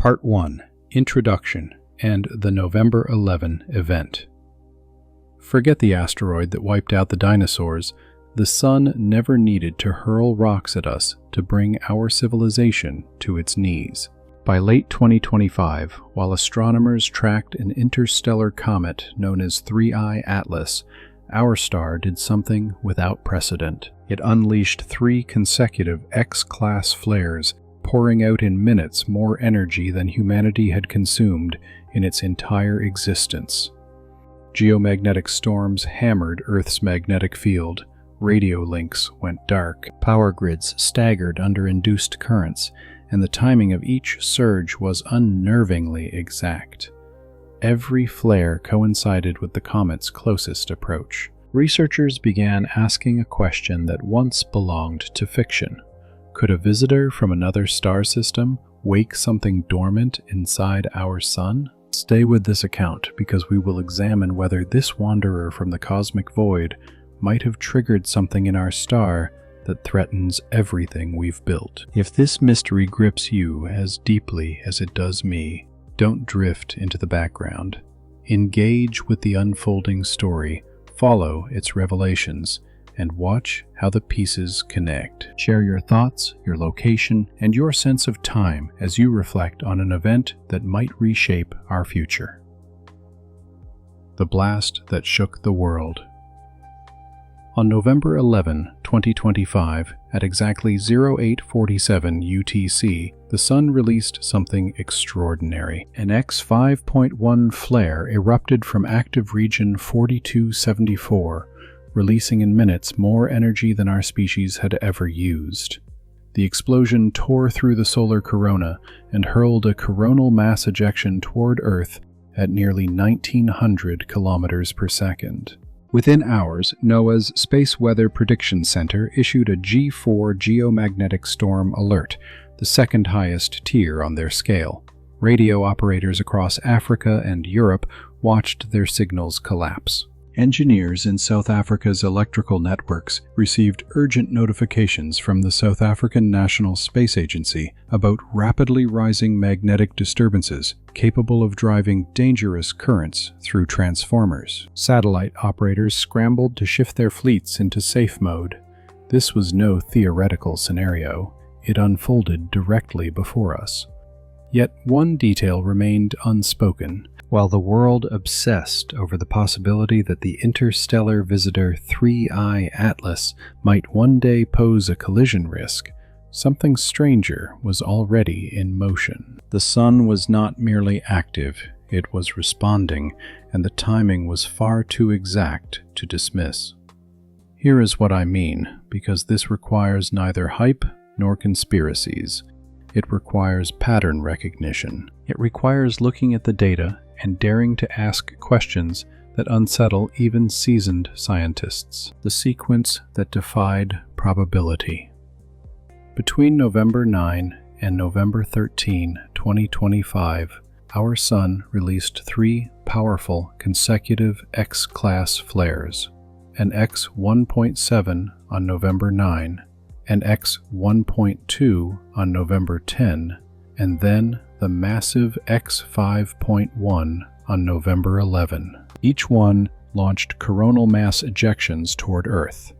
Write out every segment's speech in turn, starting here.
Part 1. Introduction and the November 11 event. Forget the asteroid that wiped out the dinosaurs. The sun never needed to hurl rocks at us to bring our civilization to its knees. By late 2025, while astronomers tracked an interstellar comet known as 3I Atlas, our star did something without precedent. It unleashed 3 consecutive X-class flares, pouring out in minutes more energy than humanity had consumed in its entire existence. Geomagnetic storms hammered Earth's magnetic field, radio links went dark, power grids staggered under induced currents, and the timing of each surge was unnervingly exact. Every flare coincided with the comet's closest approach. Researchers began asking a question that once belonged to fiction. Could a visitor from another star system wake something dormant inside our sun? Stay with this account because we will examine whether this wanderer from the cosmic void might have triggered something in our star that threatens everything we've built. If this mystery grips you as deeply as it does me, don't drift into the background. Engage with the unfolding story, follow its revelations, and watch how the pieces connect. Share your thoughts, your location, and your sense of time as you reflect on an event that might reshape our future. The blast that shook the world. On November 11, 2025, at exactly 0847 UTC, the Sun released something extraordinary. An X5.1 flare erupted from active region 4274, releasing in minutes more energy than our species had ever used. The explosion tore through the solar corona and hurled a coronal mass ejection toward Earth at nearly 1900 kilometers per second. Within hours, NOAA's Space Weather Prediction Center issued a G4 geomagnetic storm alert, the second highest tier on their scale. Radio operators across Africa and Europe watched their signals collapse. Engineers in South Africa's electrical networks received urgent notifications from the South African National Space Agency about rapidly rising magnetic disturbances capable of driving dangerous currents through transformers. Satellite operators scrambled to shift their fleets into safe mode. This was no theoretical scenario. It unfolded directly before us. Yet one detail remained unspoken. While the world obsessed over the possibility that the interstellar visitor 3I Atlas might one day pose a collision risk, something stranger was already in motion. The sun was not merely active, it was responding, and the timing was far too exact to dismiss. Here is what I mean, because this requires neither hype nor conspiracies. It requires pattern recognition. It requires looking at the data and daring to ask questions that unsettle even seasoned scientists. The sequence that defied probability. Between November 9 and November 13, 2025, our Sun released 3 powerful consecutive X-class flares, an X1.7 on November 9, an X1.2 on November 10, and then the massive X5.1 on November 11. Each one launched coronal mass ejections toward Earth.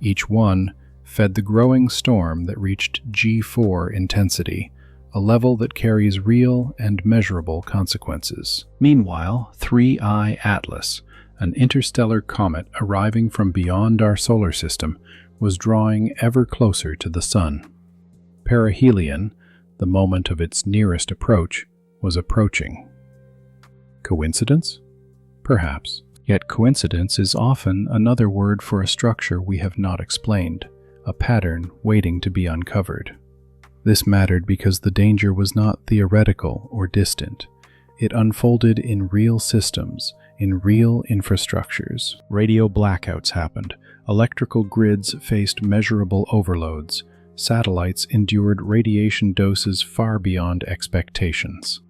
Each one fed the growing storm that reached G4 intensity, a level that carries real and measurable consequences. Meanwhile, 3I Atlas, an interstellar comet arriving from beyond our solar system, was drawing ever closer to the Sun. Perihelion, the moment of its nearest approach, was approaching. Coincidence? Perhaps. Yet coincidence is often another word for a structure we have not explained, a pattern waiting to be uncovered. This mattered because the danger was not theoretical or distant. It unfolded in real systems, in real infrastructures. Radio blackouts happened. Electrical grids faced measurable overloads. Satellites endured radiation doses far beyond expectations.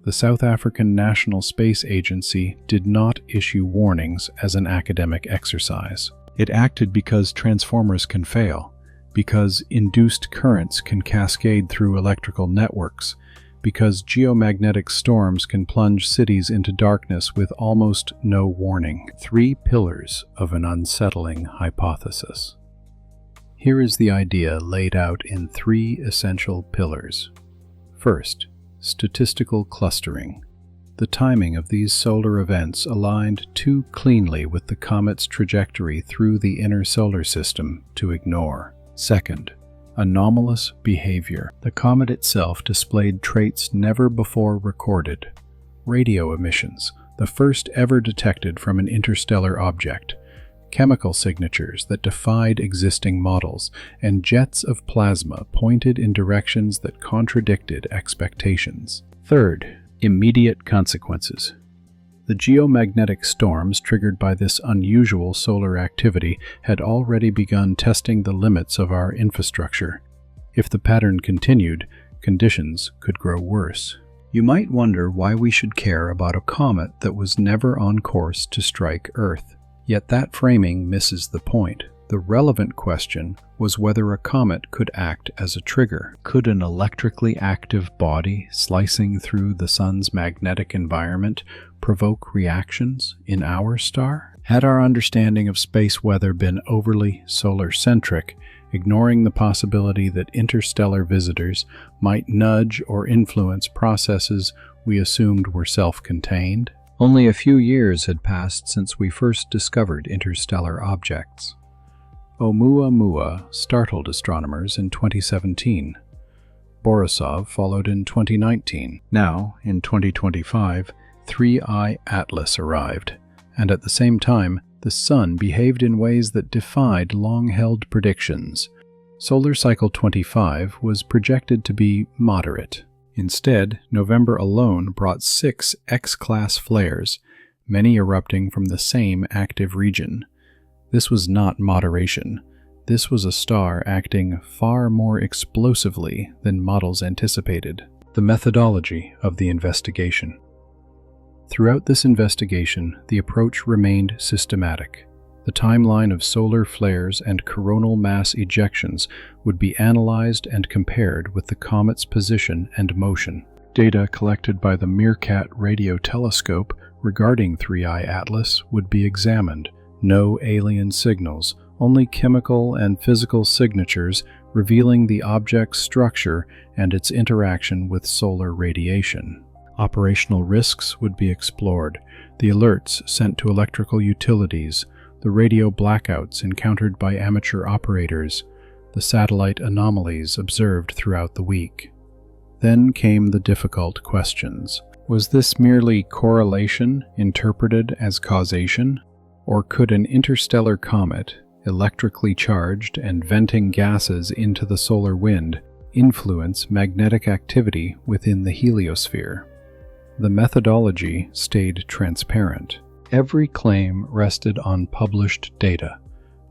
The South African National Space Agency did not issue warnings as an academic exercise. It acted because transformers can fail, because induced currents can cascade through electrical networks, because geomagnetic storms can plunge cities into darkness with almost no warning. 3 pillars of an unsettling hypothesis. Here is the idea laid out in 3 essential pillars. First, statistical clustering. The timing of these solar events aligned too cleanly with the comet's trajectory through the inner solar system to ignore. Second, anomalous behavior. The comet itself displayed traits never before recorded. Radio emissions, the first ever detected from an interstellar object, chemical signatures that defied existing models, and jets of plasma pointed in directions that contradicted expectations. Third, immediate consequences. The geomagnetic storms triggered by this unusual solar activity had already begun testing the limits of our infrastructure. If the pattern continued, conditions could grow worse. You might wonder why we should care about a comet that was never on course to strike Earth. Yet that framing misses the point. The relevant question was whether a comet could act as a trigger. Could an electrically active body slicing through the sun's magnetic environment provoke reactions in our star? Had our understanding of space weather been overly solar-centric, ignoring the possibility that interstellar visitors might nudge or influence processes we assumed were self-contained? Only a few years had passed since we first discovered interstellar objects. Oumuamua startled astronomers in 2017. Borisov followed in 2019. Now, in 2025, 3I Atlas arrived, and at the same time, the Sun behaved in ways that defied long-held predictions. Solar Cycle 25 was projected to be moderate. Instead, November alone brought 6 X-class flares, many erupting from the same active region. This was not moderation. This was a star acting far more explosively than models anticipated. The methodology of the investigation. Throughout this investigation, the approach remained systematic. The timeline of solar flares and coronal mass ejections would be analyzed and compared with the comet's position and motion. Data collected by the Meerkat radio telescope regarding 3I Atlas would be examined. No alien signals, only chemical and physical signatures revealing the object's structure and its interaction with solar radiation. Operational risks would be explored, the alerts sent to electrical utilities, the radio blackouts encountered by amateur operators, the satellite anomalies observed throughout the week. Then came the difficult questions. Was this merely correlation interpreted as causation? Or could an interstellar comet, electrically charged and venting gases into the solar wind, influence magnetic activity within the heliosphere? The methodology stayed transparent. Every claim rested on published data,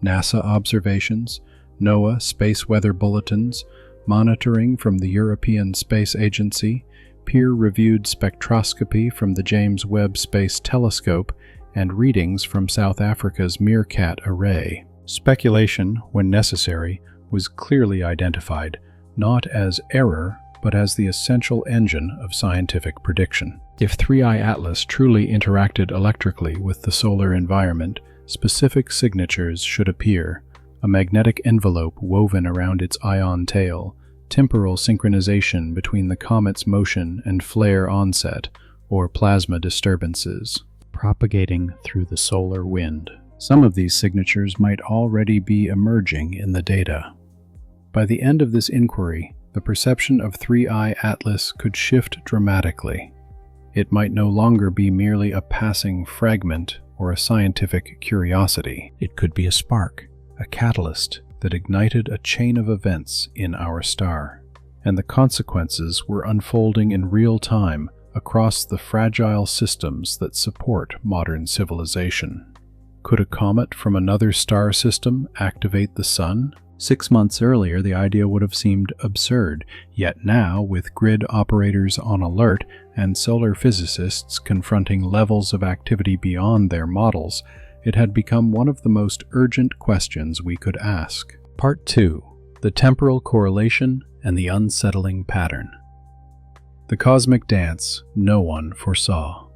NASA observations, NOAA space weather bulletins, monitoring from the European Space Agency, peer-reviewed spectroscopy from the James Webb Space Telescope, and readings from South Africa's Meerkat array. Speculation, when necessary, was clearly identified, not as error, but as the essential engine of scientific prediction. If 3I Atlas truly interacted electrically with the solar environment, specific signatures should appear: a magnetic envelope woven around its ion tail, temporal synchronization between the comet's motion and flare onset, or plasma disturbances propagating through the solar wind. Some of these signatures might already be emerging in the data. By the end of this inquiry, the perception of 3I Atlas could shift dramatically. It might no longer be merely a passing fragment or a scientific curiosity. It could be a spark, a catalyst that ignited a chain of events in our star. And the consequences were unfolding in real time across the fragile systems that support modern civilization. Could a comet from another star system activate the Sun? 6 months earlier, the idea would have seemed absurd, yet now, with grid operators on alert and solar physicists confronting levels of activity beyond their models, it had become one of the most urgent questions we could ask. Part 2. The temporal correlation and the unsettling pattern. the cosmic dance no one foresaw.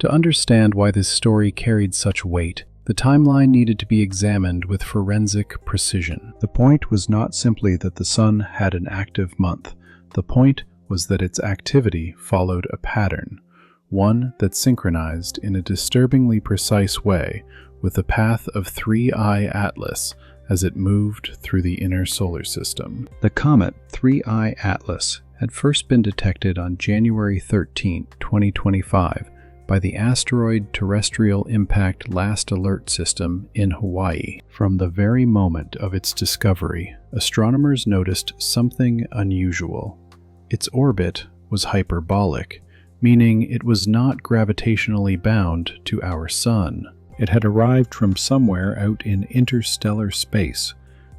To understand why this story carried such weight, the timeline needed to be examined with forensic precision. The point was not simply that the sun had an active month. The point was that its activity followed a pattern, one that synchronized in a disturbingly precise way with the path of 3I Atlas as it moved through the inner solar system. The comet 3I Atlas had first been detected on January 13, 2025, by the Asteroid Terrestrial Impact Last Alert System in Hawaii. From the very moment of its discovery, astronomers noticed something unusual. Its orbit was hyperbolic, meaning it was not gravitationally bound to our Sun. It had arrived from somewhere out in interstellar space,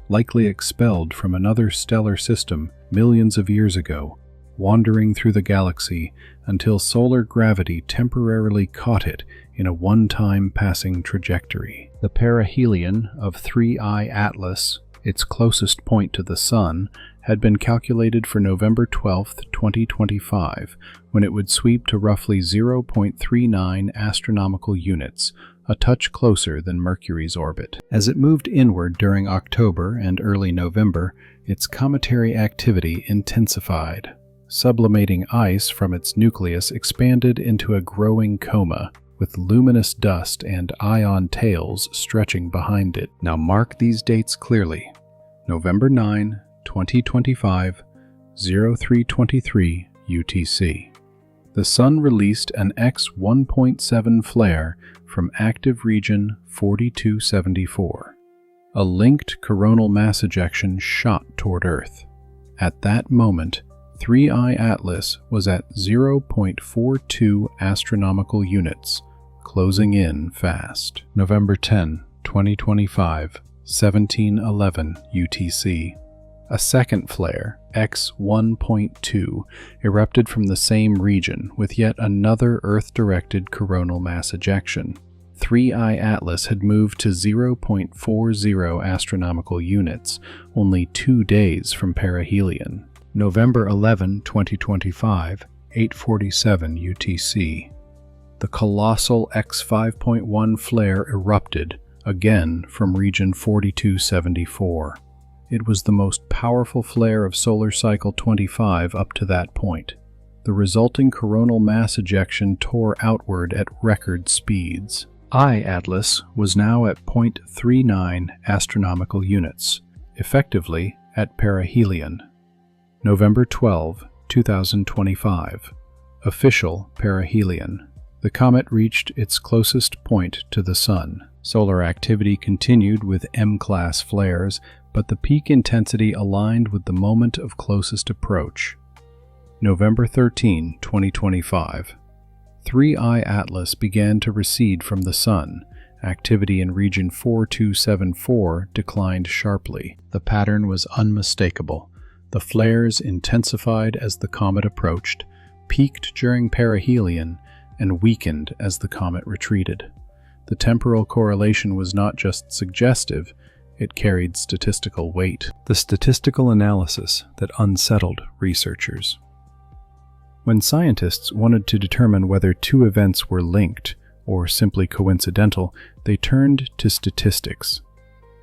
likely expelled from another stellar system millions of years ago, wandering through the galaxy until solar gravity temporarily caught it in a one-time passing trajectory. The perihelion of 3I Atlas, its closest point to the Sun, had been calculated for November 12, 2025, when it would sweep to roughly 0.39 astronomical units, a touch closer than Mercury's orbit. As it moved inward during October and early November, its cometary activity intensified. Sublimating ice from its nucleus expanded into a growing coma, with luminous dust and ion tails stretching behind it. Now mark these dates clearly. November 9, 2025, 0323 UTC. The Sun released an X-1.7 flare from active region 4274. A linked coronal mass ejection shot toward Earth. At that moment, 3I Atlas was at 0.42 astronomical units, closing in fast. November 10, 2025, 1711 UTC. A second flare, X-1.2, erupted from the same region with yet another Earth-directed coronal mass ejection. 3I Atlas had moved to 0.40 astronomical units, only 2 days from perihelion. November 11, 2025, 8:47 UTC. The colossal X-5.1 flare erupted, again from region 4274. It was the most powerful flare of solar cycle 25 up to that point. The resulting coronal mass ejection tore outward at record speeds. I Atlas was now at 0.39 astronomical units, effectively at perihelion. November 12, 2025. Official perihelion. The comet reached its closest point to the Sun. Solar activity continued with M-class flares, but the peak intensity aligned with the moment of closest approach. November 13, 2025. 3I Atlas began to recede from the Sun. Activity in region 4274 declined sharply. The pattern was unmistakable. The flares intensified as the comet approached, peaked during perihelion, and weakened as the comet retreated. The temporal correlation was not just suggestive, it carried statistical weight. The statistical analysis that unsettled researchers. When scientists wanted to determine whether two events were linked or simply coincidental, they turned to statistics.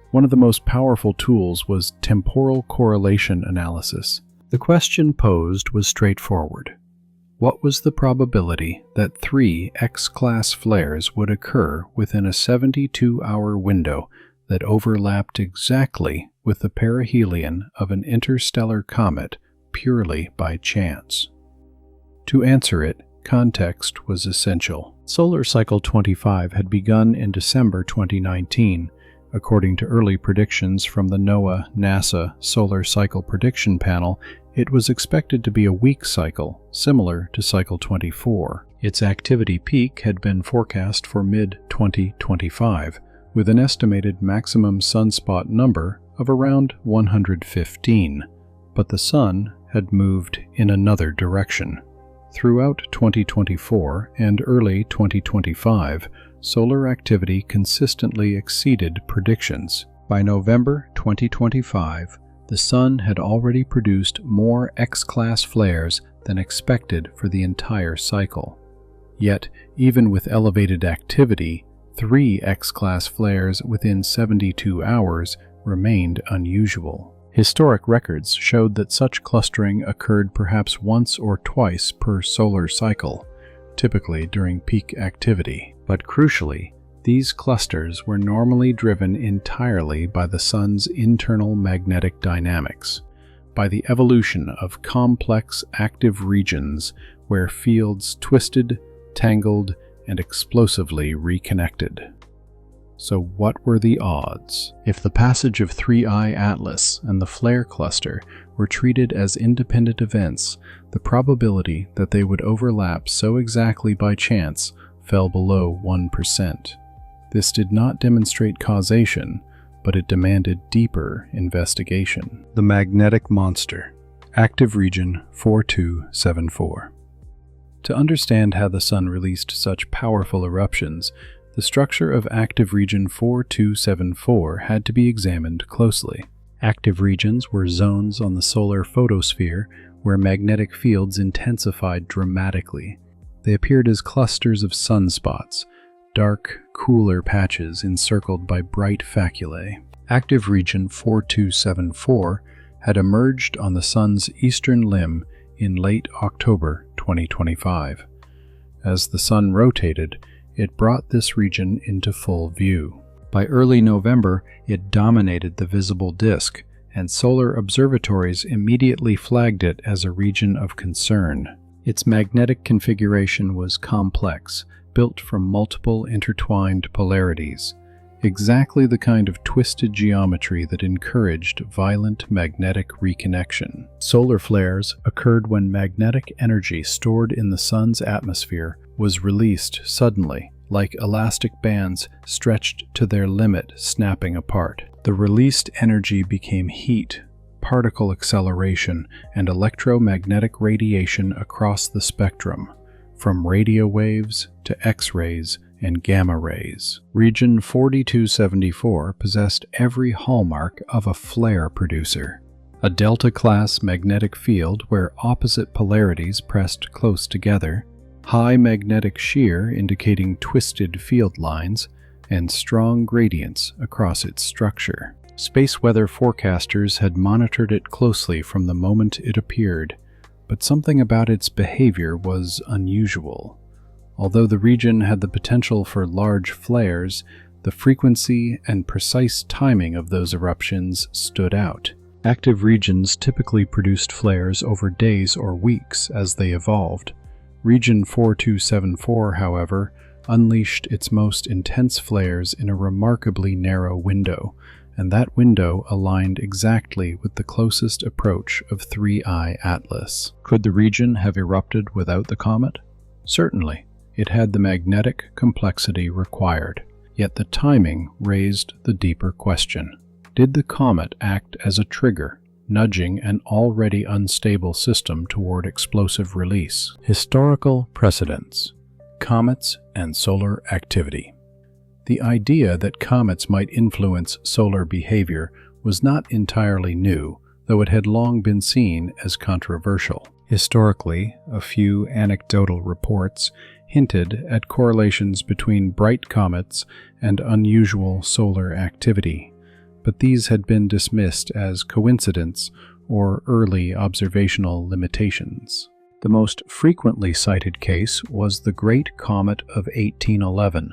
One of the most powerful tools was temporal correlation analysis. The question posed was straightforward. What was the probability that 3 X-class flares would occur within a 72-hour window that overlapped exactly with the perihelion of an interstellar comet purely by chance? To answer it, context was essential. Solar cycle 25 had begun in December 2019, according to early predictions from the NOAA-NASA Solar Cycle Prediction Panel. It was expected to be a weak cycle, similar to cycle 24. Its activity peak had been forecast for mid-2025, with an estimated maximum sunspot number of around 115, but the Sun had moved in another direction. Throughout 2024 and early 2025, solar activity consistently exceeded predictions. By November 2025, the Sun had already produced more X-class flares than expected for the entire cycle. Yet, even with elevated activity, 3 X-class flares within 72 hours remained unusual. Historic records showed that such clustering occurred perhaps once or twice per solar cycle, typically during peak activity. But crucially, these clusters were normally driven entirely by the Sun's internal magnetic dynamics, by the evolution of complex active regions where fields twisted, tangled, and explosively reconnected. So what were the odds? If the passage of 3I Atlas and the flare cluster were treated as independent events, the probability that they would overlap so exactly by chance fell below 1%. This did not demonstrate causation, but it demanded deeper investigation. The magnetic monster, active region 4274. To understand how the Sun released such powerful eruptions, the structure of active region 4274 had to be examined closely. Active regions were zones on the solar photosphere where magnetic fields intensified dramatically. They appeared as clusters of sunspots, dark, cooler patches encircled by bright faculae. Active region 4274 had emerged on the Sun's eastern limb in late October 2025. As the Sun rotated, it brought this region into full view. By early November, it dominated the visible disk, and solar observatories immediately flagged it as a region of concern. Its magnetic configuration was complex, built from multiple intertwined polarities, exactly the kind of twisted geometry that encouraged violent magnetic reconnection. Solar flares occurred when magnetic energy stored in the Sun's atmosphere was released suddenly, like elastic bands stretched to their limit, snapping apart. The released energy became heat, particle acceleration, and electromagnetic radiation across the spectrum, from radio waves to X-rays and gamma rays. Region 4274 possessed every hallmark of a flare producer. A delta-class magnetic field where opposite polarities pressed close together, high magnetic shear indicating twisted field lines, and strong gradients across its structure. Space weather forecasters had monitored it closely from the moment it appeared, but something about its behavior was unusual. Although the region had the potential for large flares, the frequency and precise timing of those eruptions stood out. Active regions typically produced flares over days or weeks as they evolved. Region 4274, however, unleashed its most intense flares in a remarkably narrow window, and that window aligned exactly with the closest approach of 3I Atlas. Could the region have erupted without the comet? Certainly. It had the magnetic complexity required, yet the timing raised the deeper question. Did the comet act as a trigger, nudging an already unstable system toward explosive release? Historical precedents, comets and solar activity. The idea that comets might influence solar behavior was not entirely new, though it had long been seen as controversial. Historically, a few anecdotal reports hinted at correlations between bright comets and unusual solar activity, but these had been dismissed as coincidence or early observational limitations. The most frequently cited case was the Great Comet of 1811,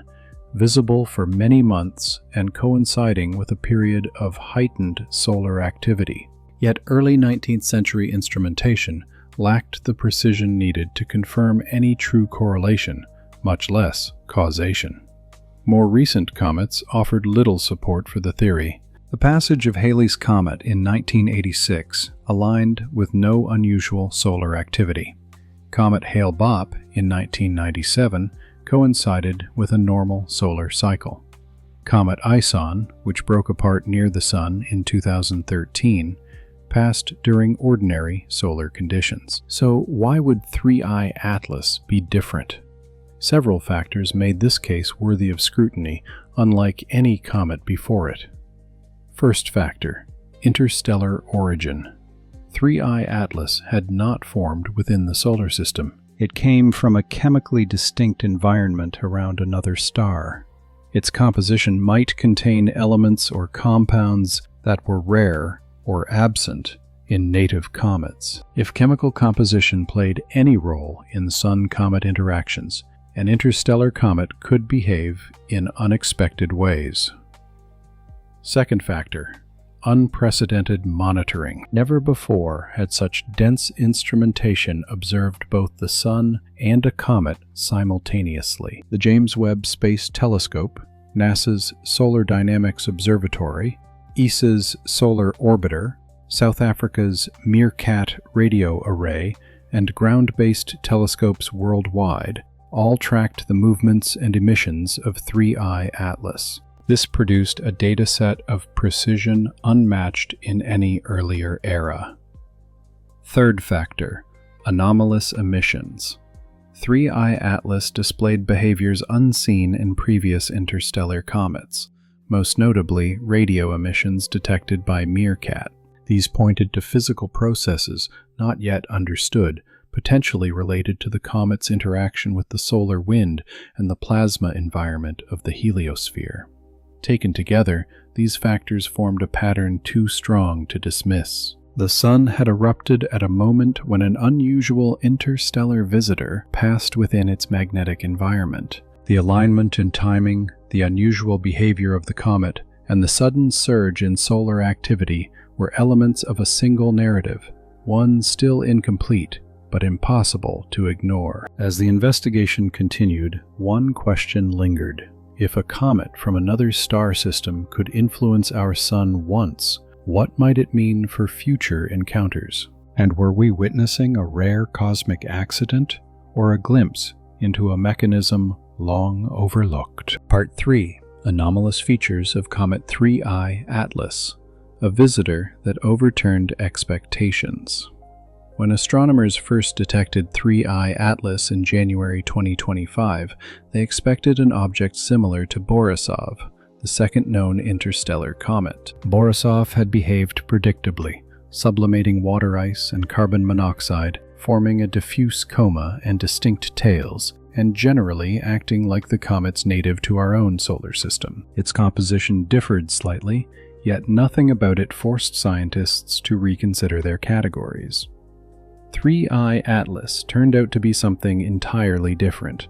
visible for many months and coinciding with a period of heightened solar activity. Yet early 19th century instrumentation lacked the precision needed to confirm any true correlation, much less causation. More recent comets offered little support for the theory. The passage of Halley's Comet in 1986 aligned with no unusual solar activity. Comet Hale-Bopp in 1997 coincided with a normal solar cycle. Comet Ison, which broke apart near the Sun in 2013, passed during ordinary solar conditions. So why would 3I Atlas be different? Several factors made this case worthy of scrutiny, unlike any comet before it. First factor, interstellar origin. 3I Atlas had not formed within the solar system. It came from a chemically distinct environment around another star. Its composition might contain elements or compounds that were rare or absent in native comets. If chemical composition played any role in Sun-comet interactions, an interstellar comet could behave in unexpected ways. Second factor, unprecedented monitoring. Never before had such dense instrumentation observed both the Sun and a comet simultaneously. The James Webb Space Telescope, NASA's Solar Dynamics Observatory, ESA's Solar Orbiter, South Africa's Meerkat Radio Array, and ground-based telescopes worldwide all tracked the movements and emissions of 3I Atlas. This produced a dataset of precision unmatched in any earlier era. Third factor, anomalous emissions. 3I Atlas displayed behaviors unseen in previous interstellar comets, most notably radio emissions detected by Meerkat. These pointed to physical processes not yet understood, potentially related to the comet's interaction with the solar wind and the plasma environment of the heliosphere. Taken together, these factors formed a pattern too strong to dismiss. The Sun had erupted at a moment when an unusual interstellar visitor passed within its magnetic environment. The alignment and timing, the unusual behavior of the comet, and the sudden surge in solar activity were elements of a single narrative, one still incomplete, but impossible to ignore. As the investigation continued, one question lingered. If a comet from another star system could influence our Sun once, what might it mean for future encounters? And were we witnessing a rare cosmic accident, or a glimpse into a mechanism long overlooked? Part 3. Anomalous features of Comet 3I Atlas, a visitor that overturned expectations. When astronomers first detected 3I Atlas in January 2025, they expected an object similar to Borisov, the second known interstellar comet. Borisov had behaved predictably, sublimating water ice and carbon monoxide, forming a diffuse coma and distinct tails, and generally acting like the comets native to our own solar system. Its composition differed slightly, yet nothing about it forced scientists to reconsider their categories. 3I Atlas turned out to be something entirely different.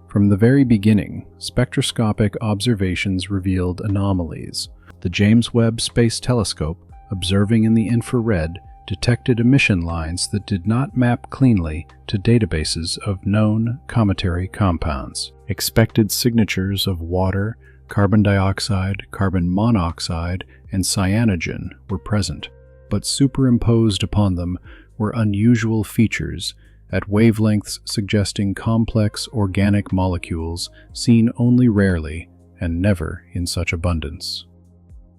From the very beginning, spectroscopic observations revealed anomalies. The James Webb Space Telescope, observing in the infrared, detected emission lines that did not map cleanly to databases of known cometary compounds. Expected signatures of water, carbon dioxide, carbon monoxide, and cyanogen were present, but superimposed upon them were unusual features at wavelengths suggesting complex organic molecules seen only rarely and never in such abundance.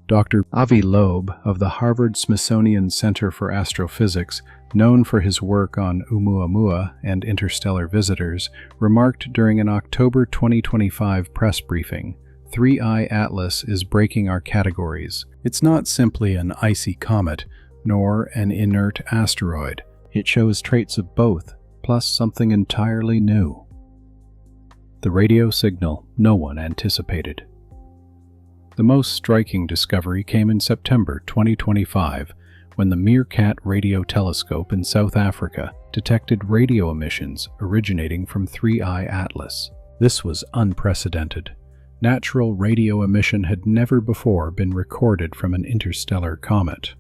Dr. Avi Loeb of the Harvard-Smithsonian Center for Astrophysics, known for his work on Oumuamua and interstellar visitors, remarked during an October 2025 press briefing, 3I Atlas is breaking our categories. It's not simply an icy comet, nor an inert asteroid. It shows traits of both, plus something entirely new. The radio signal no one anticipated. The most striking discovery came in September 2025, when the Meerkat Radio Telescope in South Africa detected radio emissions originating from 3I Atlas. This was unprecedented. Natural radio emission had never before been recorded from an interstellar comet.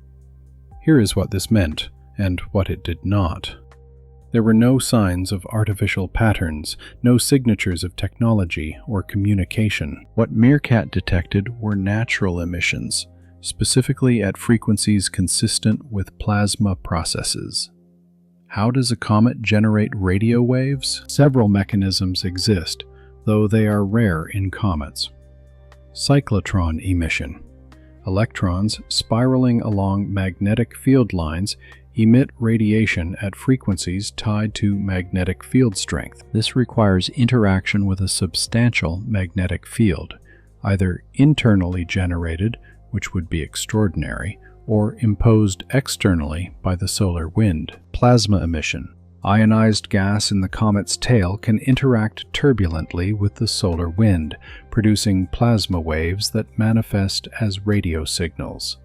Here is what this meant, and what it did not. There were no signs of artificial patterns, no signatures of technology or communication. What Meerkat detected were natural emissions, specifically at frequencies consistent with plasma processes. How does a comet generate radio waves? Several mechanisms exist, though they are rare in comets. Cyclotron emission. Electrons spiraling along magnetic field lines emit radiation at frequencies tied to magnetic field strength. This requires interaction with a substantial magnetic field, either internally generated, which would be extraordinary, or imposed externally by the solar wind. Plasma emission. Ionized gas in the comet's tail can interact turbulently with the solar wind, producing plasma waves that manifest as radio signals.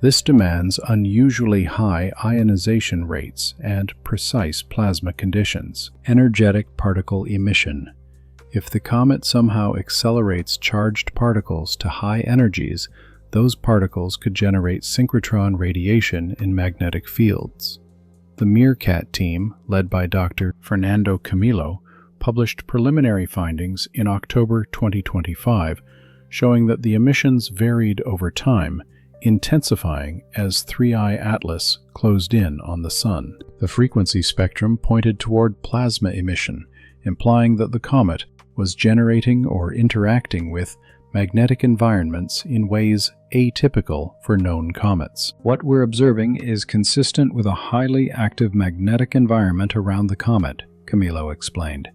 This demands unusually high ionization rates and precise plasma conditions. Energetic particle emission. If the comet somehow accelerates charged particles to high energies, those particles could generate synchrotron radiation in magnetic fields. The Meerkat team, led by Dr. Fernando Camilo, published preliminary findings in October 2025, showing that the emissions varied over time, intensifying as 3I Atlas closed in on the Sun. The frequency spectrum pointed toward plasma emission, implying that the comet was generating or interacting with magnetic environments in ways atypical for known comets. What we're observing is consistent with a highly active magnetic environment around the comet, Camilo explained.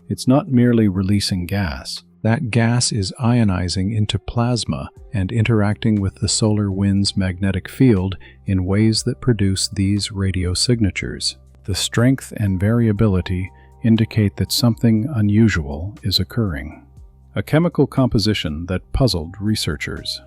It's not merely releasing gas. That gas is ionizing into plasma and interacting with the solar wind's magnetic field in ways that produce these radio signatures. The strength and variability indicate that something unusual is occurring. A chemical composition that puzzled researchers.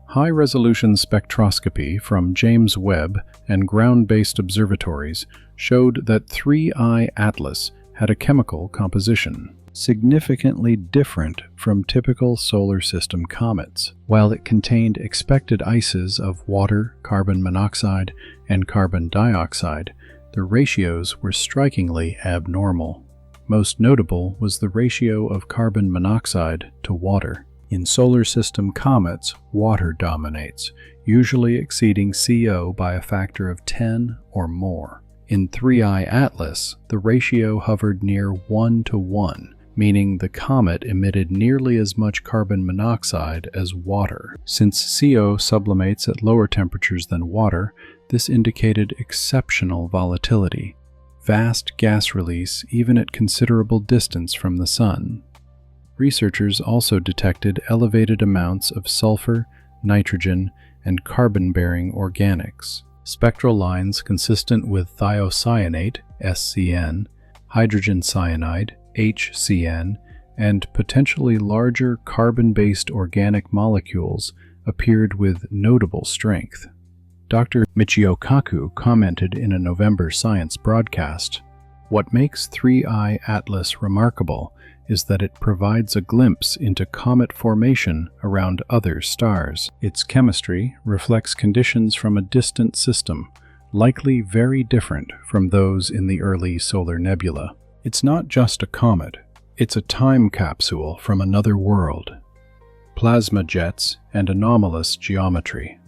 High-resolution spectroscopy from James Webb and ground-based observatories showed that 3I Atlas had a chemical composition significantly different from typical solar system comets. While it contained expected ices of water, carbon monoxide, and carbon dioxide, the ratios were strikingly abnormal. Most notable was the ratio of carbon monoxide to water. In solar system comets, water dominates, usually exceeding CO by a factor of 10 or more. In 3I Atlas, the ratio hovered near 1:1, meaning the comet emitted nearly as much carbon monoxide as water. Since CO sublimates at lower temperatures than water, this indicated exceptional volatility. Vast gas release even at considerable distance from the Sun. Researchers also detected elevated amounts of sulfur, nitrogen, and carbon-bearing organics. Spectral lines consistent with thiocyanate, SCN, hydrogen cyanide, HCN, and potentially larger carbon-based organic molecules appeared with notable strength. Dr. Michio Kaku commented in a November Science broadcast, "What makes 3I Atlas remarkable is that it provides a glimpse into comet formation around other stars. Its chemistry reflects conditions from a distant system, likely very different from those in the early solar nebula. It's not just a comet, it's a time capsule from another world." Plasma jets and anomalous geometry.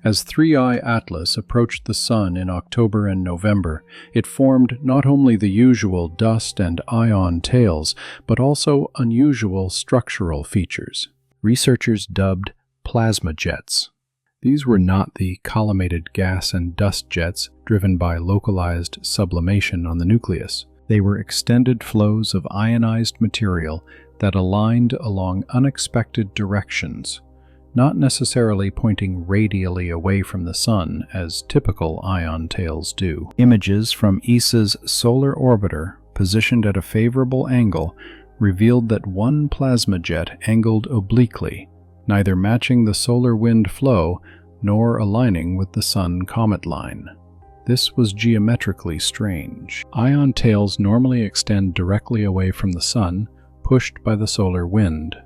As 3I Atlas approached the Sun in October and November, it formed not only the usual dust and ion tails, but also unusual structural features. Researchers dubbed plasma jets. These were not the collimated gas and dust jets driven by localized sublimation on the nucleus. They were extended flows of ionized material that aligned along unexpected directions, not necessarily pointing radially away from the Sun as typical ion tails do. Images from ESA's solar orbiter, positioned at a favorable angle, revealed that one plasma jet angled obliquely, neither matching the solar wind flow nor aligning with the Sun-comet line. This was geometrically strange. Ion tails normally extend directly away from the Sun, pushed by the solar wind.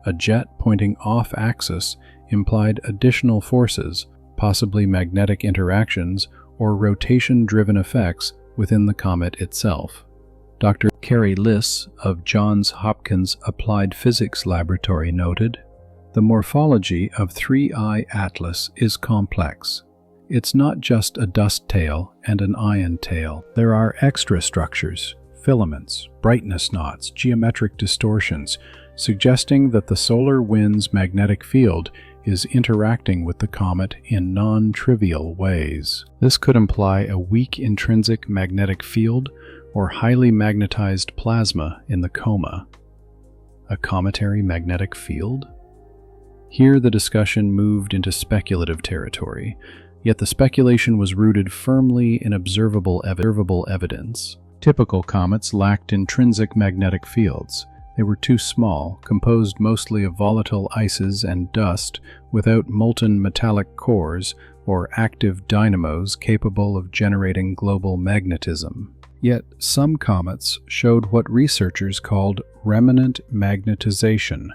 A jet pointing off-axis implied additional forces, possibly magnetic interactions or rotation-driven effects within the comet itself. Dr. Carrie Liss of Johns Hopkins Applied Physics Laboratory noted, "The morphology of 3I Atlas is complex. It's not just a dust tail and an ion tail. There are extra structures, filaments, brightness knots, geometric distortions, suggesting that the solar wind's magnetic field is interacting with the comet in non-trivial ways. This could imply a weak intrinsic magnetic field or highly magnetized plasma in the coma." A cometary magnetic field? Here the discussion moved into speculative territory, yet the speculation was rooted firmly in observable evidence. Typical comets lacked intrinsic magnetic fields. They were too small, composed mostly of volatile ices and dust, without molten metallic cores or active dynamos capable of generating global magnetism. Yet some comets showed what researchers called remnant magnetization,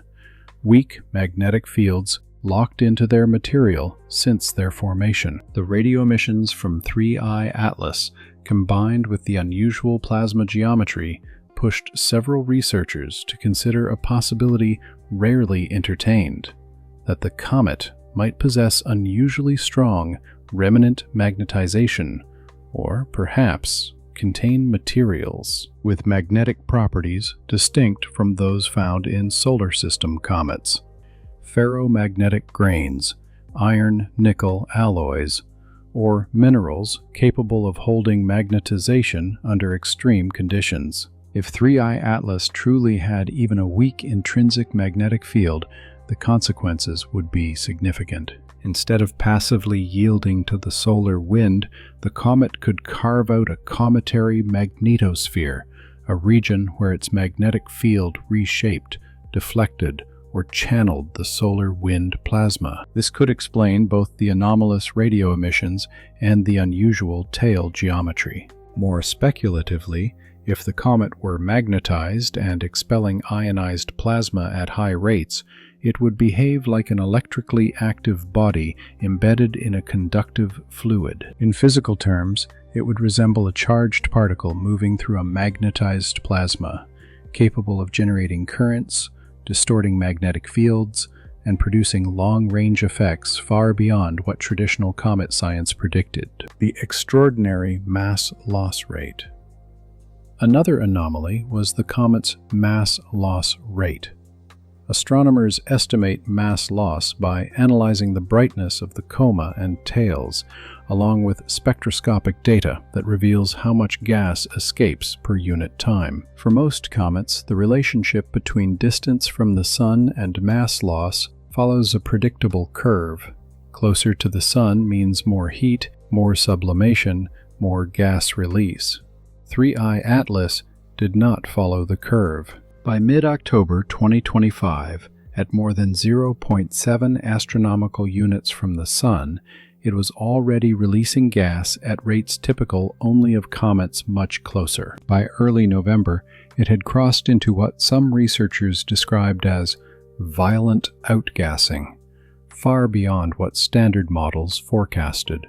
weak magnetic fields locked into their material since their formation. The radio emissions from 3I Atlas, combined with the unusual plasma geometry, pushed several researchers to consider a possibility rarely entertained, that the comet might possess unusually strong remnant magnetization, or perhaps contain materials with magnetic properties distinct from those found in solar system comets. Ferromagnetic grains, iron-nickel alloys, or minerals capable of holding magnetization under extreme conditions. If 3I Atlas truly had even a weak intrinsic magnetic field, the consequences would be significant. Instead of passively yielding to the solar wind, the comet could carve out a cometary magnetosphere, a region where its magnetic field reshaped, deflected, or channeled the solar wind plasma. This could explain both the anomalous radio emissions and the unusual tail geometry. More speculatively, if the comet were magnetized and expelling ionized plasma at high rates, it would behave like an electrically active body embedded in a conductive fluid. In physical terms, it would resemble a charged particle moving through a magnetized plasma, capable of generating currents, distorting magnetic fields, and producing long-range effects far beyond what traditional comet science predicted. The extraordinary mass loss rate. Another anomaly was the comet's mass loss rate. Astronomers estimate mass loss by analyzing the brightness of the coma and tails, along with spectroscopic data that reveals how much gas escapes per unit time. For most comets, the relationship between distance from the Sun and mass loss follows a predictable curve. Closer to the Sun means more heat, more sublimation, more gas release. 3I Atlas did not follow the curve. By mid-October 2025, at more than 0.7 astronomical units from the Sun, it was already releasing gas at rates typical only of comets much closer. By early November, it had crossed into what some researchers described as violent outgassing, far beyond what standard models forecasted.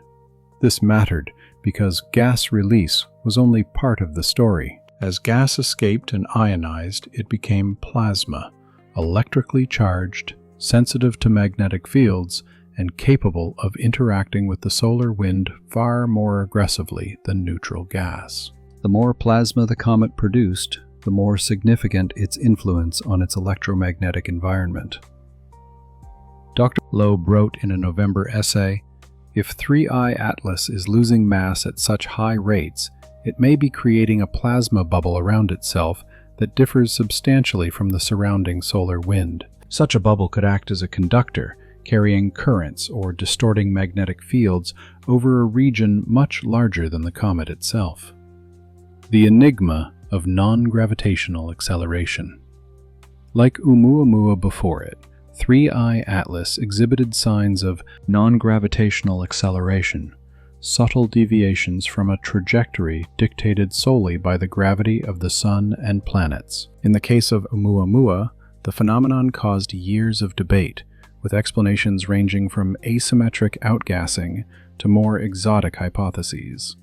This mattered because gas release was only part of the story. As gas escaped and ionized, it became plasma, electrically charged, sensitive to magnetic fields, and capable of interacting with the solar wind far more aggressively than neutral gas. The more plasma the comet produced, the more significant its influence on its electromagnetic environment. Dr. Loeb wrote in a November essay, "If 3I Atlas is losing mass at such high rates, it may be creating a plasma bubble around itself that differs substantially from the surrounding solar wind. Such a bubble could act as a conductor, carrying currents or distorting magnetic fields over a region much larger than the comet itself." The enigma of non-gravitational acceleration. Like Oumuamua before it, 3I Atlas exhibited signs of non-gravitational acceleration, subtle deviations from a trajectory dictated solely by the gravity of the Sun and planets. In the case of Oumuamua, the phenomenon caused years of debate, with explanations ranging from asymmetric outgassing to more exotic hypotheses.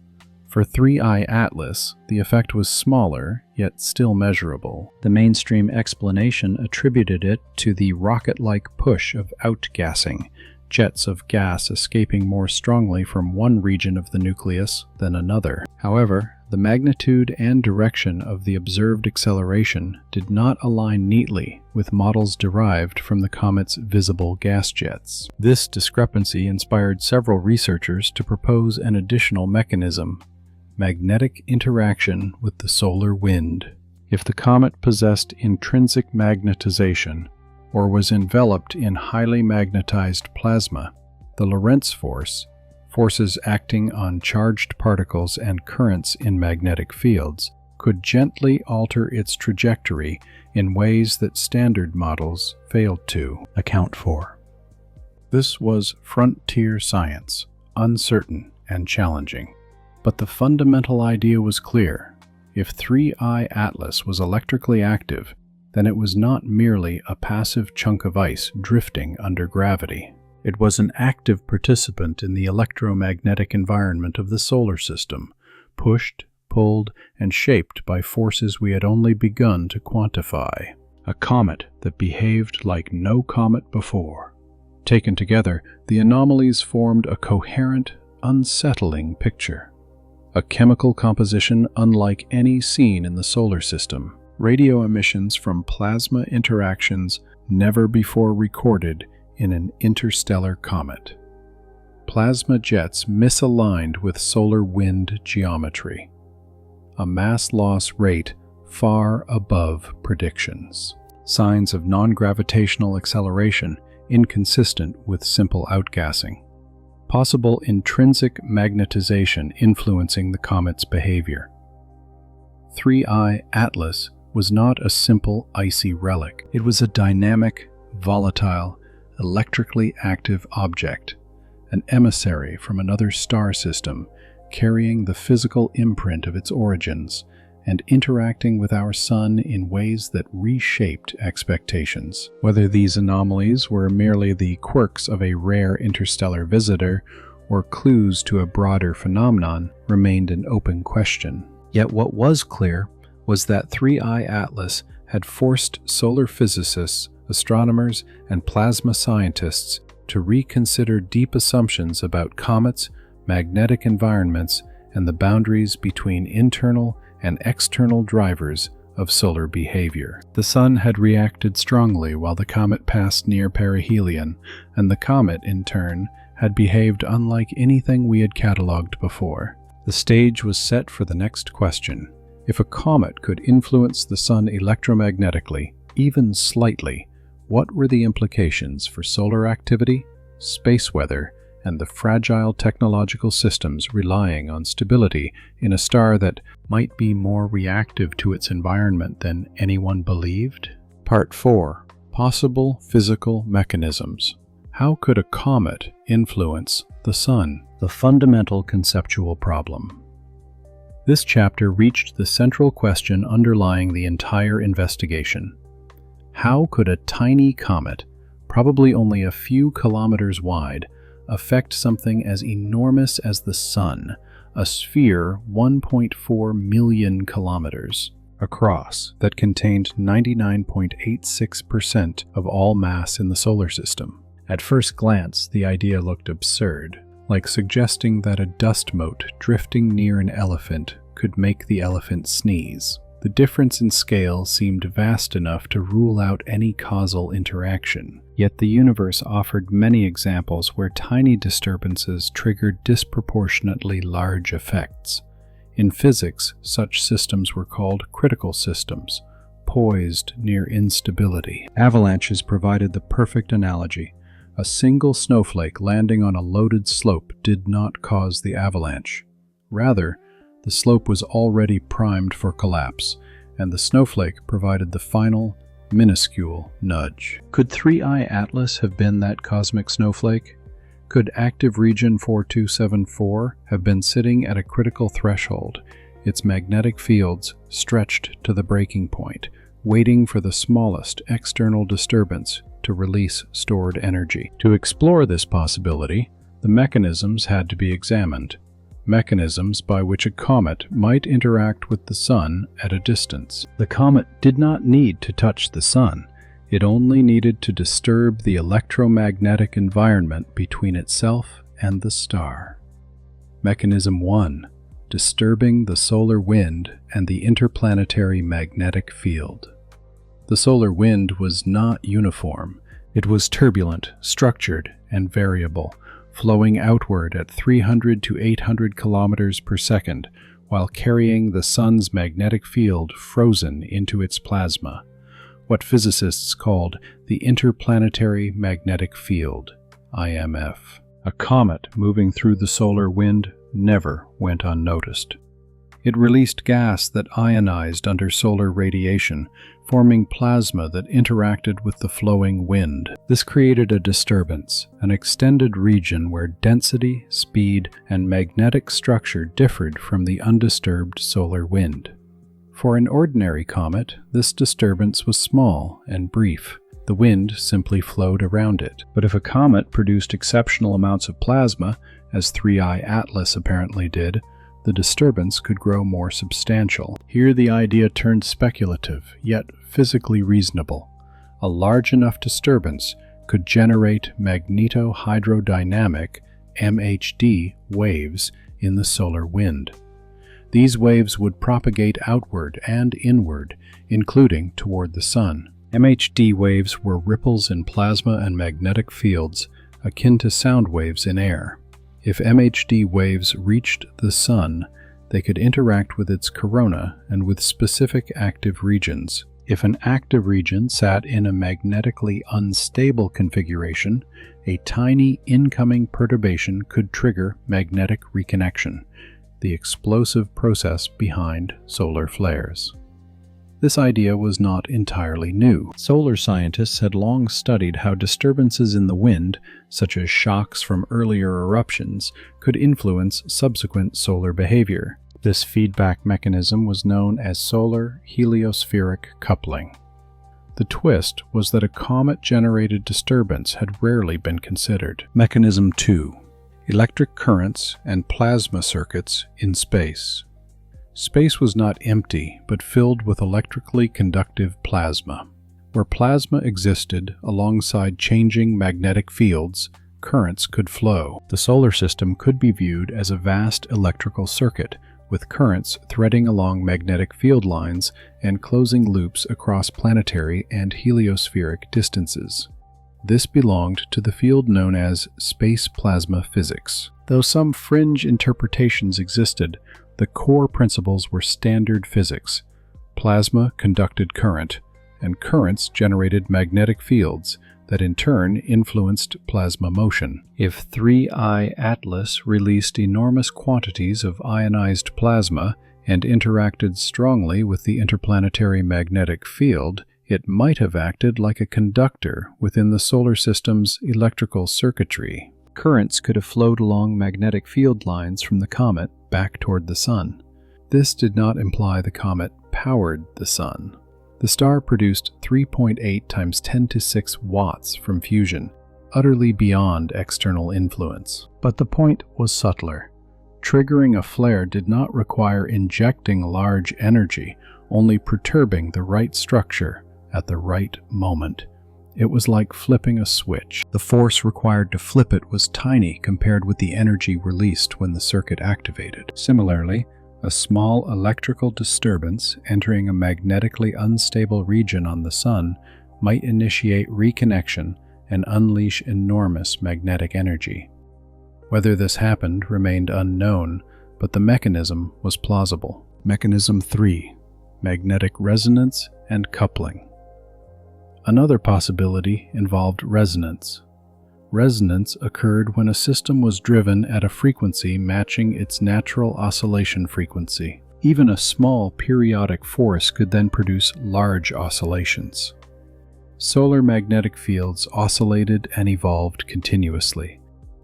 For 3I Atlas, the effect was smaller, yet still measurable. The mainstream explanation attributed it to the rocket-like push of outgassing, jets of gas escaping more strongly from one region of the nucleus than another. However, the magnitude and direction of the observed acceleration did not align neatly with models derived from the comet's visible gas jets. This discrepancy inspired several researchers to propose an additional mechanism: magnetic interaction with the solar wind. If the comet possessed intrinsic magnetization, or was enveloped in highly magnetized plasma, the Lorentz force, forces acting on charged particles and currents in magnetic fields, could gently alter its trajectory in ways that standard models failed to account for. This was frontier science, uncertain and challenging. But the fundamental idea was clear. If 3I Atlas was electrically active, then it was not merely a passive chunk of ice drifting under gravity. It was an active participant in the electromagnetic environment of the solar system, pushed, pulled, and shaped by forces we had only begun to quantify. A comet that behaved like no comet before. Taken together, the anomalies formed a coherent, unsettling picture. A chemical composition unlike any seen in the solar system. Radio emissions from plasma interactions never before recorded in an interstellar comet. Plasma jets misaligned with solar wind geometry. A mass loss rate far above predictions. Signs of non-gravitational acceleration inconsistent with simple outgassing. Possible intrinsic magnetization influencing the comet's behavior. 3I Atlas was not a simple icy relic. It was a dynamic, volatile, electrically active object, an emissary from another star system carrying the physical imprint of its origins and interacting with our Sun in ways that reshaped expectations. Whether these anomalies were merely the quirks of a rare interstellar visitor or clues to a broader phenomenon remained an open question. Yet what was clear was that 3I Atlas had forced solar physicists, astronomers, and plasma scientists to reconsider deep assumptions about comets, magnetic environments, and the boundaries between internal and external drivers of solar behavior. The Sun had reacted strongly while the comet passed near perihelion, and the comet, in turn, had behaved unlike anything we had catalogued before. The stage was set for the next question. If a comet could influence the Sun electromagnetically, even slightly, what were the implications for solar activity, space weather, and the fragile technological systems relying on stability in a star that might be more reactive to its environment than anyone believed? Part 4. Possible physical mechanisms. How could a comet influence the Sun? The fundamental conceptual problem. This chapter reached the central question underlying the entire investigation. How could a tiny comet, probably only a few kilometers wide, affect something as enormous as the Sun, a sphere 1.4 million kilometers across that contained 99.86% of all mass in the solar system? At first glance, the idea looked absurd, like suggesting that a dust mote drifting near an elephant could make the elephant sneeze. The difference in scale seemed vast enough to rule out any causal interaction. Yet the universe offered many examples where tiny disturbances triggered disproportionately large effects. In physics, such systems were called critical systems, poised near instability. Avalanches provided the perfect analogy. A single snowflake landing on a loaded slope did not cause the avalanche. Rather, the slope was already primed for collapse, and the snowflake provided the final, minuscule nudge. Could 3I Atlas have been that cosmic snowflake? Could active region 4274 have been sitting at a critical threshold, its magnetic fields stretched to the breaking point, waiting for the smallest external disturbance to release stored energy? To explore this possibility, the mechanisms had to be examined. Mechanisms by which a comet might interact with the Sun at a distance. The comet did not need to touch the Sun. It only needed to disturb the electromagnetic environment between itself and the star. Mechanism 1. Disturbing the solar wind and the interplanetary magnetic field. The solar wind was not uniform. It was turbulent, structured, and variable, flowing outward at 300 to 800 kilometers per second, while carrying the Sun's magnetic field frozen into its plasma. what physicists called the interplanetary magnetic field, IMF. A comet moving through the solar wind never went unnoticed. It released gas that ionized under solar radiation, forming plasma that interacted with the flowing wind. This created a disturbance, an extended region where density, speed, and magnetic structure differed from the undisturbed solar wind. For an ordinary comet, this disturbance was small and brief. The wind simply flowed around it. But if a comet produced exceptional amounts of plasma, as 3I Atlas apparently did, the disturbance could grow more substantial. Here the idea turned speculative, yet physically reasonable. A large enough disturbance could generate magnetohydrodynamic MHD waves in the solar wind. These waves would propagate outward and inward, including toward the Sun. MHD waves were ripples in plasma and magnetic fields, akin to sound waves in air. If MHD waves reached the Sun, they could interact with its corona and with specific active regions. If an active region sat in a magnetically unstable configuration, a tiny incoming perturbation could trigger magnetic reconnection, the explosive process behind solar flares. This idea was not entirely new. Solar scientists had long studied how disturbances in the wind, such as shocks from earlier eruptions, could influence subsequent solar behavior. This feedback mechanism was known as solar heliospheric coupling. The twist was that a comet-generated disturbance had rarely been considered. Mechanism 2: electric currents and plasma circuits in space. Space was not empty, but filled with electrically conductive plasma. Where plasma existed alongside changing magnetic fields, currents could flow. The solar system could be viewed as a vast electrical circuit, with currents threading along magnetic field lines and closing loops across planetary and heliospheric distances. This belonged to the field known as space plasma physics. Though some fringe interpretations existed, the core principles were standard physics. Plasma conducted current, and currents generated magnetic fields that in turn influenced plasma motion. If 3I Atlas released enormous quantities of ionized plasma and interacted strongly with the interplanetary magnetic field, it might have acted like a conductor within the solar system's electrical circuitry. Currents could have flowed along magnetic field lines from the comet back toward the Sun. This did not imply the comet powered the Sun. The star produced 3.8 times 10 to 6 watts from fusion, utterly beyond external influence. But the point was subtler. Triggering a flare did not require injecting large energy, only perturbing the right structure at the right moment. It was like flipping a switch. The force required to flip it was tiny compared with the energy released when the circuit activated. Similarly, a small electrical disturbance entering a magnetically unstable region on the Sun might initiate reconnection and unleash enormous magnetic energy. Whether this happened remained unknown, but the mechanism was plausible. Mechanism 3: magnetic resonance and coupling. Another possibility involved resonance. Resonance occurred when a system was driven at a frequency matching its natural oscillation frequency. Even a small periodic force could then produce large oscillations. Solar magnetic fields oscillated and evolved continuously.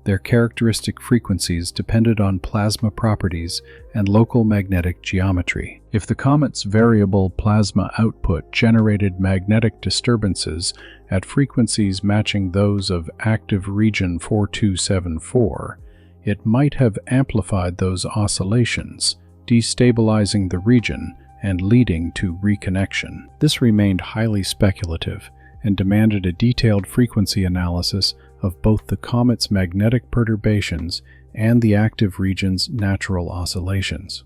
Their characteristic frequencies depended on plasma properties and local magnetic geometry. If the comet's variable plasma output generated magnetic disturbances at frequencies matching those of active region 4274, it might have amplified those oscillations, destabilizing the region and leading to reconnection. This remained highly speculative and demanded a detailed frequency analysis of both the comet's magnetic perturbations and the active region's natural oscillations.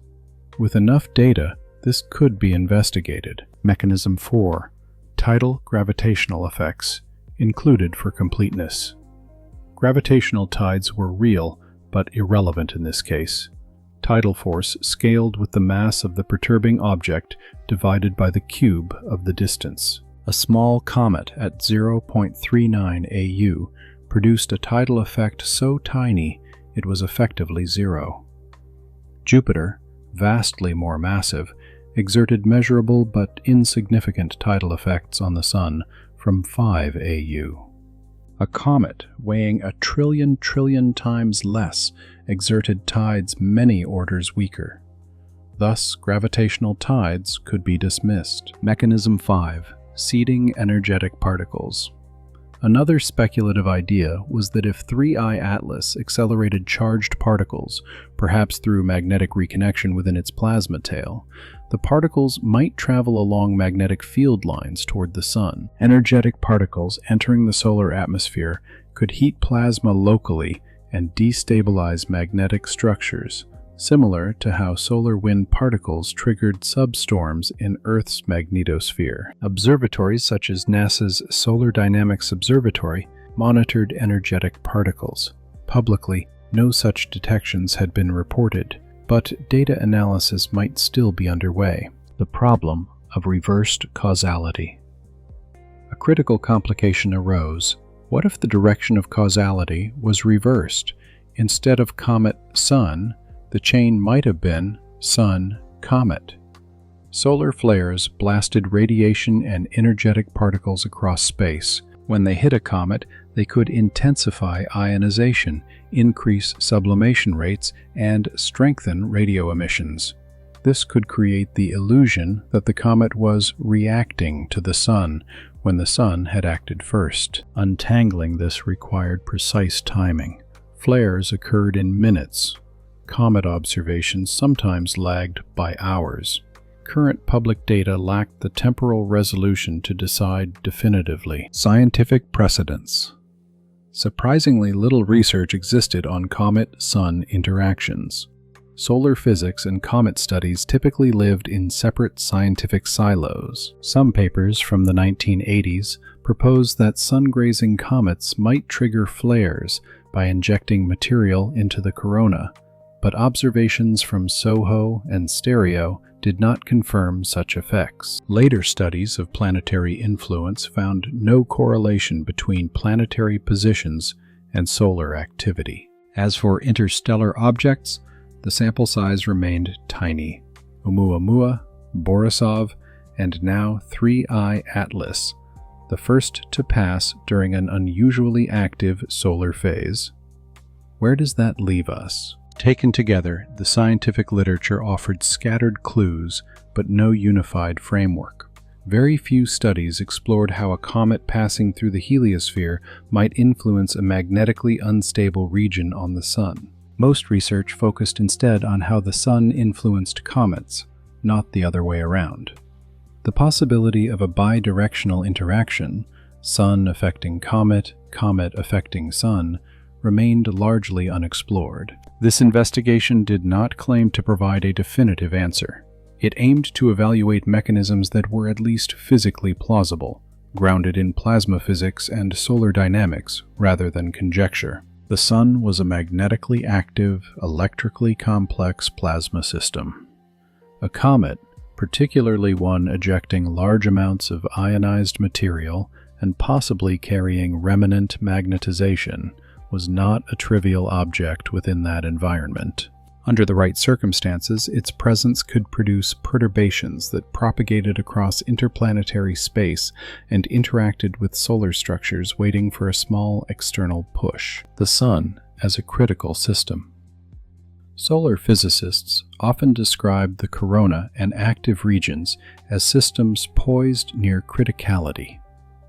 With enough data, this could be investigated. Mechanism 4: tidal gravitational effects, included for completeness. Gravitational tides were real, but irrelevant in this case. Tidal force scaled with the mass of the perturbing object divided by the cube of the distance. A small comet at 0.39 AU produced a tidal effect so tiny it was effectively zero. Jupiter, vastly more massive, exerted measurable but insignificant tidal effects on the Sun from 5 AU. A comet weighing a trillion times less exerted tides many orders weaker. Thus, gravitational tides could be dismissed. Mechanism 5. Seeding energetic particles. Another speculative idea was that if 3I Atlas accelerated charged particles, perhaps through magnetic reconnection within its plasma tail, the particles might travel along magnetic field lines toward the Sun. Energetic particles entering the solar atmosphere could heat plasma locally and destabilize magnetic structures, similar to how solar wind particles triggered substorms in Earth's magnetosphere. Observatories such as NASA's Solar Dynamics Observatory monitored energetic particles. Publicly, no such detections had been reported, but data analysis might still be underway. The problem of reversed causality. A critical complication arose. What if the direction of causality was reversed? Instead of comet-sun, the chain might have been Sun-comet. Solar flares blasted radiation and energetic particles across space. When they hit a comet, they could intensify ionization, increase sublimation rates, and strengthen radio emissions. This could create the illusion that the comet was reacting to the Sun when the Sun had acted first. Untangling this required precise timing. Flares occurred in minutes. Comet observations sometimes lagged by hours. Current public data lacked the temporal resolution to decide definitively. Scientific precedents. Surprisingly little research existed on comet-sun interactions. Solar physics and comet studies typically lived in separate scientific silos. Some papers from the 1980s proposed that sun-grazing comets might trigger flares by injecting material into the corona, but observations from SOHO and STEREO did not confirm such effects. Later studies of planetary influence found no correlation between planetary positions and solar activity. As for interstellar objects, the sample size remained tiny. Oumuamua, Borisov, and now 3I Atlas, the first to pass during an unusually active solar phase. Where does that leave us? Taken together, the scientific literature offered scattered clues, but no unified framework. Very few studies explored how a comet passing through the heliosphere might influence a magnetically unstable region on the Sun. Most research focused instead on how the Sun influenced comets, not the other way around. The possibility of a bidirectional interaction, Sun affecting comet, comet affecting Sun, remained largely unexplored. This investigation did not claim to provide a definitive answer. It aimed to evaluate mechanisms that were at least physically plausible, grounded in plasma physics and solar dynamics rather than conjecture. The Sun was a magnetically active, electrically complex plasma system. A comet, particularly one ejecting large amounts of ionized material and possibly carrying remnant magnetization, was not a trivial object within that environment. Under the right circumstances, its presence could produce perturbations that propagated across interplanetary space and interacted with solar structures waiting for a small external push. The Sun as a critical system. Solar physicists often describe the corona and active regions as systems poised near criticality.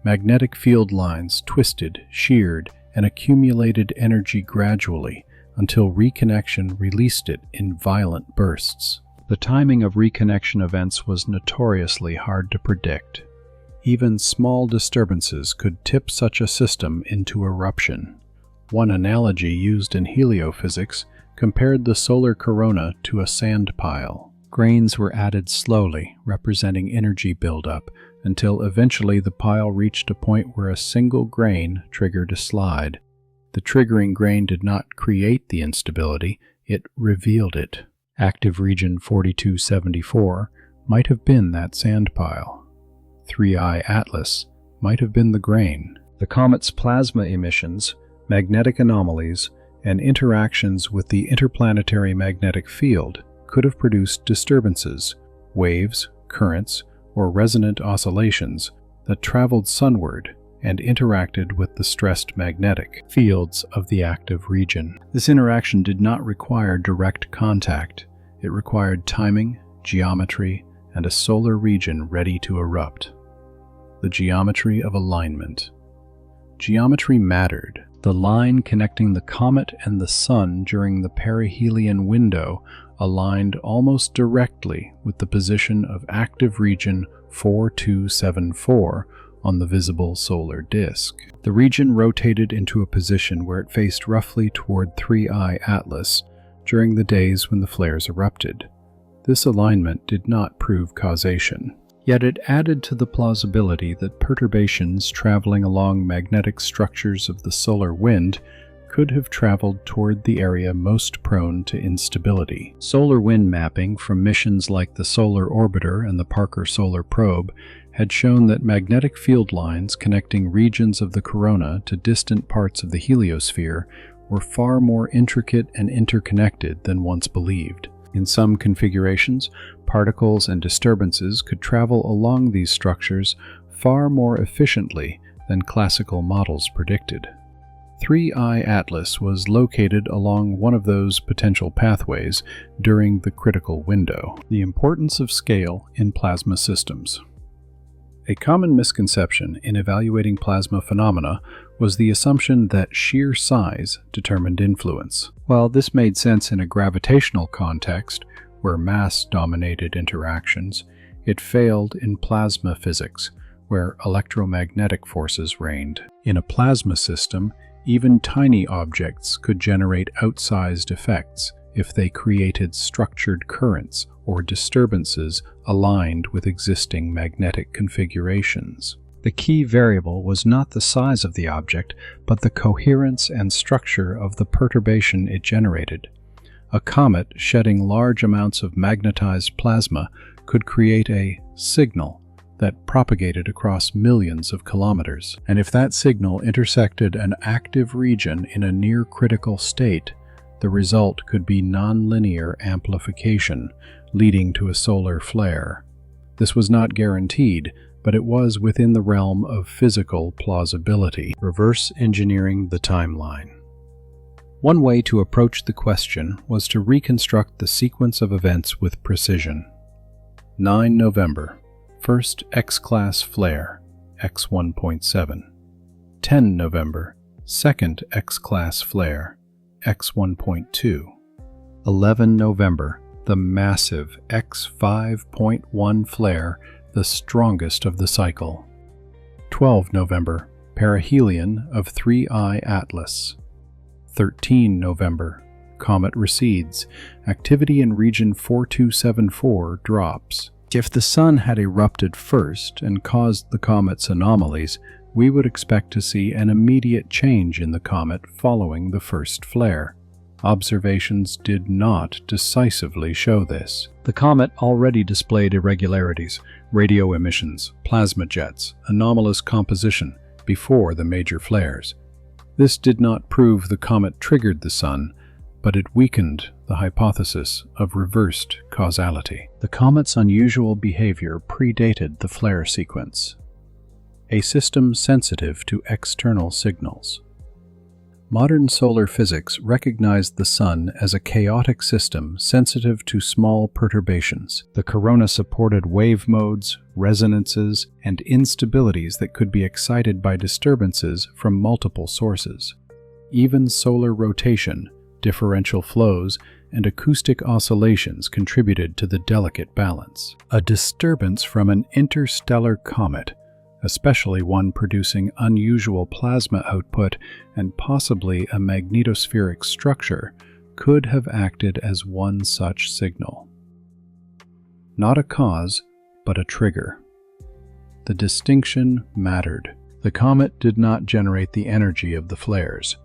Magnetic field lines twisted, sheared, and accumulated energy gradually until reconnection released it in violent bursts. The timing of reconnection events was notoriously hard to predict. Even small disturbances could tip such a system into eruption. One analogy used in heliophysics compared the solar corona to a sand pile. Grains were added slowly, representing energy buildup, until eventually the pile reached a point where a single grain triggered a slide. The triggering grain did not create the instability, it revealed it. Active region 4274 might have been that sand pile. 3I Atlas might have been the grain. The comet's plasma emissions, magnetic anomalies, and interactions with the interplanetary magnetic field could have produced disturbances, waves, currents, or resonant oscillations that traveled sunward and interacted with the stressed magnetic fields of the active region. This interaction did not require direct contact. It required timing, geometry, and a solar region ready to erupt. The geometry of alignment. Geometry mattered. The line connecting the comet and the sun during the perihelion window aligned almost directly with the position of active region 4274 on the visible solar disk. The region rotated into a position where it faced roughly toward 3I Atlas during the days when the flares erupted. This alignment did not prove causation, yet it added to the plausibility that perturbations traveling along magnetic structures of the solar wind could have traveled toward the area most prone to instability. Solar wind mapping from missions like the Solar Orbiter and the Parker Solar Probe had shown that magnetic field lines connecting regions of the corona to distant parts of the heliosphere were far more intricate and interconnected than once believed. In some configurations, particles and disturbances could travel along these structures far more efficiently than classical models predicted. 3I Atlas was located along one of those potential pathways during the critical window. The importance of scale in plasma systems. A common misconception in evaluating plasma phenomena was the assumption that sheer size determined influence. While this made sense in a gravitational context, where mass dominated interactions, it failed in plasma physics, where electromagnetic forces reigned. In a plasma system, even tiny objects could generate outsized effects if they created structured currents or disturbances aligned with existing magnetic configurations. The key variable was not the size of the object, but the coherence and structure of the perturbation it generated. A comet shedding large amounts of magnetized plasma could create a signal that propagated across millions of kilometers. And if that signal intersected an active region in a near-critical state, the result could be nonlinear amplification, leading to a solar flare. This was not guaranteed, but it was within the realm of physical plausibility. Reverse engineering the timeline. One way to approach the question was to reconstruct the sequence of events with precision. 9 November. First X-class flare, X1.7. 10 November. Second X-class flare, X1.2. 11 November. The massive X5.1 flare, the strongest of the cycle. 12 November. Perihelion of 3I Atlas. 13 November. Comet recedes. Activity in region 4274 drops. If the sun had erupted first and caused the comet's anomalies, we would expect to see an immediate change in the comet following the first flare. Observations did not decisively show this. The comet already displayed irregularities, radio emissions, plasma jets, anomalous composition before the major flares. This did not prove the comet triggered the sun, but it weakened the hypothesis of reversed causality. The comet's unusual behavior predated the flare sequence. A system sensitive to external signals. Modern solar physics recognized the sun as a chaotic system sensitive to small perturbations. The corona supported wave modes, resonances, and instabilities that could be excited by disturbances from multiple sources. Even solar rotation, differential flows, and acoustic oscillations contributed to the delicate balance. A disturbance from an interstellar comet, especially one producing unusual plasma output and possibly a magnetospheric structure, could have acted as one such signal. Not a cause, but a trigger. The distinction mattered. The comet did not generate the energy of the flares.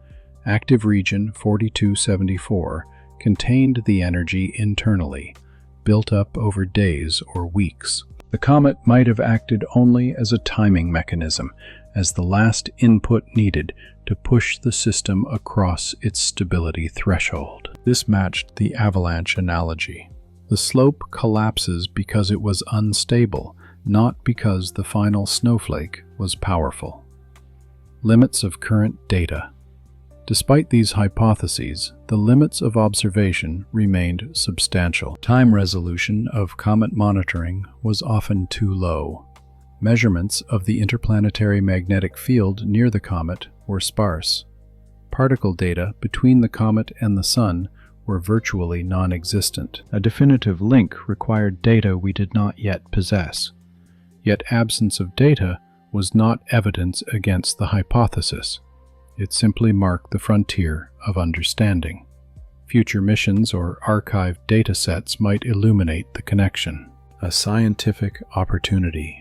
Active region 4274 contained the energy internally, built up over days or weeks. The comet might have acted only as a timing mechanism, as the last input needed to push the system across its stability threshold. This matched the avalanche analogy. The slope collapses because it was unstable, not because the final snowflake was powerful. Limits of current data. Despite these hypotheses, the limits of observation remained substantial. Time resolution of comet monitoring was often too low. Measurements of the interplanetary magnetic field near the comet were sparse. Particle data between the comet and the Sun were virtually non-existent. A definitive link required data we did not yet possess. Yet absence of data was not evidence against the hypothesis. It simply marked the frontier of understanding. Future missions or archived data sets might illuminate the connection. A scientific opportunity.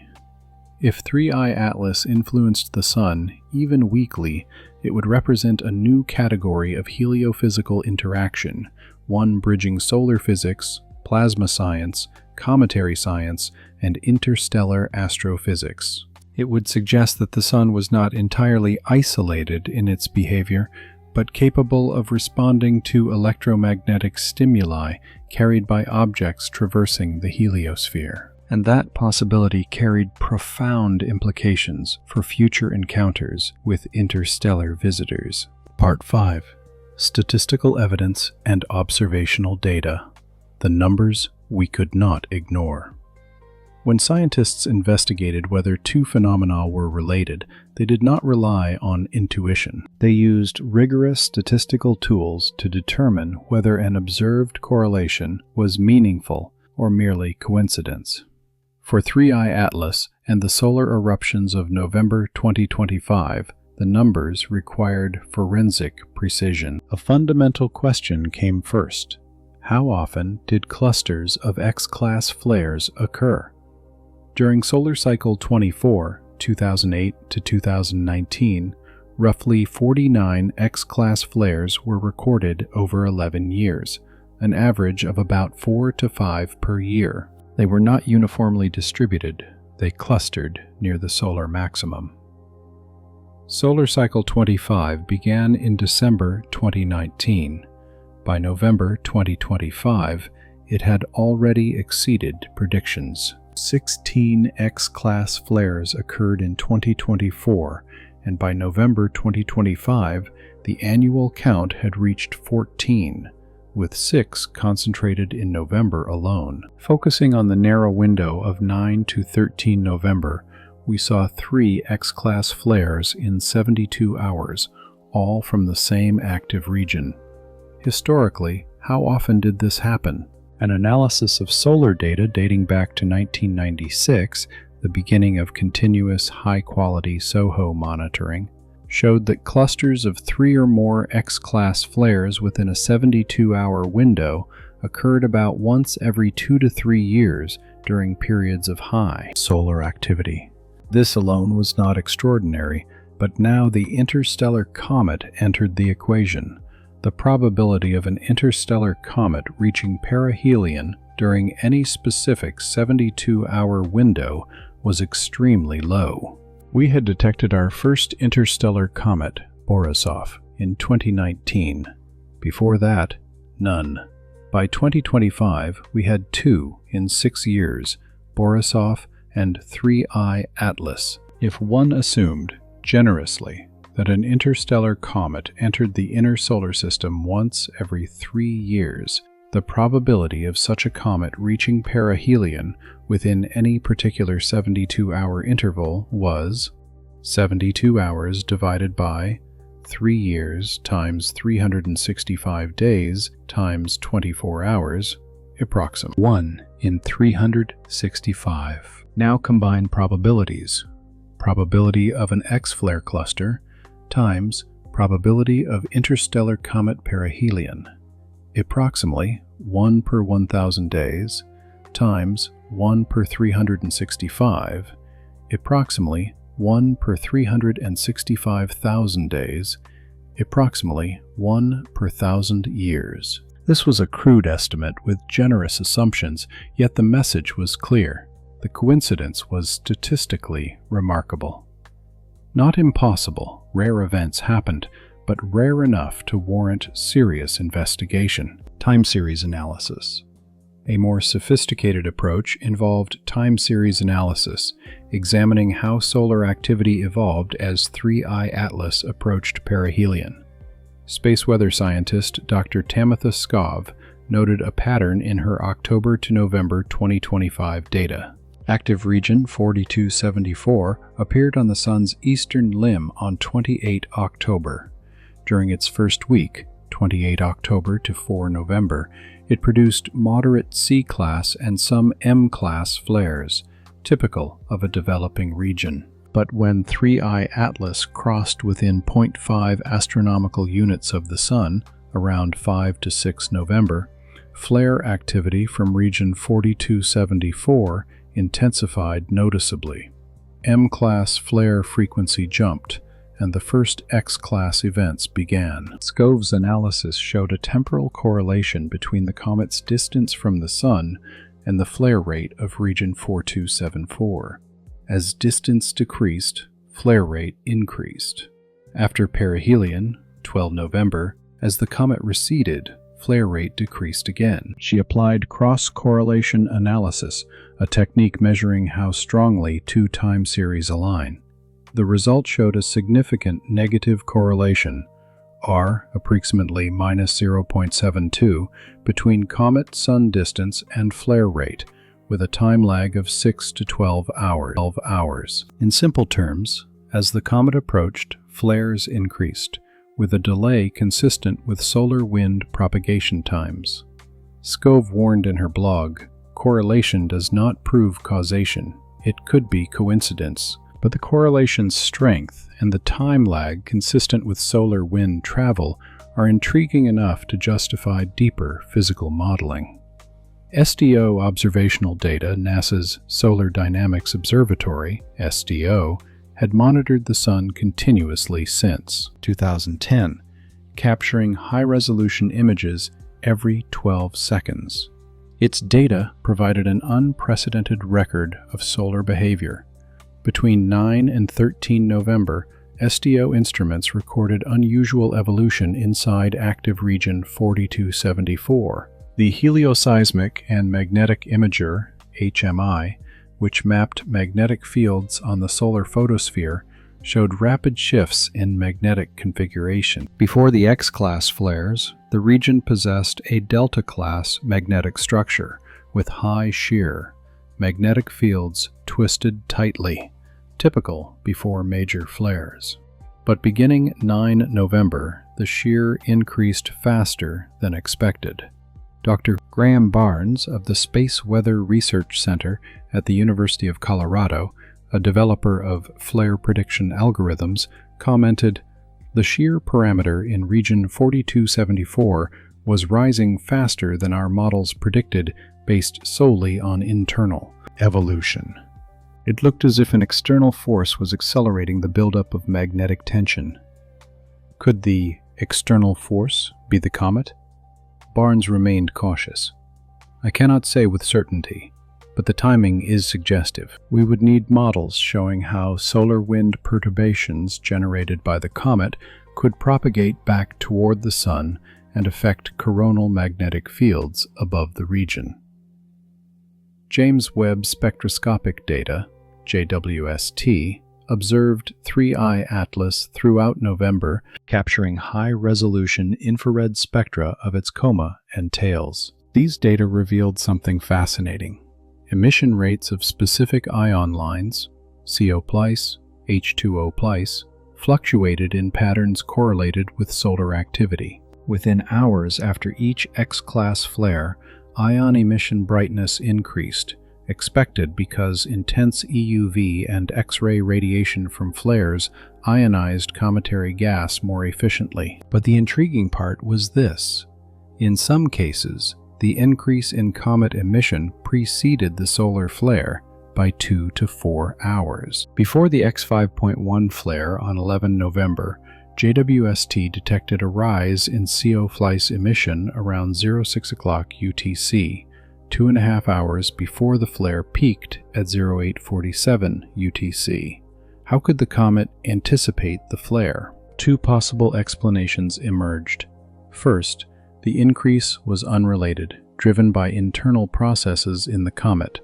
If 3I Atlas influenced the Sun, even weakly, it would represent a new category of heliophysical interaction, one bridging solar physics, plasma science, cometary science, and interstellar astrophysics. It would suggest that the Sun was not entirely isolated in its behavior, but capable of responding to electromagnetic stimuli carried by objects traversing the heliosphere. And that possibility carried profound implications for future encounters with interstellar visitors. Part 5. Statistical evidence and observational data. The numbers we could not ignore. When scientists investigated whether two phenomena were related, they did not rely on intuition. They used rigorous statistical tools to determine whether an observed correlation was meaningful or merely coincidence. For 3I Atlas and the solar eruptions of November 2025, the numbers required forensic precision. A fundamental question came first. How often did clusters of X-class flares occur? During solar cycle 24, 2008 to 2019, roughly 49 X-class flares were recorded over 11 years, an average of about 4 to 5 per year. They were not uniformly distributed, they clustered near the solar maximum. Solar cycle 25 began in December 2019. By November 2025, it had already exceeded predictions. 16 X-class flares occurred in 2024, and by November 2025, the annual count had reached 14, with 6 concentrated in November alone. Focusing on the narrow window of 9 to 13 November, we saw 3 X-class flares in 72 hours, all from the same active region. Historically, how often did this happen? An analysis of solar data dating back to 1996, the beginning of continuous high-quality SOHO monitoring, showed that clusters of 3 or more X-class flares within a 72-hour window occurred about once every 2 to 3 years during periods of high solar activity. This alone was not extraordinary, but now the interstellar comet entered the equation. The probability of an interstellar comet reaching perihelion during any specific 72-hour window was extremely low. We had detected our first interstellar comet, Borisov, in 2019. Before that, none. By 2025, we had 2 in 6 years, Borisov and 3I Atlas. If one assumed, generously, that an interstellar comet entered the inner solar system once every 3 years, the probability of such a comet reaching perihelion within any particular 72-hour interval was 72 hours divided by 3 years times 365 days times 24 hours, approximately 1 in 365. Now combine probabilities. Probability of an X-flare cluster times probability of interstellar comet perihelion, approximately 1 per 1,000 days, times 1 per 365, approximately 1 per 365,000 days, approximately 1 per 1,000 years. This was a crude estimate with generous assumptions, yet the message was clear. the coincidence was statistically remarkable. Not impossible, rare events happened, but rare enough to warrant serious investigation. Time series analysis. A more sophisticated approach involved time series analysis, examining how solar activity evolved as 3I Atlas approached perihelion. Space weather scientist Dr. Tamitha Skov noted a pattern in her October to November 2025 data. Active region 4274 appeared on the Sun's eastern limb on 28 October. During its first week, 28 October to 4 November, it produced moderate C-class and some M-class flares, typical of a developing region. But when 3I Atlas crossed within 0.5 astronomical units of the Sun, around 5 to 6 November, flare activity from region 4274 intensified noticeably. M-class flare frequency jumped, and the first X-class events began. Skov's analysis showed a temporal correlation between the comet's distance from the Sun and the flare rate of region 4274. As distance decreased, flare rate increased. After perihelion, 12 November, as the comet receded, flare rate decreased again. She applied cross-correlation analysis, a technique measuring how strongly two time series align. The result showed a significant negative correlation, R approximately -0.72, between comet-sun distance and flare rate, with a time lag of 6 to 12 hours. In simple terms, as the comet approached, flares increased, with a delay consistent with solar wind propagation times. Skov warned in her blog, "Correlation does not prove causation. It could be coincidence." But the correlation's strength and the time lag consistent with solar wind travel are intriguing enough to justify deeper physical modeling. SDO observational data, NASA's Solar Dynamics Observatory, SDO, had monitored the Sun continuously since 2010, capturing high-resolution images every 12 seconds. Its data provided an unprecedented record of solar behavior. Between 9 and 13 November, SDO instruments recorded unusual evolution inside active region 4274. The helioseismic and magnetic imager, HMI, which mapped magnetic fields on the solar photosphere, showed rapid shifts in magnetic configuration. Before the X-class flares, the region possessed a delta-class magnetic structure with high shear. Magnetic fields twisted tightly, typical before major flares. But beginning 9 November, the shear increased faster than expected. Dr. Graham Barnes of the Space Weather Research Center at the University of Colorado, a developer of flare prediction algorithms, commented, "The shear parameter in region 4274 was rising faster than our models predicted based solely on internal evolution. It looked as if an external force was accelerating the buildup of magnetic tension." Could the external force be the comet? Barnes remained cautious. "I cannot say with certainty, but the timing is suggestive. We would need models showing how solar wind perturbations generated by the comet could propagate back toward the Sun and affect coronal magnetic fields above the region." James Webb Spectroscopic Data, JWST, observed 3I Atlas throughout November, capturing high-resolution infrared spectra of its coma and tails. These data revealed something fascinating. Emission rates of specific ion lines, CO+, H2O+, fluctuated in patterns correlated with solar activity. Within hours after each X-class flare, ion emission brightness increased, expected because intense EUV and X-ray radiation from flares ionized cometary gas more efficiently. But the intriguing part was this. In some cases, the increase in comet emission preceded the solar flare by 2 to 4 hours. Before the X5.1 flare on 11 November, JWST detected a rise in CO+ emission around 06 o'clock UTC, 2.5 hours before the flare peaked at 0847 UTC. How could the comet anticipate the flare? Two possible explanations emerged. First, the increase was unrelated, driven by internal processes in the comet,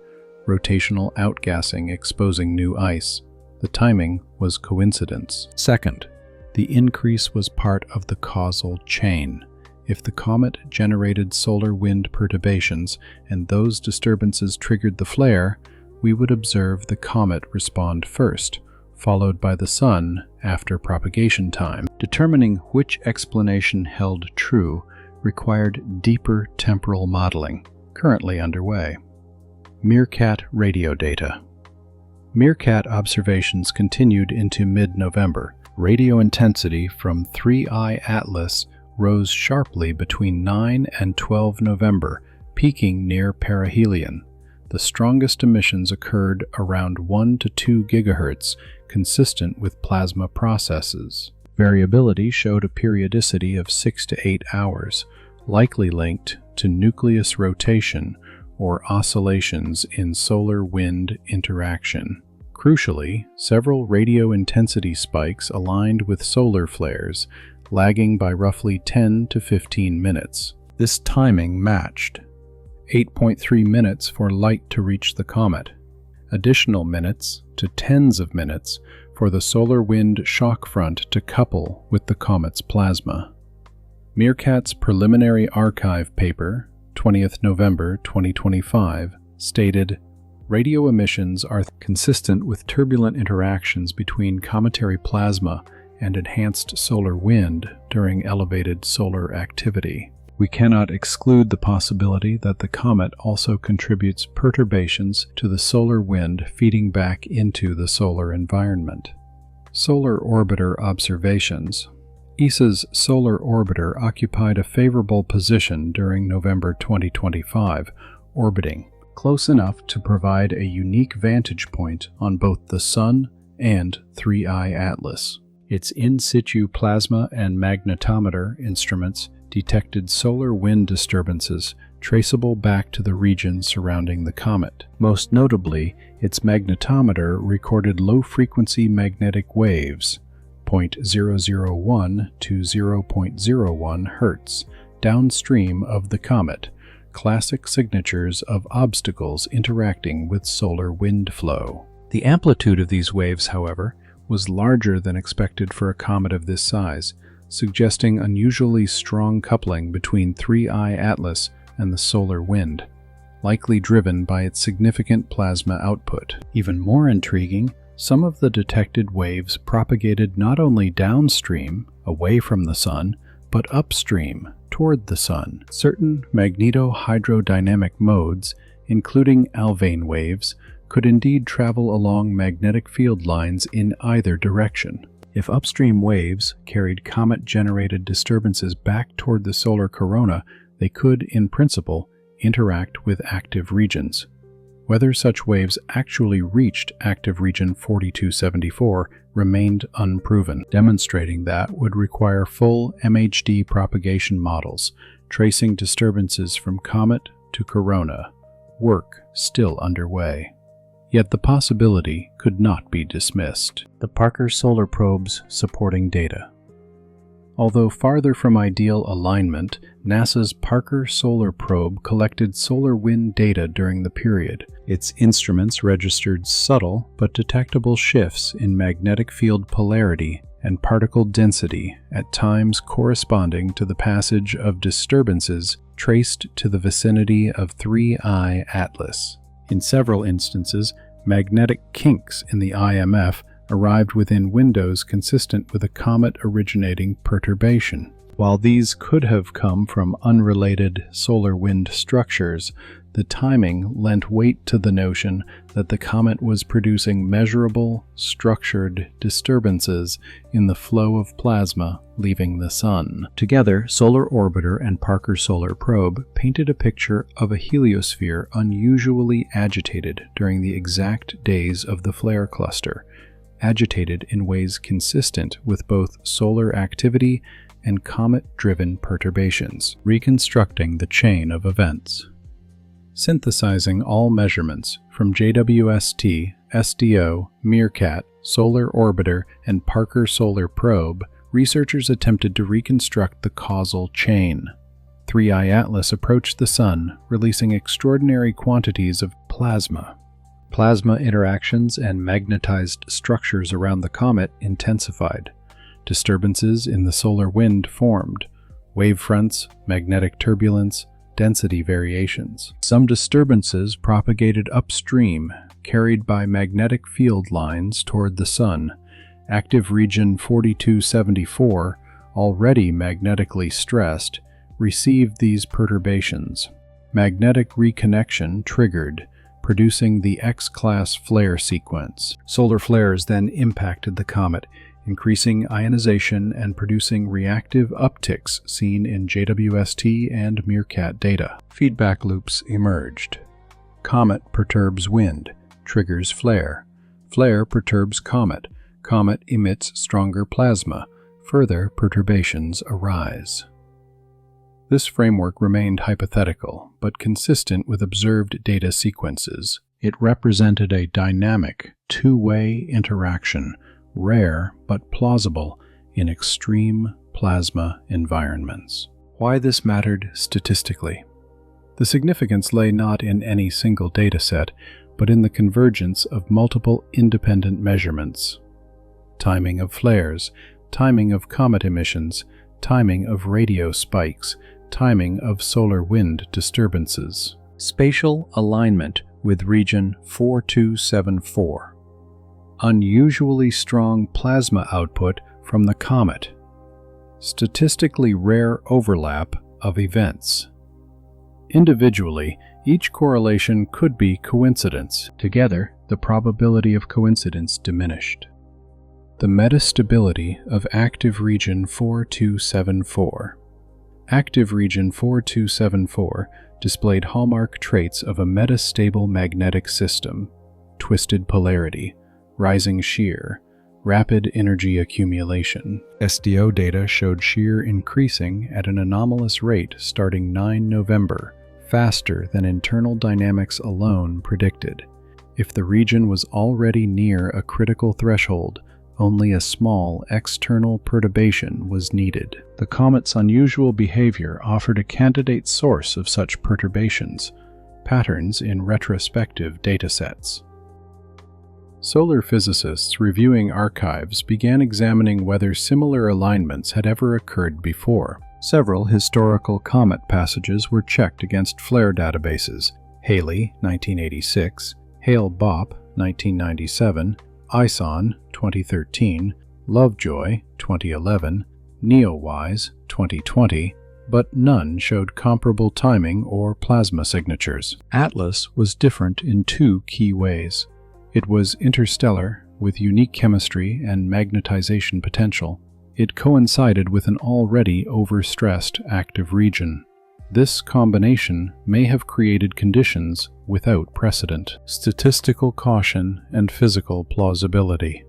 rotational outgassing exposing new ice. The timing was coincidence. Second, the increase was part of the causal chain. If the comet generated solar wind perturbations and those disturbances triggered the flare, we would observe the comet respond first, followed by the Sun after propagation time. Determining which explanation held true required deeper temporal modeling, currently underway. Meerkat radio data. Meerkat observations continued into mid-November. Radio intensity from 3I Atlas rose sharply between 9 and 12 November, peaking near perihelion. The strongest emissions occurred around 1 to 2 GHz, consistent with plasma processes. Variability showed a periodicity of 6 to 8 hours, likely linked to nucleus rotation or oscillations in solar-wind interaction. Crucially, several radio intensity spikes aligned with solar flares, lagging by roughly 10 to 15 minutes. This timing matched 8.3 minutes for light to reach the comet, additional minutes to tens of minutes for the solar wind shock front to couple with the comet's plasma. Meerkat's preliminary archive paper, 20th November 2025, stated, radio emissions are consistent with turbulent interactions between cometary plasma and enhanced solar wind during elevated solar activity. We cannot exclude the possibility that the comet also contributes perturbations to the solar wind feeding back into the solar environment. Solar orbiter observations. ESA's solar orbiter occupied a favorable position during November 2025, orbiting close enough to provide a unique vantage point on both the Sun and 3I Atlas. Its in situ plasma and magnetometer instruments detected solar wind disturbances traceable back to the region surrounding the comet. Most notably, its magnetometer recorded low-frequency magnetic waves, 0.001 to 0.01 Hz, downstream of the comet, classic signatures of obstacles interacting with solar wind flow. The amplitude of these waves, however, was larger than expected for a comet of this size, suggesting unusually strong coupling between 3I Atlas and the solar wind, likely driven by its significant plasma output. Even more intriguing, some of the detected waves propagated not only downstream, away from the Sun, but upstream, toward the Sun. Certain magnetohydrodynamic modes, including Alfvén waves, could indeed travel along magnetic field lines in either direction. If upstream waves carried comet-generated disturbances back toward the solar corona, they could, in principle, interact with active regions. Whether such waves actually reached active region 4274 remained unproven, demonstrating that would require full MHD propagation models, tracing disturbances from comet to corona, work still underway. Yet the possibility could not be dismissed. The Parker Solar Probe's supporting data. Although farther from ideal alignment, NASA's Parker Solar Probe collected solar wind data during the period. Its instruments registered subtle but detectable shifts in magnetic field polarity and particle density at times corresponding to the passage of disturbances traced to the vicinity of 3I Atlas. In several instances, magnetic kinks in the IMF arrived within windows consistent with a comet-originating perturbation. While these could have come from unrelated solar wind structures, the timing lent weight to the notion that the comet was producing measurable, structured disturbances in the flow of plasma leaving the Sun. Together, Solar Orbiter and Parker Solar Probe painted a picture of a heliosphere unusually agitated during the exact days of the flare cluster, agitated in ways consistent with both solar activity and comet-driven perturbations, reconstructing the chain of events. Synthesizing all measurements from JWST, SDO, Meerkat, Solar Orbiter, and Parker Solar Probe, researchers attempted to reconstruct the causal chain. 3I Atlas approached the Sun, releasing extraordinary quantities of plasma. Plasma interactions and magnetized structures around the comet intensified. Disturbances in the solar wind formed. Wavefronts, magnetic turbulence, density variations. Some disturbances propagated upstream, carried by magnetic field lines toward the Sun. Active region 4274, already magnetically stressed, received these perturbations. Magnetic reconnection triggered, producing the X-class flare sequence. Solar flares then impacted the comet, increasing ionization and producing reactive upticks seen in JWST and Meerkat data. Feedback loops emerged. Comet perturbs wind, triggers flare. Flare perturbs comet. Comet emits stronger plasma. Further perturbations arise. This framework remained hypothetical, but consistent with observed data sequences. It represented a dynamic, two-way interaction, rare but plausible in extreme plasma environments. Why this mattered statistically? The significance lay not in any single dataset, but in the convergence of multiple independent measurements. Timing of flares, timing of comet emissions, timing of radio spikes, timing of solar wind disturbances. Spatial alignment with region 4274. Unusually strong plasma output from the comet. Statistically rare overlap of events. Individually, each correlation could be coincidence. Together, the probability of coincidence diminished. The metastability of active region 4274. Active region 4274 displayed hallmark traits of a metastable magnetic system: twisted polarity, rising shear, rapid energy accumulation. SDO data showed shear increasing at an anomalous rate starting 9 November, faster than internal dynamics alone predicted. If the region was already near a critical threshold, only a small external perturbation was needed. The comet's unusual behavior offered a candidate source of such perturbations, patterns in retrospective datasets. Solar physicists reviewing archives began examining whether similar alignments had ever occurred before. Several historical comet passages were checked against flare databases: Halley, 1986, Hale-Bopp, 1997, ISON, 2013, Lovejoy, 2011, Neowise, 2020, but none showed comparable timing or plasma signatures. Atlas was different in two key ways. It was interstellar, with unique chemistry and magnetization potential. It coincided with an already overstressed active region. This combination may have created conditions without precedent. Statistical caution and physical plausibility.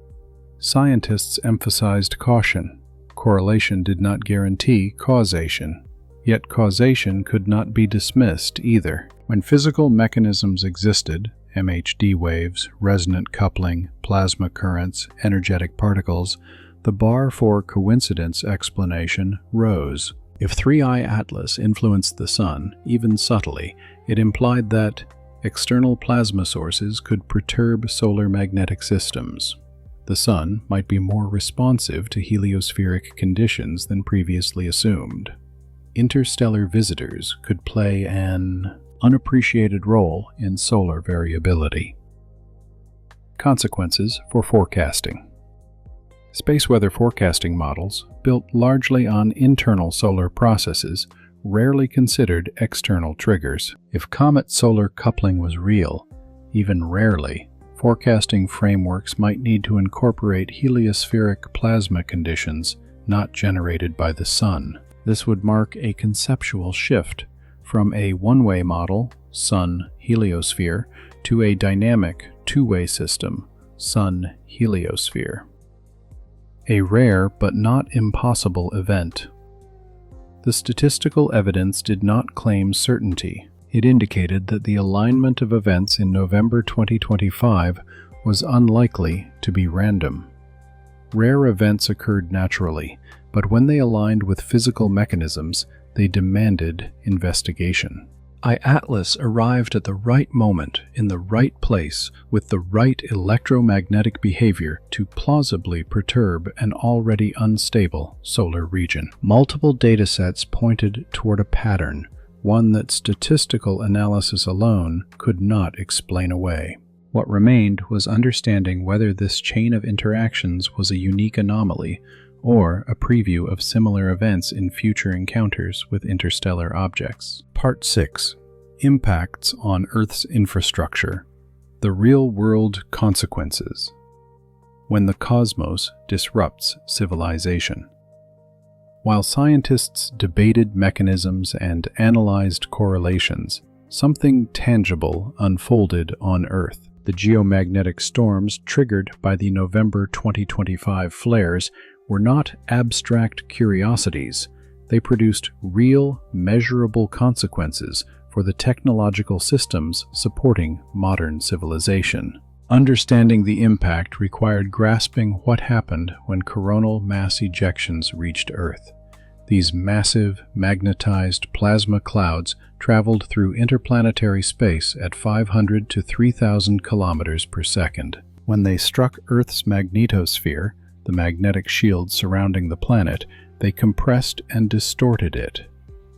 Scientists emphasized caution. Correlation did not guarantee causation. Yet causation could not be dismissed either. When physical mechanisms existed, MHD waves, resonant coupling, plasma currents, energetic particles, the bar for coincidence explanation rose. If 3I Atlas influenced the Sun, even subtly, it implied that external plasma sources could perturb solar magnetic systems. The Sun might be more responsive to heliospheric conditions than previously assumed. Interstellar visitors could play an unappreciated role in solar variability. Consequences for forecasting. Space weather forecasting models, built largely on internal solar processes, rarely considered external triggers. If comet solar coupling was real, even rarely, forecasting frameworks might need to incorporate heliospheric plasma conditions not generated by the Sun. This would mark a conceptual shift from a one-way model, Sun-heliosphere, to a dynamic two-way system, Sun-heliosphere. A rare but not impossible event. The statistical evidence did not claim certainty. It indicated that the alignment of events in November 2025 was unlikely to be random. Rare events occurred naturally, but when they aligned with physical mechanisms, they demanded investigation. Atlas arrived at the right moment, in the right place, with the right electromagnetic behavior to plausibly perturb an already unstable solar region. Multiple datasets pointed toward a pattern, one that statistical analysis alone could not explain away. What remained was understanding whether this chain of interactions was a unique anomaly or a preview of similar events in future encounters with interstellar objects. Part 6. Impacts on Earth's infrastructure. The real-world consequences. When the cosmos disrupts civilization. While scientists debated mechanisms and analyzed correlations, something tangible unfolded on Earth. The geomagnetic storms triggered by the November 2025 flares were not abstract curiosities. They produced real, measurable consequences for the technological systems supporting modern civilization. Understanding the impact required grasping what happened when coronal mass ejections reached Earth. These massive, magnetized plasma clouds traveled through interplanetary space at 500 to 3,000 kilometers per second. When they struck Earth's magnetosphere, the magnetic shield surrounding the planet, they compressed and distorted it.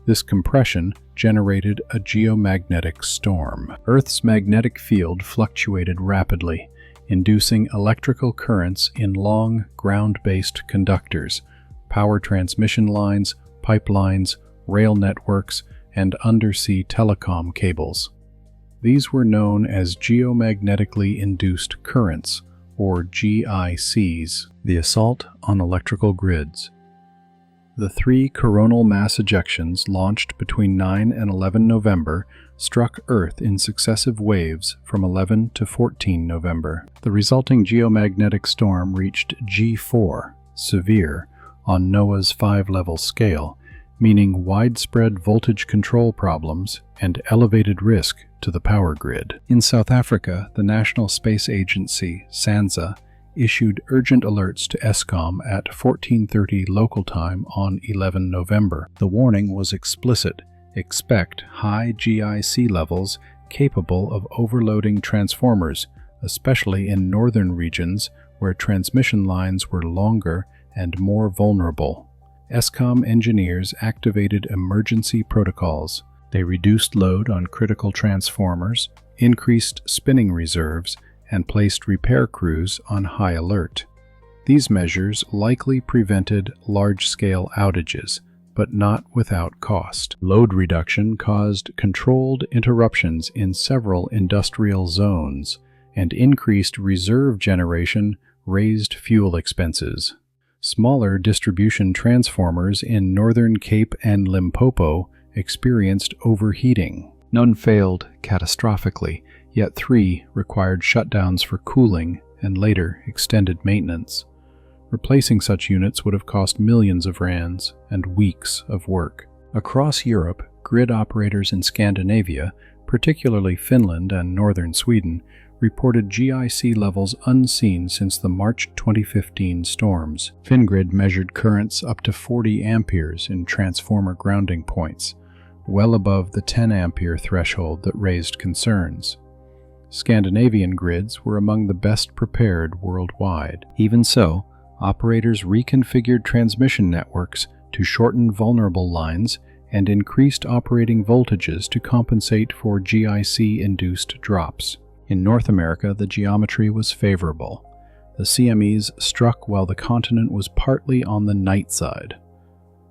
This compression generated a geomagnetic storm. Earth's magnetic field fluctuated rapidly, inducing electrical currents in long, ground-based conductors, power transmission lines, pipelines, rail networks, and undersea telecom cables. These were known as geomagnetically induced currents, or GICs, the assault on electrical grids. The 3 coronal mass ejections launched between 9 and 11 November struck Earth in successive waves from 11 to 14 November. The resulting geomagnetic storm reached G4, severe, on NOAA's 5-level scale, meaning widespread voltage control problems and elevated risk to the power grid. In South Africa, the National Space Agency, SANSA, issued urgent alerts to Eskom at 14:30 local time on 11 November. The warning was explicit: expect high GIC levels capable of overloading transformers, especially in northern regions where transmission lines were longer and more vulnerable. Eskom engineers activated emergency protocols. They reduced load on critical transformers, increased spinning reserves, and placed repair crews on high alert. These measures likely prevented large-scale outages, but not without cost. Load reduction caused controlled interruptions in several industrial zones, and increased reserve generation raised fuel expenses. Smaller distribution transformers in northern Cape and Limpopo experienced overheating. None failed catastrophically, yet 3 required shutdowns for cooling and later extended maintenance. Replacing such units would have cost millions of rands and weeks of work. Across Europe, grid operators in Scandinavia, particularly Finland and northern Sweden, reported GIC levels unseen since the March 2015 storms. Fingrid measured currents up to 40 amperes in transformer grounding points, well above the 10 ampere threshold that raised concerns. Scandinavian grids were among the best prepared worldwide. Even so, operators reconfigured transmission networks to shorten vulnerable lines and increased operating voltages to compensate for GIC-induced drops. In North America, the geometry was favorable. The CMEs struck while the continent was partly on the night side.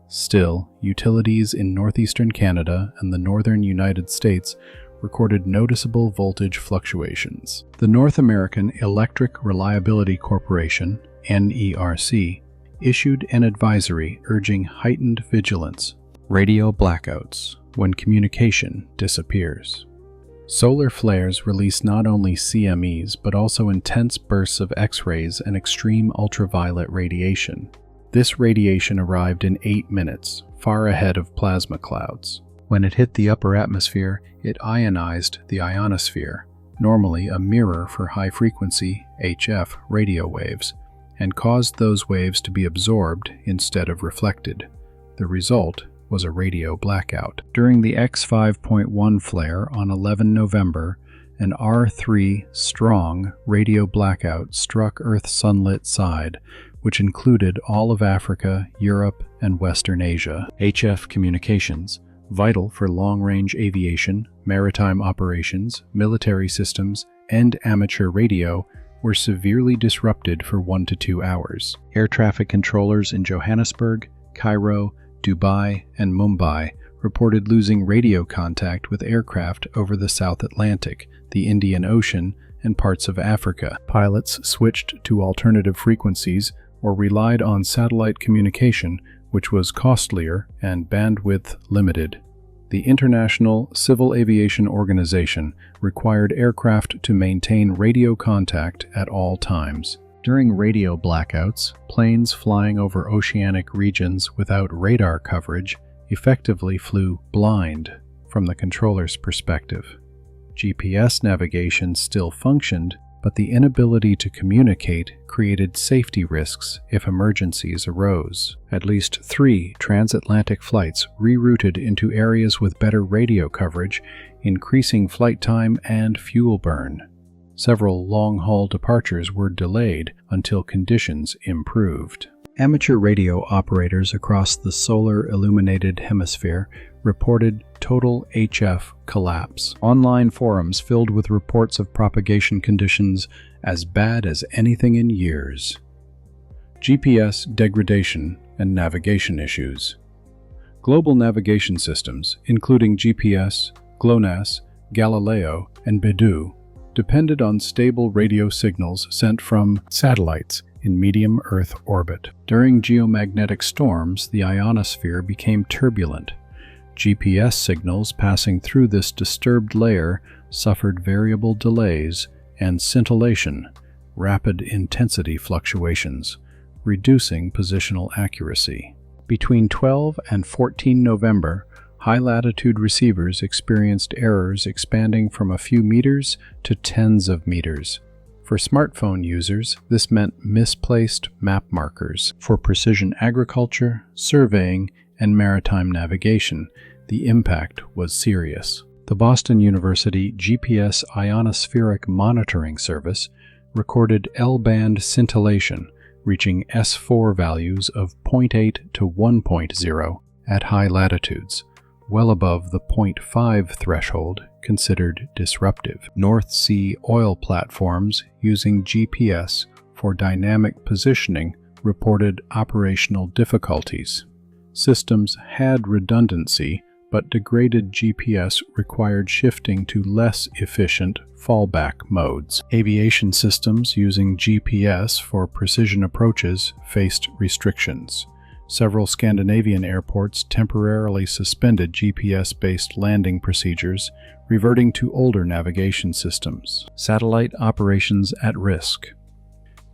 Still, utilities in northeastern Canada and the northern United States recorded noticeable voltage fluctuations. The North American Electric Reliability Corporation, NERC, issued an advisory urging heightened vigilance. Radio blackouts, when communication disappears. Solar flares release not only CMEs but also intense bursts of X-rays and extreme ultraviolet radiation. This radiation arrived in 8 minutes, far ahead of plasma clouds. When it hit the upper atmosphere, it ionized the ionosphere, normally a mirror for high-frequency HF radio waves, and caused those waves to be absorbed instead of reflected. The result was a radio blackout. During the X5.1 flare on 11 November, an R3 strong radio blackout struck Earth's sunlit side, which included all of Africa, Europe, and Western Asia. HF communications, vital for long-range aviation, maritime operations, military systems, and amateur radio, were severely disrupted for 1 to 2 hours. Air traffic controllers in Johannesburg, Cairo, Dubai, and Mumbai reported losing radio contact with aircraft over the South Atlantic, the Indian Ocean, and parts of Africa. Pilots switched to alternative frequencies or relied on satellite communication, which was costlier and bandwidth limited. The International Civil Aviation Organization required aircraft to maintain radio contact at all times. During radio blackouts, planes flying over oceanic regions without radar coverage effectively flew blind from the controller's perspective. GPS navigation still functioned, but the inability to communicate created safety risks if emergencies arose. At least 3 transatlantic flights rerouted into areas with better radio coverage, increasing flight time and fuel burn. Several long-haul departures were delayed until conditions improved. Amateur radio operators across the solar-illuminated hemisphere reported total HF collapse. Online forums filled with reports of propagation conditions as bad as anything in years. GPS degradation and navigation issues. Global navigation systems, including GPS, GLONASS, Galileo, and Beidou, depended on stable radio signals sent from satellites in medium Earth orbit. During geomagnetic storms, the ionosphere became turbulent. GPS signals passing through this disturbed layer suffered variable delays and scintillation, rapid intensity fluctuations, reducing positional accuracy. Between 12 and 14 November, high-latitude receivers experienced errors expanding from a few meters to tens of meters. For smartphone users, this meant misplaced map markers. For precision agriculture, surveying, and maritime navigation, the impact was serious. The Boston University GPS Ionospheric Monitoring Service recorded L-band scintillation, reaching S4 values of 0.8 to 1.0 at high latitudes, well above the 0.5 threshold considered disruptive. North Sea oil platforms using GPS for dynamic positioning reported operational difficulties. Systems had redundancy, but degraded GPS required shifting to less efficient fallback modes. Aviation systems using GPS for precision approaches faced restrictions. Several Scandinavian airports temporarily suspended GPS-based landing procedures, reverting to older navigation systems. Satellite operations at risk.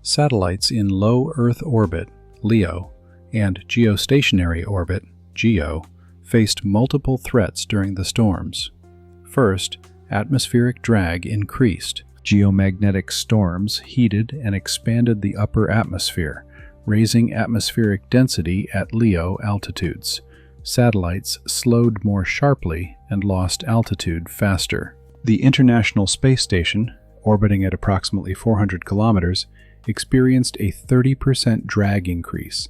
Satellites in low Earth orbit, LEO, and geostationary orbit, GEO, faced multiple threats during the storms. First, atmospheric drag increased. Geomagnetic storms heated and expanded the upper atmosphere, raising atmospheric density at LEO altitudes. Satellites slowed more sharply and lost altitude faster. The International Space Station, orbiting at approximately 400 kilometers, experienced a 30% drag increase.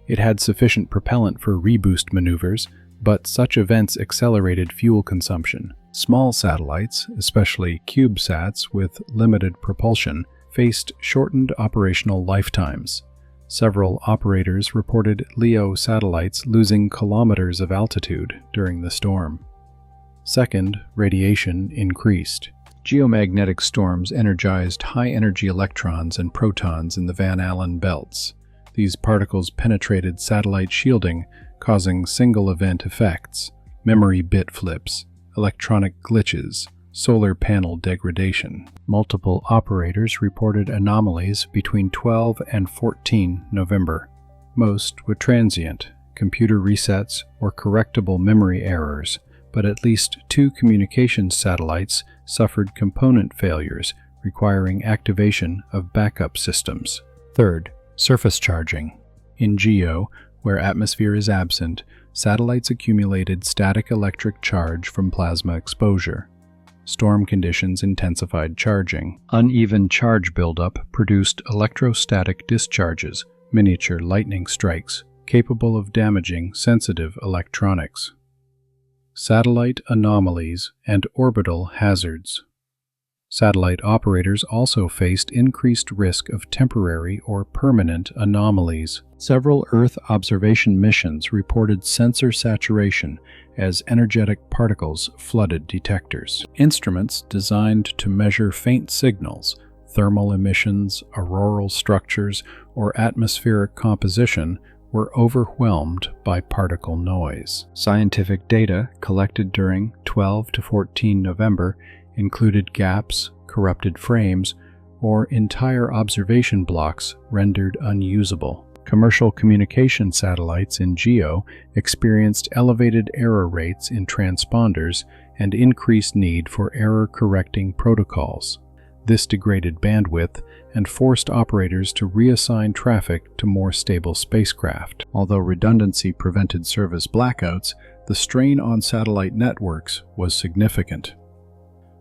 It had sufficient propellant for reboost maneuvers, but such events accelerated fuel consumption. Small satellites, especially CubeSats with limited propulsion, faced shortened operational lifetimes. Several operators reported LEO satellites losing kilometers of altitude during the storm. Second, radiation increased. Geomagnetic storms energized high-energy electrons and protons in the Van Allen belts. These particles penetrated satellite shielding, causing single-event effects, memory bit flips, electronic glitches, solar panel degradation. Multiple operators reported anomalies between 12 and 14 November. Most were transient, computer resets, or correctable memory errors, but at least 2 communications satellites suffered component failures, requiring activation of backup systems. Third, surface charging. In GEO, where atmosphere is absent, satellites accumulated static electric charge from plasma exposure. Storm conditions intensified charging. Uneven charge buildup produced electrostatic discharges, miniature lightning strikes, capable of damaging sensitive electronics. Satellite anomalies and orbital hazards. Satellite operators also faced increased risk of temporary or permanent anomalies. Several Earth observation missions reported sensor saturation as energetic particles flooded detectors. Instruments designed to measure faint signals, thermal emissions, auroral structures, or atmospheric composition were overwhelmed by particle noise. Scientific data collected during 12 to 14 November included gaps, corrupted frames, or entire observation blocks rendered unusable. Commercial communication satellites in GEO experienced elevated error rates in transponders and increased need for error-correcting protocols. This degraded bandwidth and forced operators to reassign traffic to more stable spacecraft. Although redundancy prevented service blackouts, the strain on satellite networks was significant.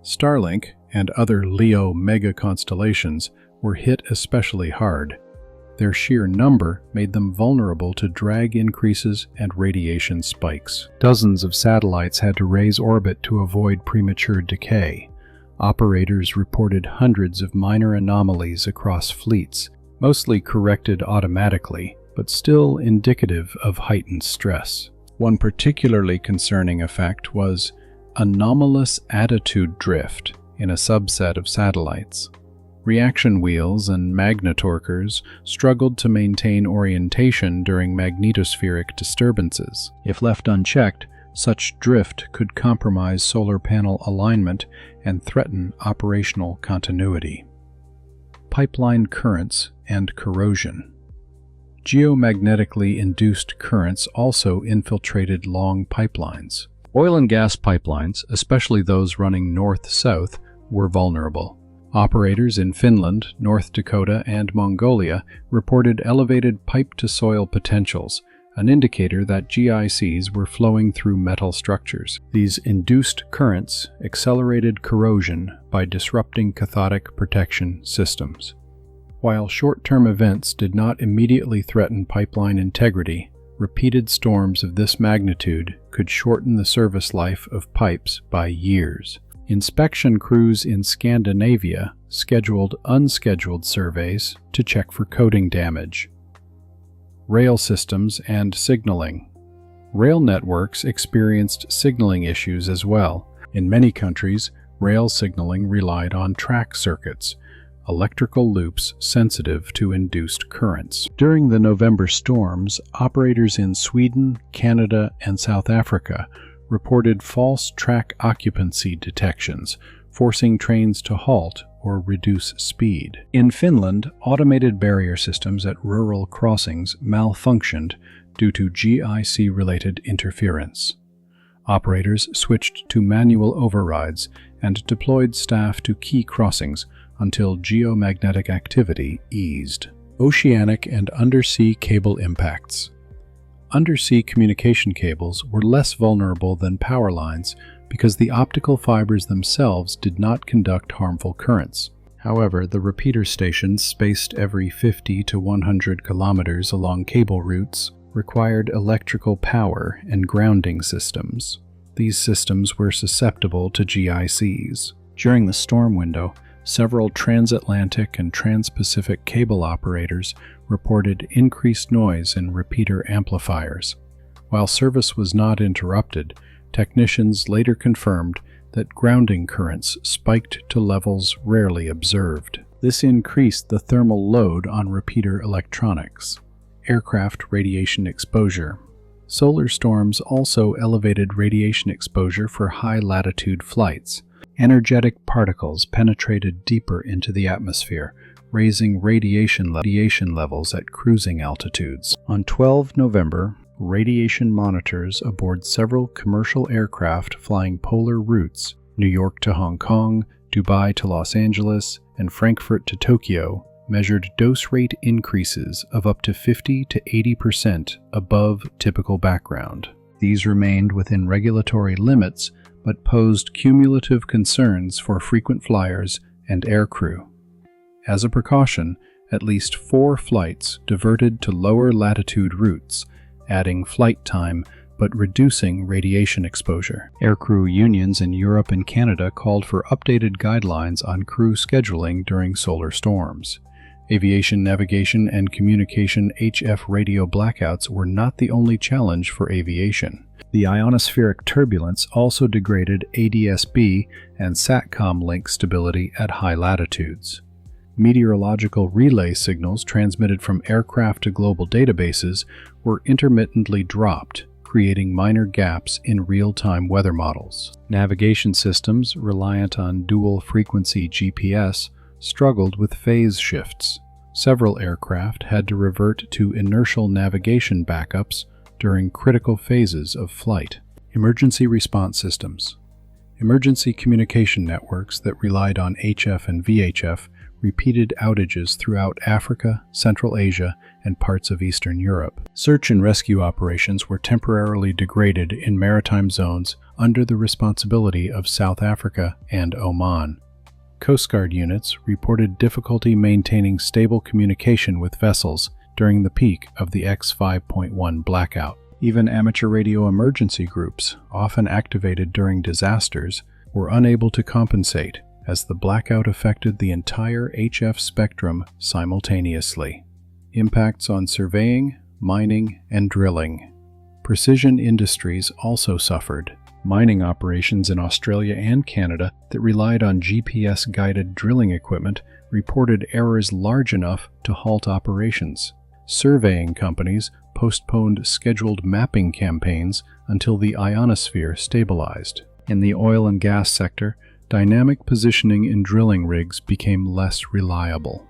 Starlink and other LEO mega-constellations were hit especially hard. Their sheer number made them vulnerable to drag increases and radiation spikes. Dozens of satellites had to raise orbit to avoid premature decay. Operators reported hundreds of minor anomalies across fleets, mostly corrected automatically, but still indicative of heightened stress. One particularly concerning effect was anomalous attitude drift in a subset of satellites. Reaction wheels and magnetorquers struggled to maintain orientation during magnetospheric disturbances. If left unchecked, such drift could compromise solar panel alignment and threaten operational continuity. Pipeline currents and corrosion. Geomagnetically induced currents also infiltrated long pipelines. Oil and gas pipelines, especially those running north-south, were vulnerable. Operators in Finland, North Dakota, and Mongolia reported elevated pipe-to-soil potentials, an indicator that GICs were flowing through metal structures. These induced currents accelerated corrosion by disrupting cathodic protection systems. While short-term events did not immediately threaten pipeline integrity, repeated storms of this magnitude could shorten the service life of pipes by years. Inspection crews in Scandinavia scheduled unscheduled surveys to check for coating damage. Rail systems and signaling. Rail networks experienced signaling issues as well. In many countries, rail signaling relied on track circuits, electrical loops sensitive to induced currents. During the November storms, operators in Sweden, Canada, and South Africa reported false track occupancy detections, forcing trains to halt or reduce speed. In Finland, automated barrier systems at rural crossings malfunctioned due to GIC-related interference. Operators switched to manual overrides and deployed staff to key crossings until geomagnetic activity eased. Oceanic and undersea cable impacts. Undersea communication cables were less vulnerable than power lines because the optical fibers themselves did not conduct harmful currents. However, the repeater stations spaced every 50 to 100 kilometers along cable routes required electrical power and grounding systems. These systems were susceptible to GICs. During the storm window, several transatlantic and transpacific cable operators reported increased noise in repeater amplifiers. While service was not interrupted, technicians later confirmed that grounding currents spiked to levels rarely observed. This increased the thermal load on repeater electronics. Aircraft radiation exposure. Solar storms also elevated radiation exposure for high-latitude flights. Energetic particles penetrated deeper into the atmosphere, raising radiation levels at cruising altitudes. On 12 November, radiation monitors aboard several commercial aircraft flying polar routes, New York to Hong Kong, Dubai to Los Angeles, and Frankfurt to Tokyo, measured dose rate increases of up to 50 to 80% above typical background. These remained within regulatory limits, but posed cumulative concerns for frequent flyers and aircrew. As a precaution, at least 4 flights diverted to lower latitude routes, adding flight time but reducing radiation exposure. Aircrew unions in Europe and Canada called for updated guidelines on crew scheduling during solar storms. Aviation navigation and communication HF radio blackouts were not the only challenge for aviation. The ionospheric turbulence also degraded ADS-B and SATCOM link stability at high latitudes. Meteorological relay signals transmitted from aircraft to global databases were intermittently dropped, creating minor gaps in real-time weather models. Navigation systems reliant on dual-frequency GPS struggled with phase shifts. Several aircraft had to revert to inertial navigation backups during critical phases of flight. Emergency response systems. Emergency communication networks that relied on HF and VHF repeated outages throughout Africa, Central Asia, and parts of Eastern Europe. Search and rescue operations were temporarily degraded in maritime zones under the responsibility of South Africa and Oman. Coast Guard units reported difficulty maintaining stable communication with vessels during the peak of the X5.1 blackout. Even amateur radio emergency groups, often activated during disasters, were unable to compensate as the blackout affected the entire HF spectrum simultaneously. Impacts on surveying, mining, and drilling. Precision industries also suffered. Mining operations in Australia and Canada that relied on GPS-guided drilling equipment reported errors large enough to halt operations. Surveying companies postponed scheduled mapping campaigns until the ionosphere stabilized. In the oil and gas sector, dynamic positioning in drilling rigs became less reliable.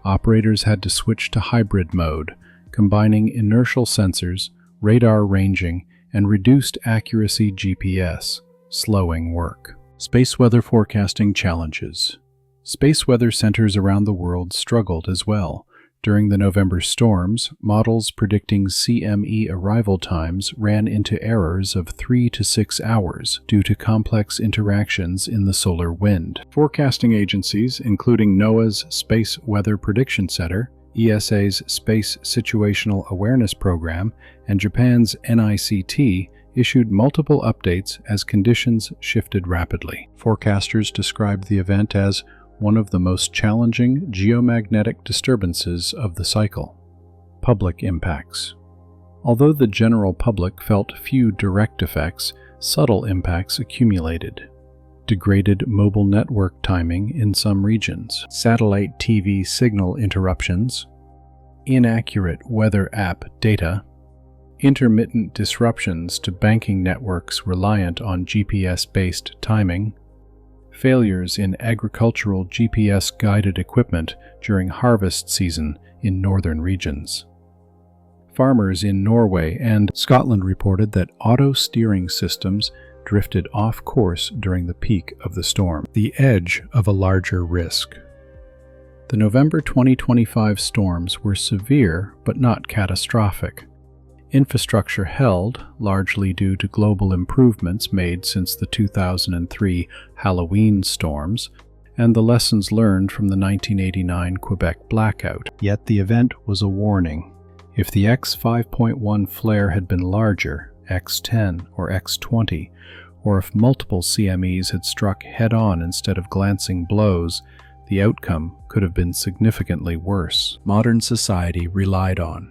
Operators had to switch to hybrid mode, combining inertial sensors, radar ranging, and reduced accuracy GPS, slowing work. Space weather forecasting challenges. Space weather centers around the world struggled as well. During the November storms, models predicting CME arrival times ran into errors of 3 to 6 hours due to complex interactions in the solar wind. Forecasting agencies, including NOAA's Space Weather Prediction Center, ESA's Space Situational Awareness Program, and Japan's NICT, issued multiple updates as conditions shifted rapidly. Forecasters described the event as one of the most challenging geomagnetic disturbances of the cycle. Public impacts. Although the general public felt few direct effects, subtle impacts accumulated. Degraded mobile network timing in some regions, satellite TV signal interruptions, inaccurate weather app data, intermittent disruptions to banking networks reliant on GPS-based timing, failures in agricultural GPS-guided equipment during harvest season in northern regions. Farmers in Norway and Scotland reported that auto-steering systems drifted off course during the peak of the storm, the edge of a larger risk. The November 2025 storms were severe but not catastrophic. Infrastructure held, largely due to global improvements made since the 2003 Halloween storms and the lessons learned from the 1989 Quebec blackout. Yet the event was a warning. If the X5.1 flare had been larger, X10 or X20, or if multiple CMEs had struck head-on instead of glancing blows, the outcome could have been significantly worse. Modern society relied on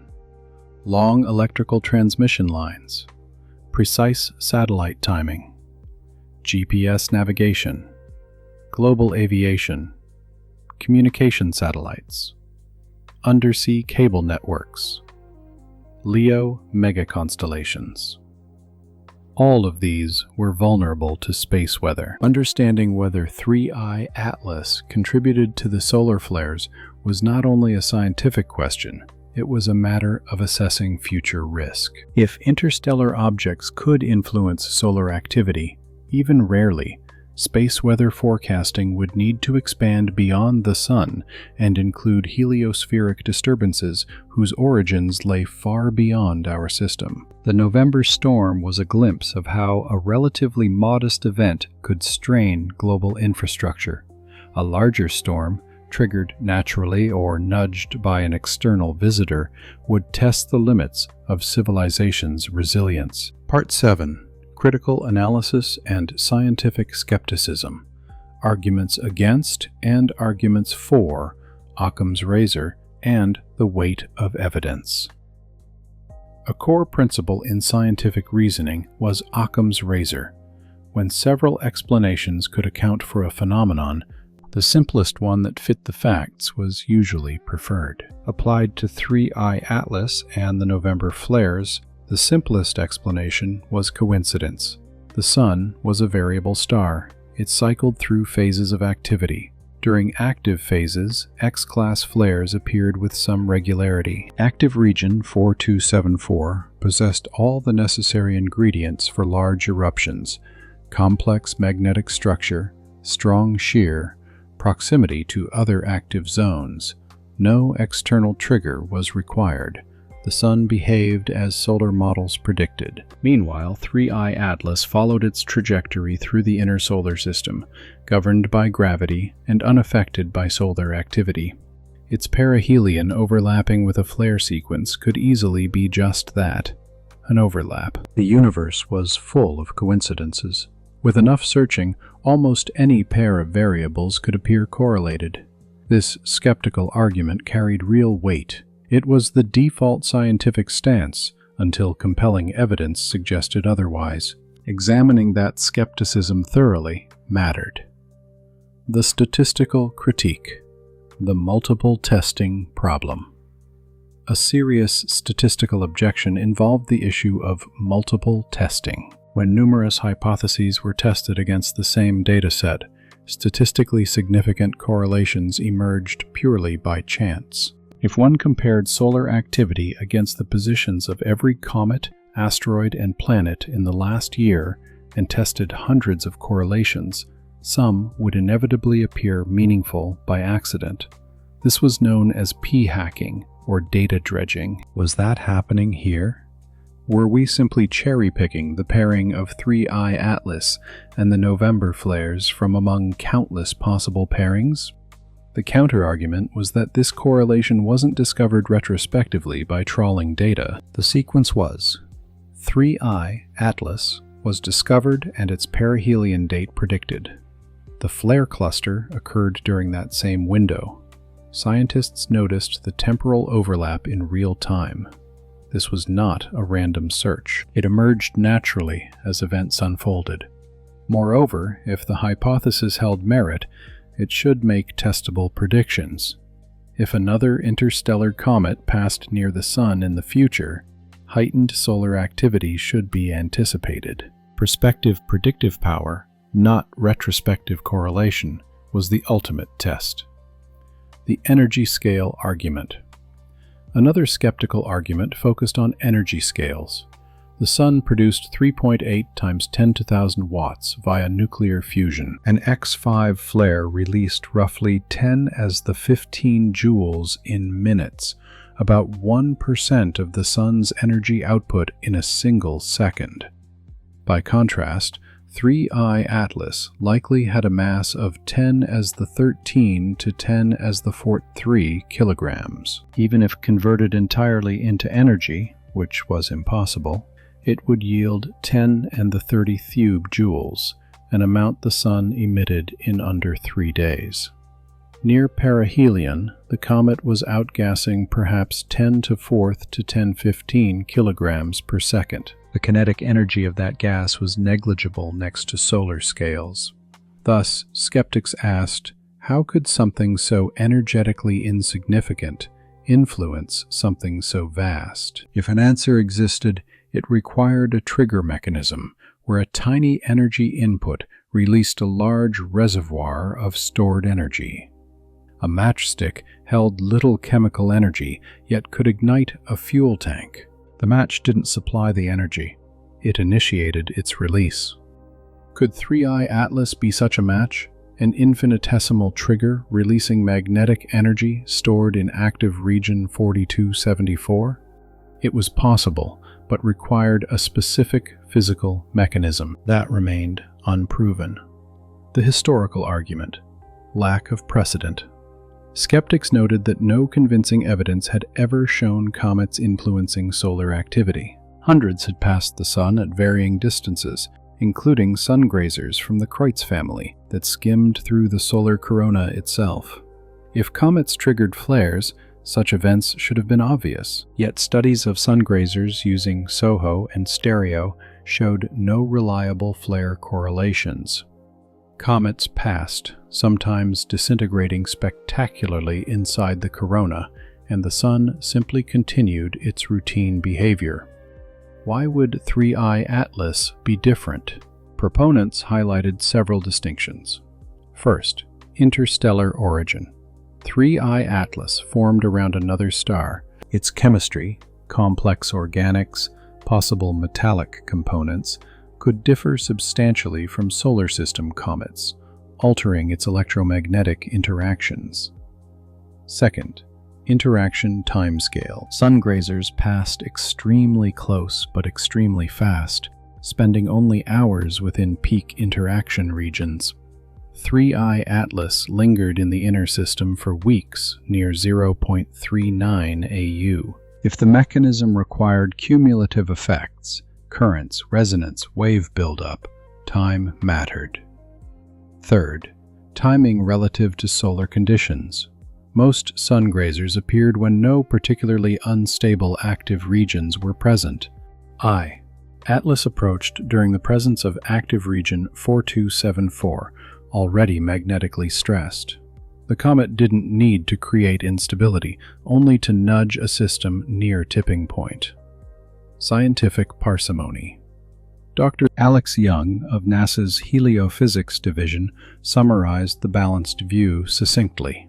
long electrical transmission lines, precise satellite timing, GPS navigation, global aviation, communication satellites, undersea cable networks, LEO megaconstellations. All of these were vulnerable to space weather. Understanding whether 3I Atlas contributed to the solar flares was not only a scientific question, It was a matter of assessing future risk. If interstellar objects could influence solar activity, even rarely, space weather forecasting would need to expand beyond the Sun and include heliospheric disturbances whose origins lay far beyond our system. The November storm was a glimpse of how a relatively modest event could strain global infrastructure. A larger storm, triggered naturally or nudged by an external visitor, would test the limits of civilization's resilience. Part 7. Critical Analysis and Scientific Skepticism. Arguments against and arguments for Occam's razor and the weight of evidence. A core principle in scientific reasoning was Occam's razor. When several explanations could account for a phenomenon, the simplest one that fit the facts was usually preferred. Applied to 3I Atlas and the November flares, the simplest explanation was coincidence. The Sun was a variable star. It cycled through phases of activity. During active phases, X-class flares appeared with some regularity. Active region 4274 possessed all the necessary ingredients for large eruptions: complex magnetic structure, strong shear, proximity to other active zones. No external trigger was required. The Sun behaved as solar models predicted. Meanwhile, 3I Atlas followed its trajectory through the inner solar system, governed by gravity and unaffected by solar activity. Its perihelion overlapping with a flare sequence could easily be just that, an overlap. The universe was full of coincidences. With enough searching, almost any pair of variables could appear correlated. This skeptical argument carried real weight. It was the default scientific stance until compelling evidence suggested otherwise. Examining that skepticism thoroughly mattered. The statistical critique. The multiple testing problem. A serious statistical objection involved the issue of multiple testing. When numerous hypotheses were tested against the same dataset, statistically significant correlations emerged purely by chance. If one compared solar activity against the positions of every comet, asteroid, and planet in the last year and tested hundreds of correlations, some would inevitably appear meaningful by accident. This was known as p-hacking or data dredging. Was that happening here? Were we simply cherry-picking the pairing of 3I Atlas and the November flares from among countless possible pairings? The counter-argument was that this correlation wasn't discovered retrospectively by trawling data. The sequence was: 3I Atlas was discovered and its perihelion date predicted. The flare cluster occurred during that same window. Scientists noticed the temporal overlap in real time. This was not a random search. It emerged naturally as events unfolded. Moreover, if the hypothesis held merit, it should make testable predictions. If another interstellar comet passed near the Sun in the future, heightened solar activity should be anticipated. Prospective predictive power, not retrospective correlation, was the ultimate test. The energy scale argument. Another skeptical argument focused on energy scales. The Sun produced 3.8 times 10 to the 1000 watts via nuclear fusion. An X5 flare released roughly 10 as the 15 joules in minutes, about 1% of the Sun's energy output in a single second. By contrast, 3I Atlas likely had a mass of 10 as the 13 to 10 as the 43 kilograms. Even if converted entirely into energy, which was impossible, it would yield 10 and the 30 thube joules, an amount the Sun emitted in under 3 days. Near perihelion, the comet was outgassing perhaps 10 to 4th to 1015 kilograms per second. The kinetic energy of that gas was negligible next to solar scales. Thus, skeptics asked, how could something so energetically insignificant influence something so vast? If an answer existed, it required a trigger mechanism where a tiny energy input released a large reservoir of stored energy. A matchstick held little chemical energy, yet could ignite a fuel tank. The match didn't supply the energy. It initiated its release. Could 3I Atlas be such a match? An infinitesimal trigger releasing magnetic energy stored in active region 4274? It was possible, but required a specific physical mechanism. That remained unproven. The historical argument. Lack of precedent. Skeptics noted that no convincing evidence had ever shown comets influencing solar activity. Hundreds had passed the Sun at varying distances, including sun grazers from the Kreutz family that skimmed through the solar corona itself. If comets triggered flares, such events should have been obvious, yet studies of sun grazers using SOHO and stereo showed no reliable flare correlations. Comets passed, sometimes disintegrating spectacularly inside the corona, and the Sun simply continued its routine behavior. Why would 3I Atlas be different? Proponents highlighted several distinctions. First, interstellar origin. 3I Atlas formed around another star. Its chemistry, complex organics, possible metallic components, could differ substantially from solar system comets, altering its electromagnetic interactions. Second, interaction timescale. Sun grazers passed extremely close but extremely fast, spending only hours within peak interaction regions. 3I Atlas lingered in the inner system for weeks near 0.39 AU. If the mechanism required cumulative effects, currents, resonance, wave buildup, time mattered. Third, timing relative to solar conditions. Most sun grazers appeared when no particularly unstable active regions were present. Atlas approached during the presence of active region 4274, already magnetically stressed. The comet didn't need to create instability, only to nudge a system near tipping point. Scientific parsimony. Dr. Alex Young of NASA's Heliophysics Division summarized the balanced view succinctly.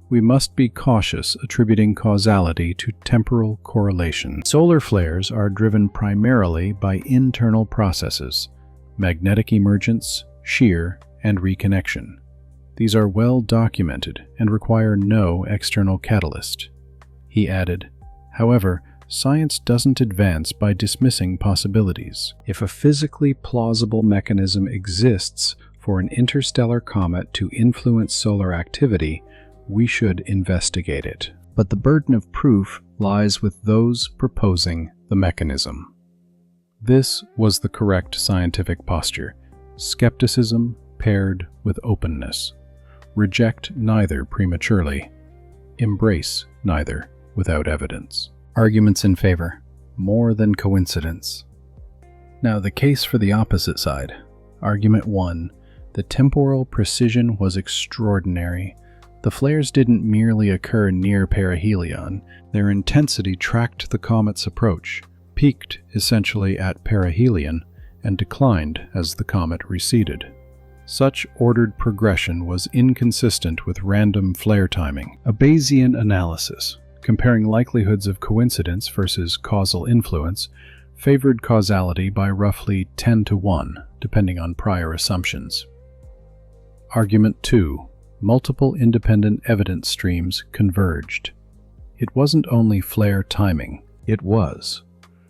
We must be cautious attributing causality to temporal correlation. Solar flares are driven primarily by internal processes: magnetic emergence, shear, and reconnection. These are well documented and require no external catalyst. He added, however, science doesn't advance by dismissing possibilities. If a physically plausible mechanism exists for an interstellar comet to influence solar activity, we should investigate it. But the burden of proof lies with those proposing the mechanism. This was the correct scientific posture: skepticism paired with openness. Reject neither prematurely. Embrace neither without evidence. Arguments in favor: more than coincidence. Now the case for the opposite side. Argument 1. The temporal precision was extraordinary. The flares didn't merely occur near perihelion. Their intensity tracked the comet's approach, peaked essentially at perihelion, and declined as the comet receded. Such ordered progression was inconsistent with random flare timing. A Bayesian analysis, comparing likelihoods of coincidence versus causal influence, favored causality by roughly 10 to 1, depending on prior assumptions. Argument 2. Multiple independent evidence streams converged. It wasn't only flare timing, it was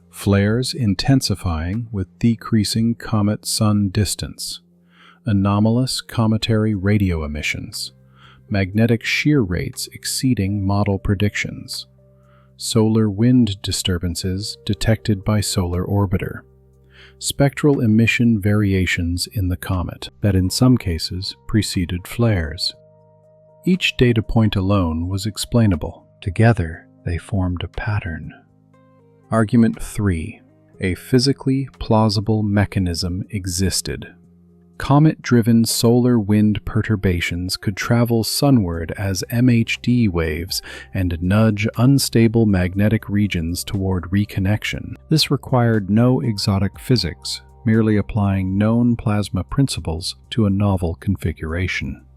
flares intensifying with decreasing comet-sun distance, anomalous cometary radio emissions, magnetic shear rates exceeding model predictions, solar wind disturbances detected by solar orbiter, spectral emission variations in the comet that in some cases preceded flares. Each data point alone was explainable. Together, they formed a pattern. Argument 3. A physically plausible mechanism existed. Comet-driven solar wind perturbations could travel sunward as MHD waves and nudge unstable magnetic regions toward reconnection. This required no exotic physics, merely applying known plasma principles to a novel configuration.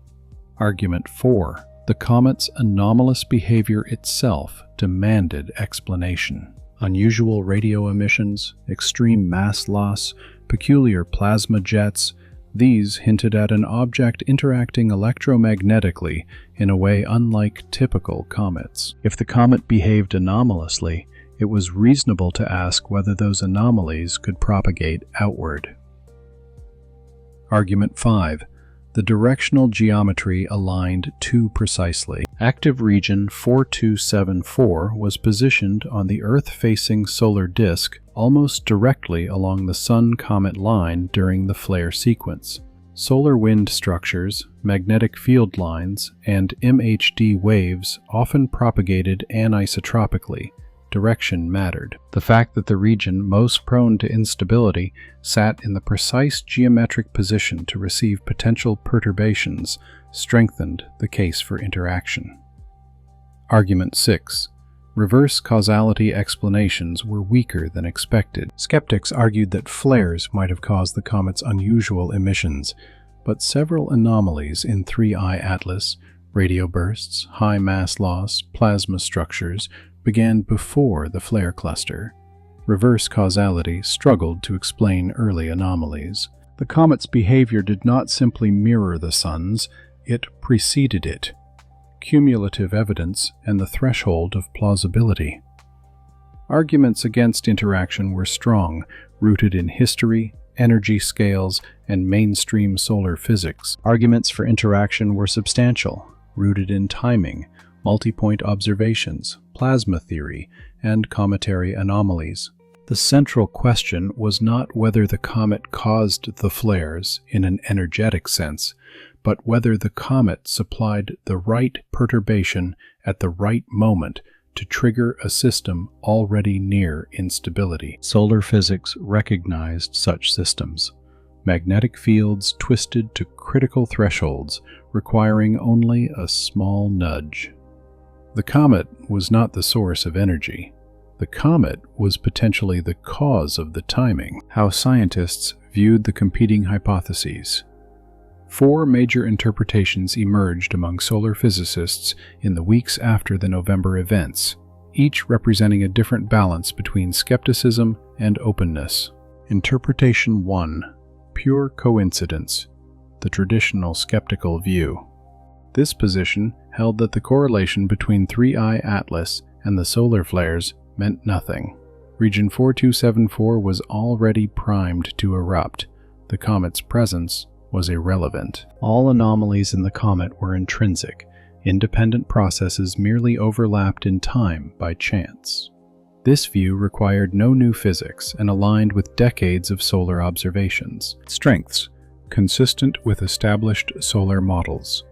Argument 4. The comet's anomalous behavior itself demanded explanation. Unusual radio emissions, extreme mass loss, peculiar plasma jets, these hinted at an object interacting electromagnetically in a way unlike typical comets. If the comet behaved anomalously, it was reasonable to ask whether those anomalies could propagate outward. Argument 5. The directional geometry aligned too precisely. Active region 4274 was positioned on the Earth-facing solar disk almost directly along the Sun-comet line during the flare sequence. Solar wind structures, magnetic field lines, and MHD waves often propagated anisotropically. Direction mattered. The fact that the region most prone to instability sat in the precise geometric position to receive potential perturbations strengthened the case for interaction. Argument 6. Reverse causality explanations were weaker than expected. Skeptics argued that flares might have caused the comet's unusual emissions, but several anomalies in 3I Atlas, radio bursts, high mass loss, plasma structures, began before the flare cluster. Reverse causality struggled to explain early anomalies. The comet's behavior did not simply mirror the Sun's, it preceded it. Cumulative evidence and the threshold of plausibility. Arguments against interaction were strong, rooted in history, energy scales, and mainstream solar physics. Arguments for interaction were substantial, rooted in timing, multi-point observations, plasma theory, and cometary anomalies. The central question was not whether the comet caused the flares in an energetic sense, but whether the comet supplied the right perturbation at the right moment to trigger a system already near instability. Solar physics recognized such systems. Magnetic fields twisted to critical thresholds, requiring only a small nudge. The comet was not the source of energy. The comet was potentially the cause of the timing. How scientists viewed the competing hypotheses. 4 major interpretations emerged among solar physicists in the weeks after the November events, each representing a different balance between skepticism and openness. Interpretation 1. Pure coincidence, the traditional skeptical view. This position held that the correlation between 3I Atlas and the solar flares meant nothing. Region 4274 was already primed to erupt. The comet's presence was irrelevant. All anomalies in the comet were intrinsic. Independent processes merely overlapped in time by chance. This view required no new physics and aligned with decades of solar observations. Strengths: consistent with established solar models.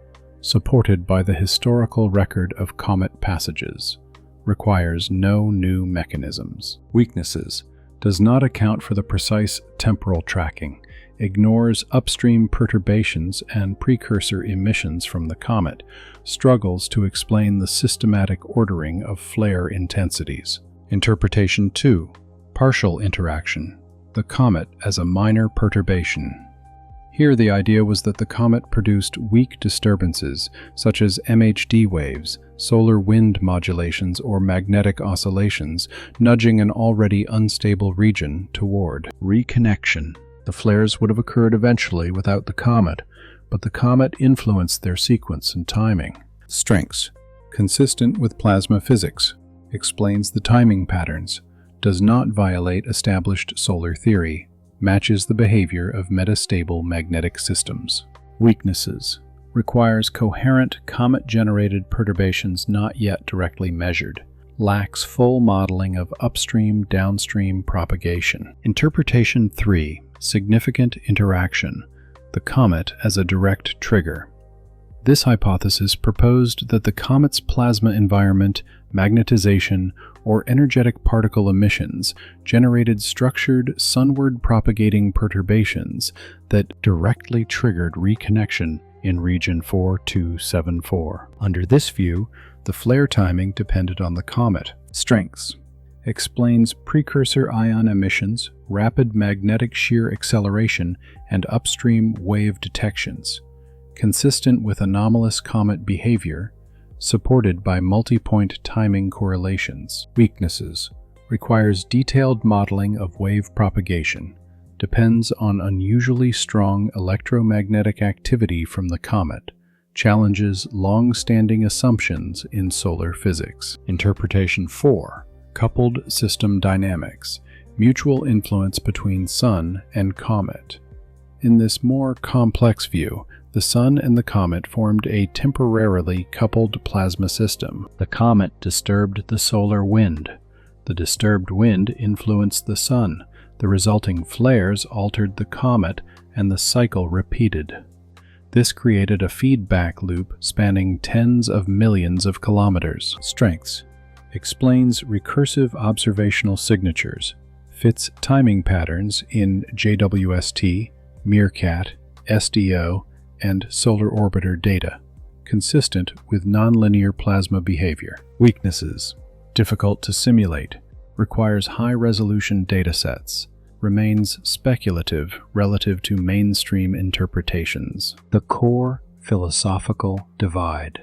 Supported by the historical record of comet passages. Requires no new mechanisms. Weaknesses: does not account for the precise temporal tracking. Ignores upstream perturbations and precursor emissions from the comet. Struggles to explain the systematic ordering of flare intensities. Interpretation 2. Partial interaction. The comet as a minor perturbation. Here the idea was that the comet produced weak disturbances, such as MHD waves, solar wind modulations, or magnetic oscillations, nudging an already unstable region toward reconnection. The flares would have occurred eventually without the comet, but the comet influenced their sequence and timing. Strengths: consistent with plasma physics, explains the timing patterns, does not violate established solar theory, matches the behavior of metastable magnetic systems. Weaknesses: requires coherent comet-generated perturbations not yet directly measured, lacks full modeling of upstream-downstream propagation. Interpretation 3. Significant interaction. The comet as a direct trigger. This hypothesis proposed that the comet's plasma environment, magnetization, or energetic particle emissions generated structured, sunward propagating perturbations that directly triggered reconnection in region 4274. Under this view, the flare timing depended on the comet. Strengths: explains precursor ion emissions, rapid magnetic shear acceleration, and upstream wave detections. Consistent with anomalous comet behavior, supported by multi-point timing correlations. Weaknesses: requires detailed modeling of wave propagation, depends on unusually strong electromagnetic activity from the comet, challenges long-standing assumptions in solar physics. Interpretation 4. Coupled system dynamics, mutual influence between Sun and comet. In this more complex view, the Sun and the comet formed a temporarily coupled plasma system. The comet disturbed the solar wind. The disturbed wind influenced the Sun. The resulting flares altered the comet, and the cycle repeated. This created a feedback loop spanning tens of millions of kilometers. Strengths: explains recursive observational signatures, fits timing patterns in JWST, Meerkat, SDO, and solar orbiter data, consistent with nonlinear plasma behavior. Weaknesses: difficult to simulate, requires high-resolution datasets, remains speculative relative to mainstream interpretations. The core philosophical divide.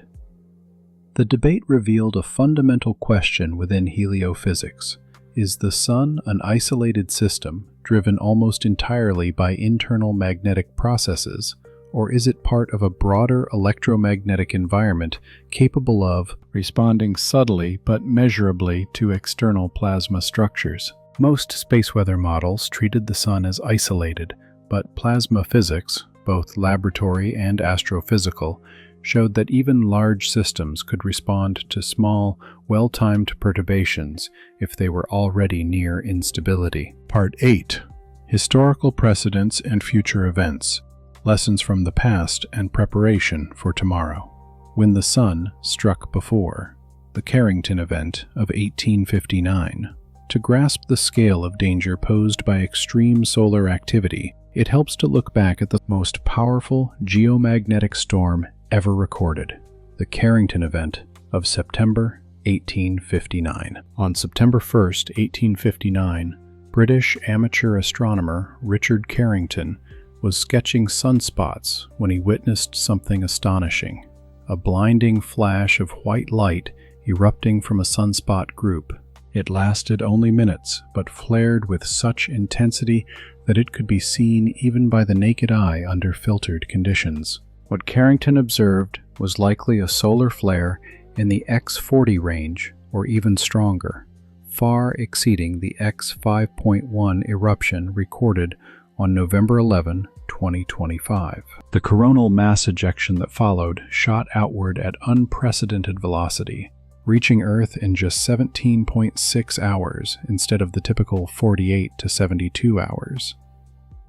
The debate revealed a fundamental question within heliophysics. Is the Sun an isolated system, driven almost entirely by internal magnetic processes, or is it part of a broader electromagnetic environment capable of responding subtly but measurably to external plasma structures? Most space weather models treated the Sun as isolated, but plasma physics, both laboratory and astrophysical, showed that even large systems could respond to small, well-timed perturbations if they were already near instability. Part 8. Historical Precedents and Future Events. Lessons from the Past and Preparation for Tomorrow. When the Sun struck before. The Carrington Event of 1859. To grasp the scale of danger posed by extreme solar activity, it helps to look back at the most powerful geomagnetic storm ever recorded, the Carrington Event of September 1859. On September 1, 1859, British amateur astronomer Richard Carrington was sketching sunspots when he witnessed something astonishing, a blinding flash of white light erupting from a sunspot group. It lasted only minutes, but flared with such intensity that it could be seen even by the naked eye under filtered conditions. What Carrington observed was likely a solar flare in the X40 range, or even stronger, far exceeding the X5.1 eruption recorded on November 11, 2025. The coronal mass ejection that followed shot outward at unprecedented velocity, reaching Earth in just 17.6 hours instead of the typical 48 to 72 hours.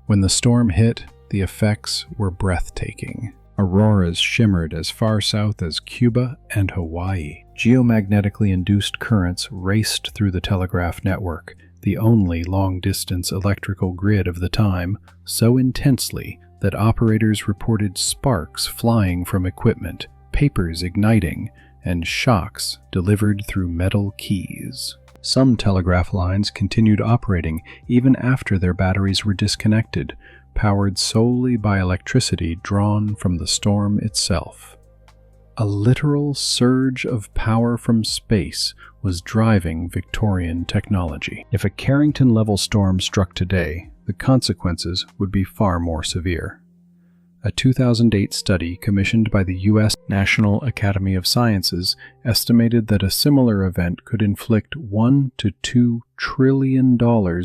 When the storm hit, the effects were breathtaking. Auroras shimmered as far south as Cuba and Hawaii. Geomagnetically induced currents raced through the telegraph network, the only long-distance electrical grid of the time, so intensely that operators reported sparks flying from equipment, papers igniting, and shocks delivered through metal keys. Some telegraph lines continued operating even after their batteries were disconnected, powered solely by electricity drawn from the storm itself. A literal surge of power from space was driving Victorian technology. If a Carrington-level storm struck today, the consequences would be far more severe. A 2008 study commissioned by the U.S. National Academy of Sciences estimated that a similar event could inflict $1 to $2 trillion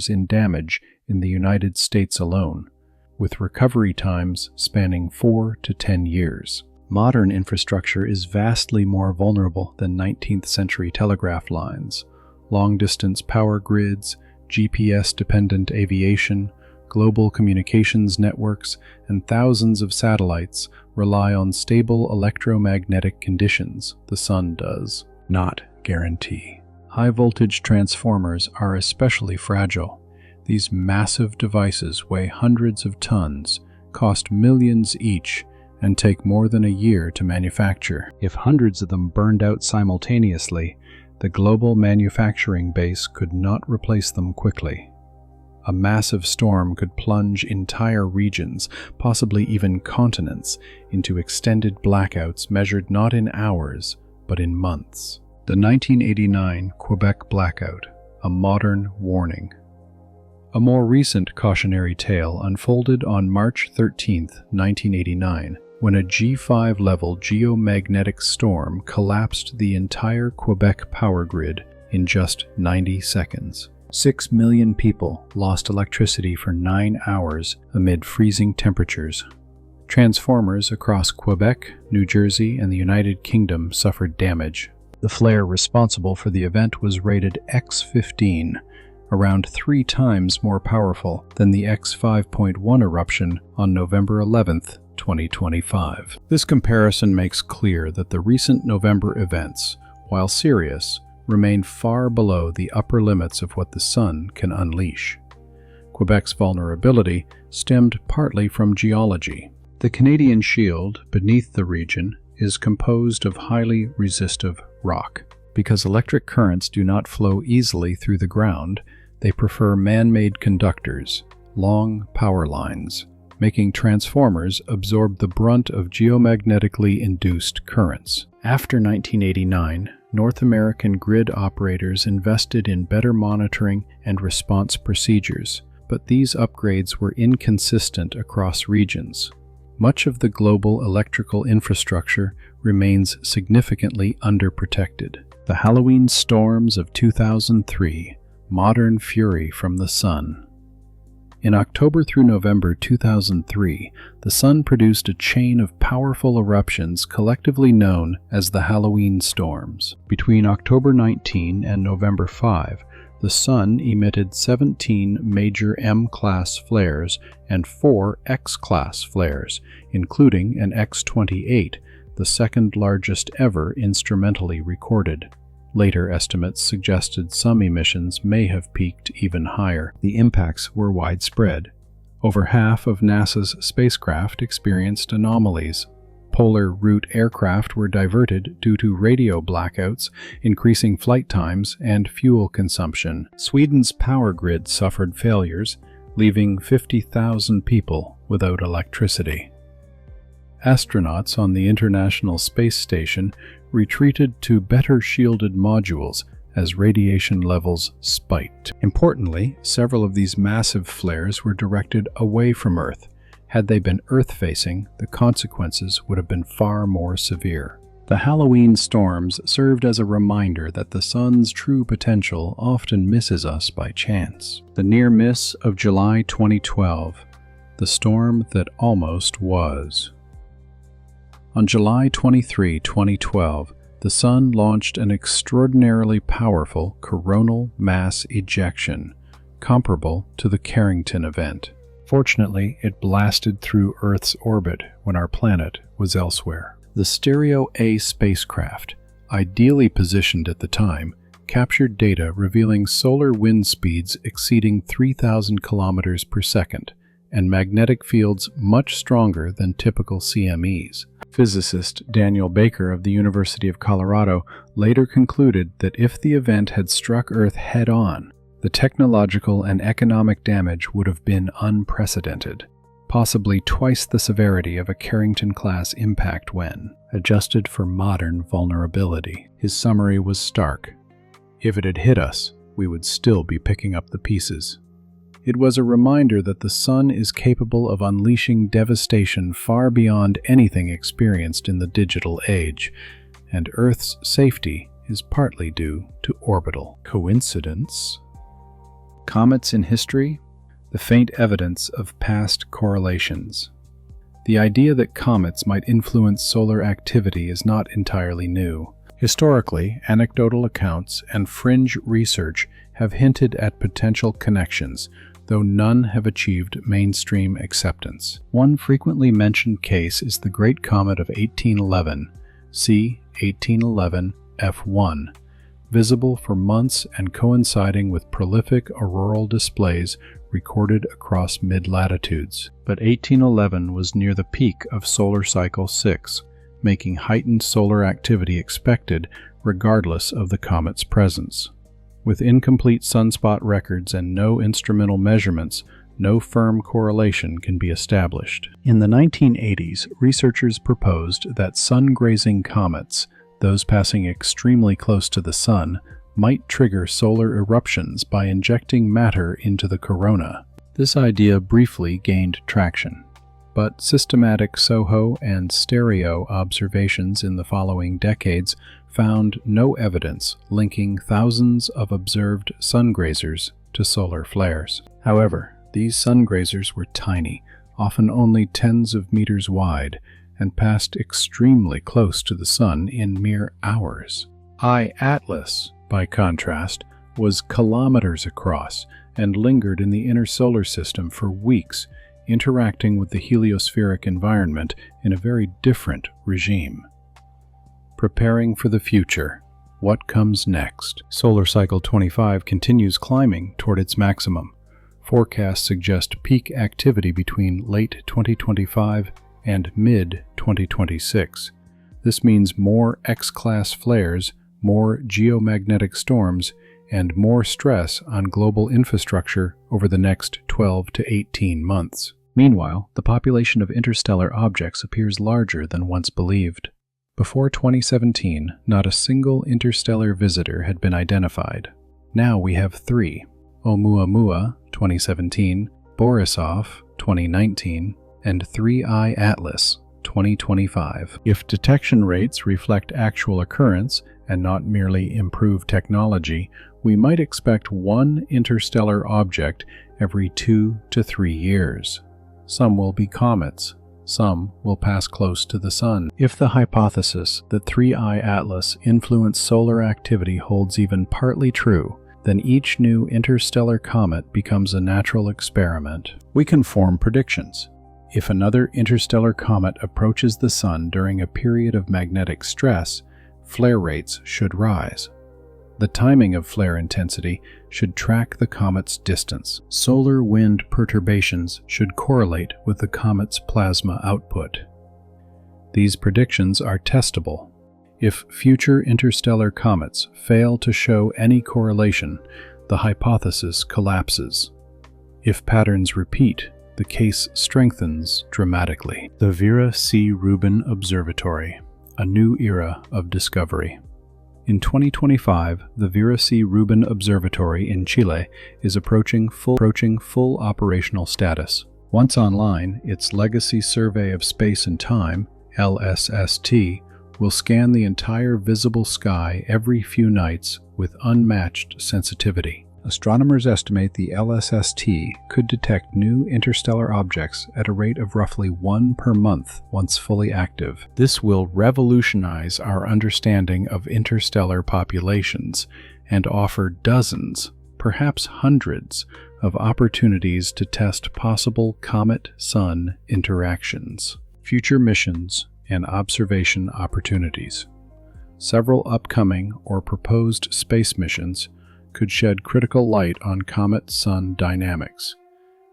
in damage in the United States alone, with recovery times spanning 4 to 10 years. Modern infrastructure is vastly more vulnerable than 19th century telegraph lines. Long-distance power grids, GPS-dependent aviation, global communications networks, and thousands of satellites rely on stable electromagnetic conditions. The Sun does not guarantee. High-voltage transformers are especially fragile. These massive devices weigh hundreds of tons, cost millions each, and take more than a year to manufacture. If hundreds of them burned out simultaneously, the global manufacturing base could not replace them quickly. A massive storm could plunge entire regions, possibly even continents, into extended blackouts measured not in hours, but in months. The 1989 Quebec blackout, a modern warning. A more recent cautionary tale unfolded on March 13, 1989, when a G5-level geomagnetic storm collapsed the entire Quebec power grid in just 90 seconds. 6 million people lost electricity for 9 hours amid freezing temperatures. Transformers across Quebec, New Jersey, and the United Kingdom suffered damage. The flare responsible for the event was rated X15, around 3 times more powerful than the X5.1 eruption on November 11, 2025. This comparison makes clear that the recent November events, while serious, remain far below the upper limits of what the sun can unleash. Quebec's vulnerability stemmed partly from geology. The Canadian Shield beneath the region is composed of highly resistive rock. Because electric currents do not flow easily through the ground, they prefer man-made conductors, long power lines, making transformers absorb the brunt of geomagnetically induced currents. After 1989, North American grid operators invested in better monitoring and response procedures, but these upgrades were inconsistent across regions. Much of the global electrical infrastructure remains significantly underprotected. The Halloween storms of 2003, modern fury from the sun. In October through November 2003, the sun produced a chain of powerful eruptions collectively known as the Halloween storms. Between October 19 and November 5, the sun emitted 17 major M-class flares and 4 X-class flares, including an X-28, the second largest ever instrumentally recorded. Later estimates suggested some emissions may have peaked even higher. The impacts were widespread. Over half of NASA's spacecraft experienced anomalies. Polar route aircraft were diverted due to radio blackouts, increasing flight times and fuel consumption. Sweden's power grid suffered failures, leaving 50,000 people without electricity. Astronauts on the International Space Station retreated to better shielded modules as radiation levels spiked. Importantly, several of these massive flares were directed away from Earth. Had they been Earth-facing, the consequences would have been far more severe. The Halloween storms served as a reminder that the sun's true potential often misses us by chance. The near miss of July 2012, the storm that almost was. On July 23, 2012, the Sun launched an extraordinarily powerful coronal mass ejection, comparable to the Carrington event. Fortunately, it blasted through Earth's orbit when our planet was elsewhere. The Stereo A spacecraft, ideally positioned at the time, captured data revealing solar wind speeds exceeding 3,000 kilometers per second and magnetic fields much stronger than typical CMEs. Physicist Daniel Baker of the University of Colorado later concluded that if the event had struck Earth head-on, the technological and economic damage would have been unprecedented, possibly twice the severity of a Carrington-class impact when adjusted for modern vulnerability. His summary was stark. If it had hit us, we would still be picking up the pieces. It was a reminder that the sun is capable of unleashing devastation far beyond anything experienced in the digital age, and Earth's safety is partly due to orbital coincidence. Comets in history, the faint evidence of past correlations. The idea that comets might influence solar activity is not entirely new. Historically, anecdotal accounts and fringe research have hinted at potential connections, though none have achieved mainstream acceptance. One frequently mentioned case is the Great Comet of 1811, c. 1811 F1, visible for months and coinciding with prolific auroral displays recorded across mid-latitudes. But 1811 was near the peak of solar cycle 6, making heightened solar activity expected regardless of the comet's presence. With incomplete sunspot records and no instrumental measurements, no firm correlation can be established. In the 1980s, researchers proposed that sun-grazing comets, Those passing extremely close to the Sun might trigger solar eruptions by injecting matter into the corona. This idea briefly gained traction, but systematic SOHO and stereo observations in the following decades found no evidence linking thousands of observed sun grazers to solar flares. However, these sun grazers were tiny, often only tens of meters wide, and passed extremely close to the Sun in mere hours. Atlas, by contrast, was kilometers across and lingered in the inner solar system for weeks, interacting with the heliospheric environment in a very different regime. Preparing for the future. What comes next? Solar cycle 25 continues climbing toward its maximum. Forecasts suggest peak activity between late 2025 and mid-2026. This means more X-class flares, more geomagnetic storms, and more stress on global infrastructure over the next 12 to 18 months. Meanwhile, the population of interstellar objects appears larger than once believed. Before 2017, not a single interstellar visitor had been identified. Now we have 3: Oumuamua, 2017, Borisov, 2019, and 3I Atlas, 2025. If detection rates reflect actual occurrence and not merely improved technology, we might expect one interstellar object every 2 to 3 years. Some will be comets. Some will pass close to the Sun. If the hypothesis that 3I Atlas influenced solar activity holds even partly true, then each new interstellar comet becomes a natural experiment. We can form predictions. If another interstellar comet approaches the Sun during a period of magnetic stress, flare rates should rise. The timing of flare intensity should track the comet's distance. Solar wind perturbations should correlate with the comet's plasma output. These predictions are testable. If future interstellar comets fail to show any correlation, the hypothesis collapses. If patterns repeat, the case strengthens dramatically. The Vera C. Rubin Observatory, a new era of discovery. In 2025, the Vera C. Rubin Observatory in Chile is approaching full operational status. Once online, its Legacy Survey of Space and Time, LSST, will scan the entire visible sky every few nights with unmatched sensitivity. Astronomers estimate the LSST could detect new interstellar objects at a rate of roughly 1 per month once fully active. This will revolutionize our understanding of interstellar populations and offer dozens, perhaps hundreds, of opportunities to test possible comet-sun interactions. Future missions and observation opportunities. Several upcoming or proposed space missions could shed critical light on comet-sun dynamics.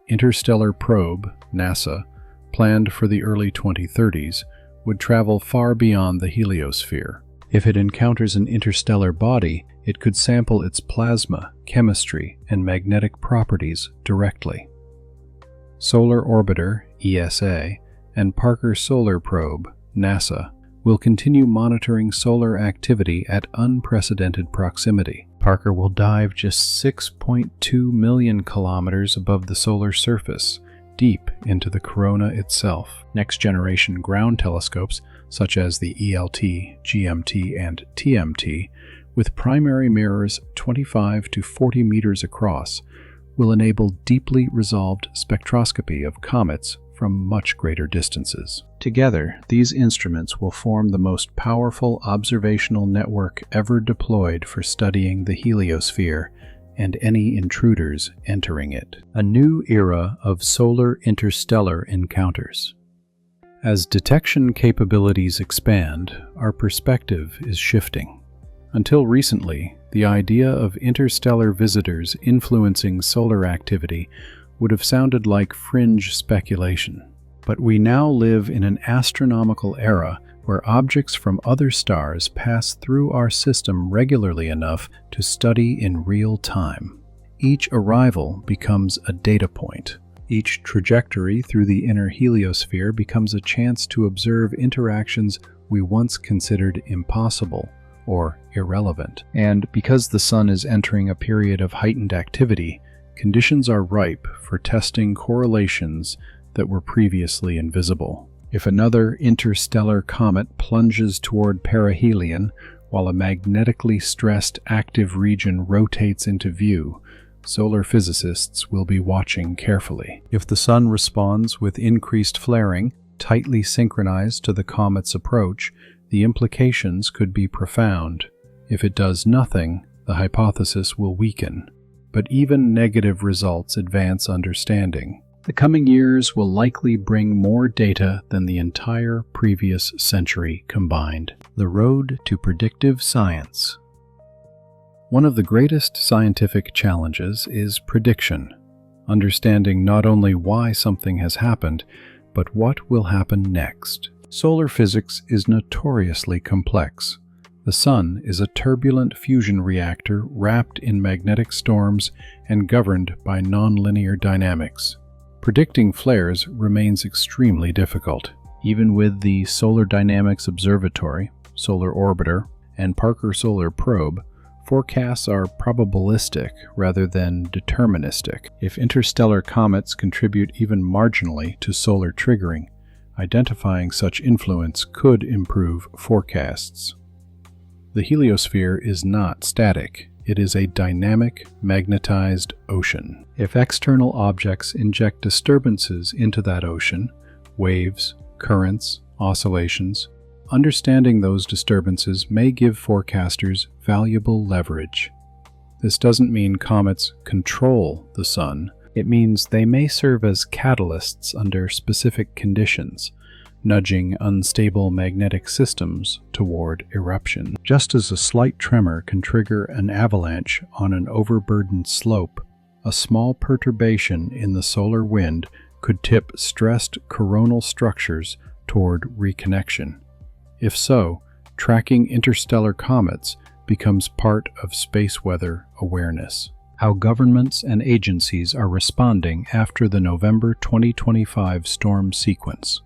Interstellar Probe, NASA, planned for the early 2030s, would travel far beyond the heliosphere. If it encounters an interstellar body, it could sample its plasma, chemistry, and magnetic properties directly. Solar Orbiter, ESA, and Parker Solar Probe, NASA, will continue monitoring solar activity at unprecedented proximity. Parker will dive just 6.2 million kilometers above the solar surface, deep into the corona itself. Next-generation ground telescopes, such as the ELT, GMT, and TMT, with primary mirrors 25 to 40 meters across, will enable deeply resolved spectroscopy of comets from much greater distances. Together, these instruments will form the most powerful observational network ever deployed for studying the heliosphere and any intruders entering it. A new era of solar interstellar encounters. As detection capabilities expand, our perspective is shifting. Until recently, the idea of interstellar visitors influencing solar activity would have sounded like fringe speculation. But we now live in an astronomical era where objects from other stars pass through our system regularly enough to study in real time. Each arrival becomes a data point. Each trajectory through the inner heliosphere becomes a chance to observe interactions we once considered impossible or irrelevant. And because the Sun is entering a period of heightened activity, conditions are ripe for testing correlations that were previously invisible. If another interstellar comet plunges toward perihelion while a magnetically stressed active region rotates into view, solar physicists will be watching carefully. If the Sun responds with increased flaring, tightly synchronized to the comet's approach, the implications could be profound. If it does nothing, the hypothesis will weaken. But even negative results advance understanding. The coming years will likely bring more data than the entire previous century combined. The road to predictive science. One of the greatest scientific challenges is prediction, understanding not only why something has happened, but what will happen next. Solar physics is notoriously complex. The Sun is a turbulent fusion reactor wrapped in magnetic storms and governed by nonlinear dynamics. Predicting flares remains extremely difficult. Even with the Solar Dynamics Observatory, Solar Orbiter, and Parker Solar Probe, forecasts are probabilistic rather than deterministic. If interstellar comets contribute even marginally to solar triggering, identifying such influence could improve forecasts. The heliosphere is not static. It is a dynamic, magnetized ocean. If external objects inject disturbances into that ocean, waves, currents, oscillations, understanding those disturbances may give forecasters valuable leverage. This doesn't mean comets control the Sun. It means they may serve as catalysts under specific conditions, nudging unstable magnetic systems toward eruption. Just as a slight tremor can trigger an avalanche on an overburdened slope, a small perturbation in the solar wind could tip stressed coronal structures toward reconnection. If so, tracking interstellar comets becomes part of space weather awareness. How governments and agencies are responding after the November 2025 storm sequence.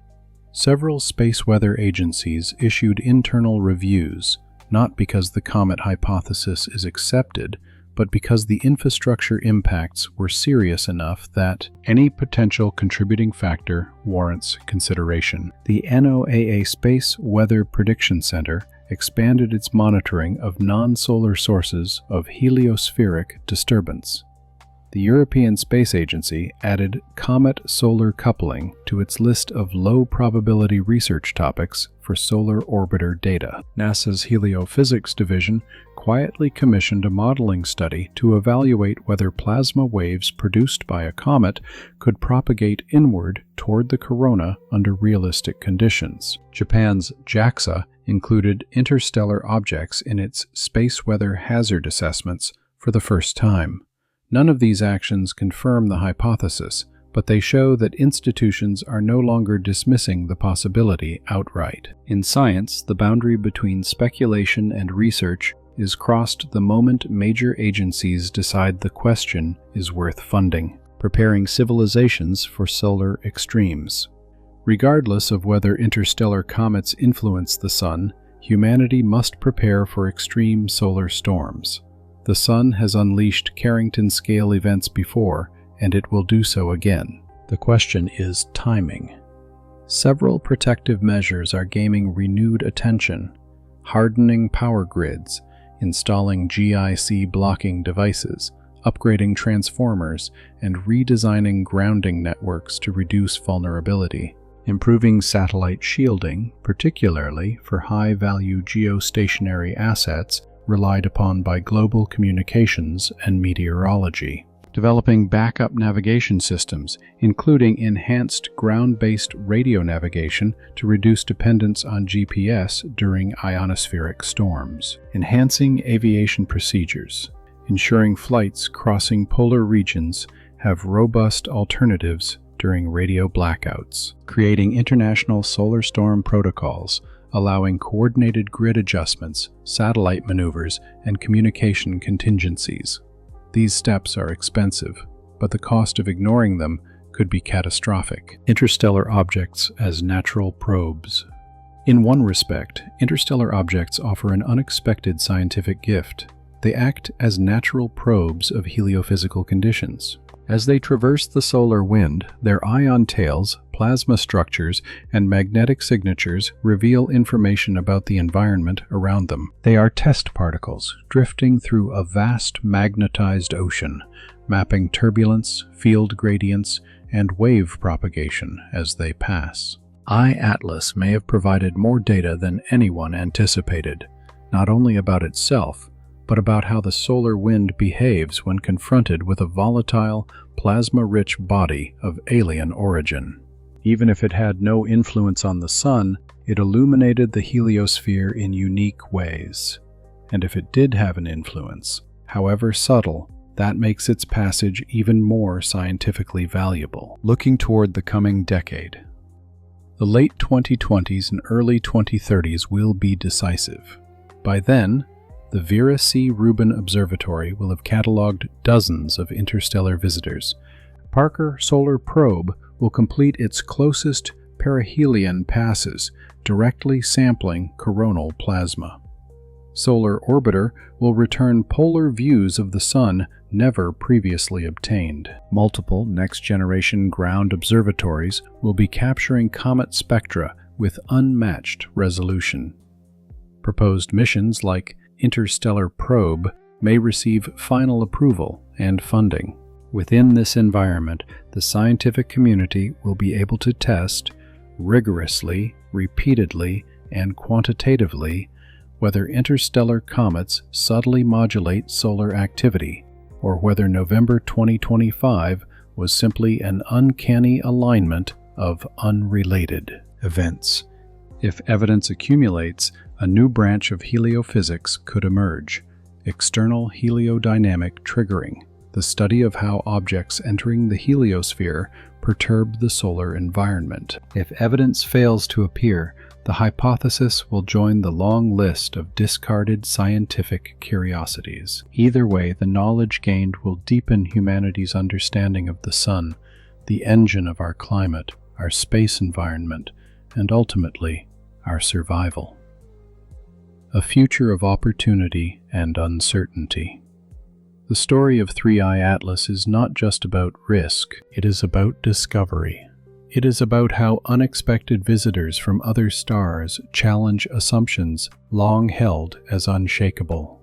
Several space weather agencies issued internal reviews, not because the comet hypothesis is accepted, but because the infrastructure impacts were serious enough that any potential contributing factor warrants consideration. The NOAA Space Weather Prediction Center expanded its monitoring of non-solar sources of heliospheric disturbance. The European Space Agency added comet-solar coupling to its list of low-probability research topics for solar orbiter data. NASA's Heliophysics Division quietly commissioned a modeling study to evaluate whether plasma waves produced by a comet could propagate inward toward the corona under realistic conditions. Japan's JAXA included interstellar objects in its space weather hazard assessments for the first time. None of these actions confirm the hypothesis, but they show that institutions are no longer dismissing the possibility outright. In science, the boundary between speculation and research is crossed the moment major agencies decide the question is worth funding, preparing civilizations for solar extremes. Regardless of whether interstellar comets influence the Sun, humanity must prepare for extreme solar storms. The Sun has unleashed Carrington-scale events before, and it will do so again. The question is timing. Several protective measures are gaining renewed attention: hardening power grids, installing GIC blocking devices, upgrading transformers, and redesigning grounding networks to reduce vulnerability. Improving satellite shielding, particularly for high-value geostationary assets relied upon by global communications and meteorology. Developing backup navigation systems, including enhanced ground-based radio navigation to reduce dependence on GPS during ionospheric storms. Enhancing aviation procedures, ensuring flights crossing polar regions have robust alternatives during radio blackouts. Creating international solar storm protocols, allowing coordinated grid adjustments, satellite maneuvers, and communication contingencies. These steps are expensive, but the cost of ignoring them could be catastrophic. Interstellar objects as natural probes. In one respect, interstellar objects offer an unexpected scientific gift. They act as natural probes of heliophysical conditions. As they traverse the solar wind, their ion tails, plasma structures, and magnetic signatures reveal information about the environment around them. They are test particles drifting through a vast magnetized ocean, mapping turbulence, field gradients, and wave propagation as they pass. iAtlas may have provided more data than anyone anticipated, not only about itself, but about how the solar wind behaves when confronted with a volatile, plasma-rich body of alien origin. Even if it had no influence on the Sun, it illuminated the heliosphere in unique ways. And if it did have an influence, however subtle, that makes its passage even more scientifically valuable. Looking toward the coming decade, the late 2020s and early 2030s will be decisive. By then, the Vera C. Rubin Observatory will have cataloged dozens of interstellar visitors. Parker Solar Probe will complete its closest perihelion passes, directly sampling coronal plasma. Solar Orbiter will return polar views of the Sun never previously obtained. Multiple next-generation ground observatories will be capturing comet spectra with unmatched resolution. Proposed missions like Interstellar Probe may receive final approval and funding. Within this environment, the scientific community will be able to test rigorously, repeatedly, and quantitatively whether interstellar comets subtly modulate solar activity, or whether November 2025 was simply an uncanny alignment of unrelated events. If evidence accumulates, a new branch of heliophysics could emerge, external heliodynamic triggering, the study of how objects entering the heliosphere perturb the solar environment. If evidence fails to appear, the hypothesis will join the long list of discarded scientific curiosities. Either way, the knowledge gained will deepen humanity's understanding of the Sun, the engine of our climate, our space environment, and ultimately, our survival. A future of opportunity and uncertainty. The story of 3i Atlas is not just about risk, it is about discovery. It is about how unexpected visitors from other stars challenge assumptions long held as unshakable.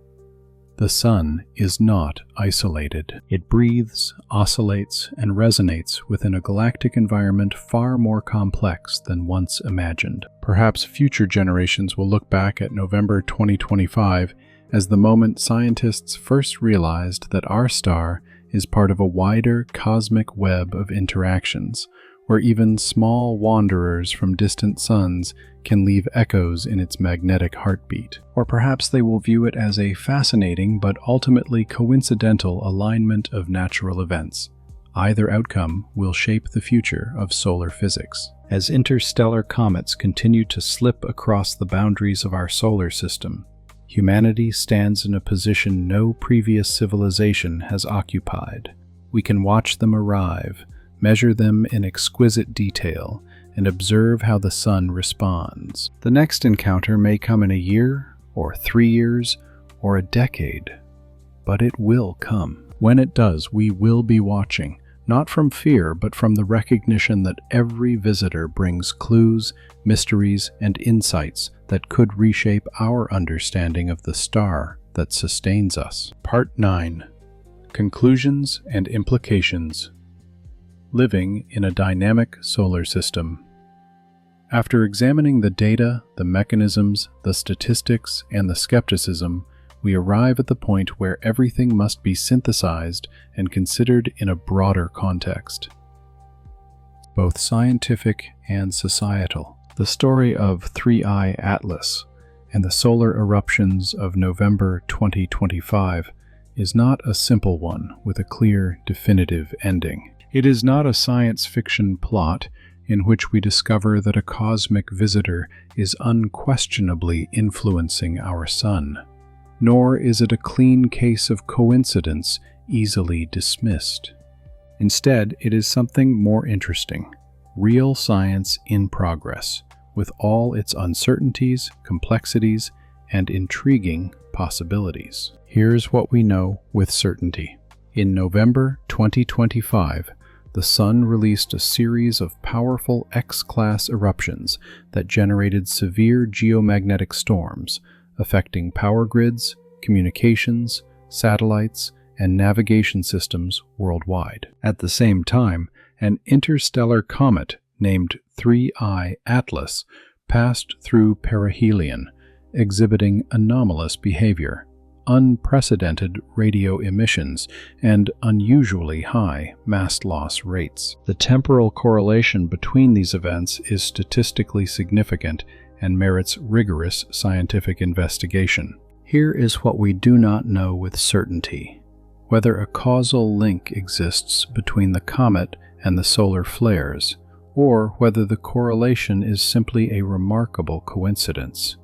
The Sun is not isolated. It breathes, oscillates, and resonates within a galactic environment far more complex than once imagined. Perhaps future generations will look back at November 2025 as the moment scientists first realized that our star is part of a wider cosmic web of interactions, where even small wanderers from distant suns can leave echoes in its magnetic heartbeat. Or perhaps they will view it as a fascinating but ultimately coincidental alignment of natural events. Either outcome will shape the future of solar physics. As interstellar comets continue to slip across the boundaries of our solar system, humanity stands in a position no previous civilization has occupied. We can watch them arrive, measure them in exquisite detail, and observe how the Sun responds. The next encounter may come in a year, or 3 years, or a decade, but it will come. When it does, we will be watching, not from fear, but from the recognition that every visitor brings clues, mysteries, and insights that could reshape our understanding of the star that sustains us. Part 9. Conclusions and Implications. Living in a dynamic solar system. After examining the data, the mechanisms, the statistics, and the skepticism, we arrive at the point where everything must be synthesized and considered in a broader context, both scientific and societal. The story of 3i Atlas and the solar eruptions of November 2025 is not a simple one with a clear, definitive ending. It is not a science fiction plot in which we discover that a cosmic visitor is unquestionably influencing our Sun, nor is it a clean case of coincidence easily dismissed. Instead, it is something more interesting, real science in progress, with all its uncertainties, complexities, and intriguing possibilities. Here's what we know with certainty. In November 2025, the Sun released a series of powerful X-class eruptions that generated severe geomagnetic storms, affecting power grids, communications, satellites, and navigation systems worldwide. At the same time, an interstellar comet named 3I Atlas passed through perihelion, exhibiting anomalous behavior, unprecedented radio emissions, and unusually high mass loss rates. The temporal correlation between these events is statistically significant and merits rigorous scientific investigation. Here is what we do not know with certainty: whether a causal link exists between the comet and the solar flares, or whether the correlation is simply a remarkable coincidence.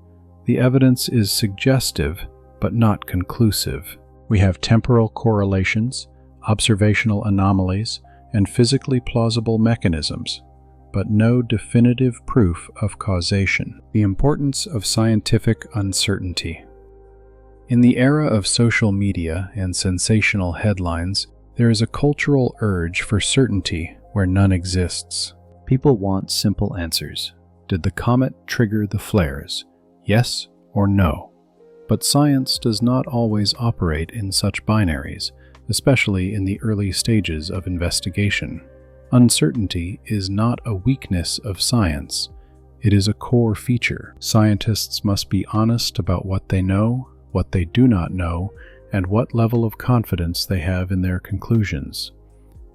The evidence is suggestive, but not conclusive. We have temporal correlations, observational anomalies, and physically plausible mechanisms, but no definitive proof of causation. The importance of scientific uncertainty. In the era of social media and sensational headlines, there is a cultural urge for certainty where none exists. People want simple answers. Did the comet trigger the flares? Yes or no? But science does not always operate in such binaries, especially in the early stages of investigation. Uncertainty is not a weakness of science. It is a core feature. Scientists must be honest about what they know, what they do not know, and what level of confidence they have in their conclusions.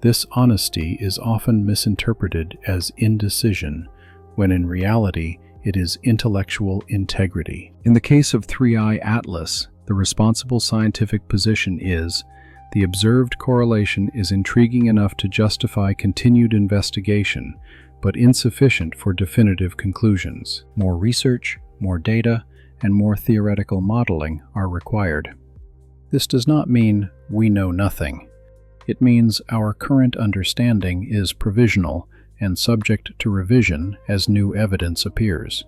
This honesty is often misinterpreted as indecision, when in reality it is intellectual integrity. In the case of 3I Atlas, the responsible scientific position is, the observed correlation is intriguing enough to justify continued investigation, but insufficient for definitive conclusions. More research, more data, and more theoretical modeling are required. This does not mean we know nothing. It means our current understanding is provisional and subject to revision as new evidence appears,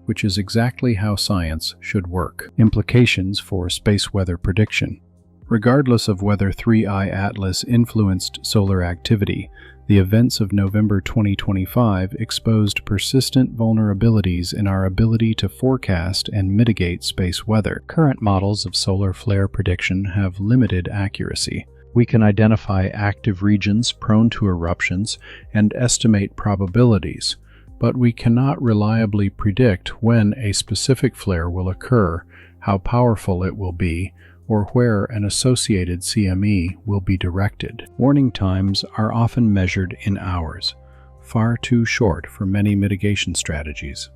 which is exactly how science should work. Implications for space weather prediction. Regardless of whether 3I Atlas influenced solar activity, the events of November 2025 exposed persistent vulnerabilities in our ability to forecast and mitigate space weather. Current models of solar flare prediction have limited accuracy. We can identify active regions prone to eruptions and estimate probabilities, but we cannot reliably predict when a specific flare will occur, how powerful it will be, or where an associated CME will be directed. Warning times are often measured in hours, far too short for many mitigation strategies.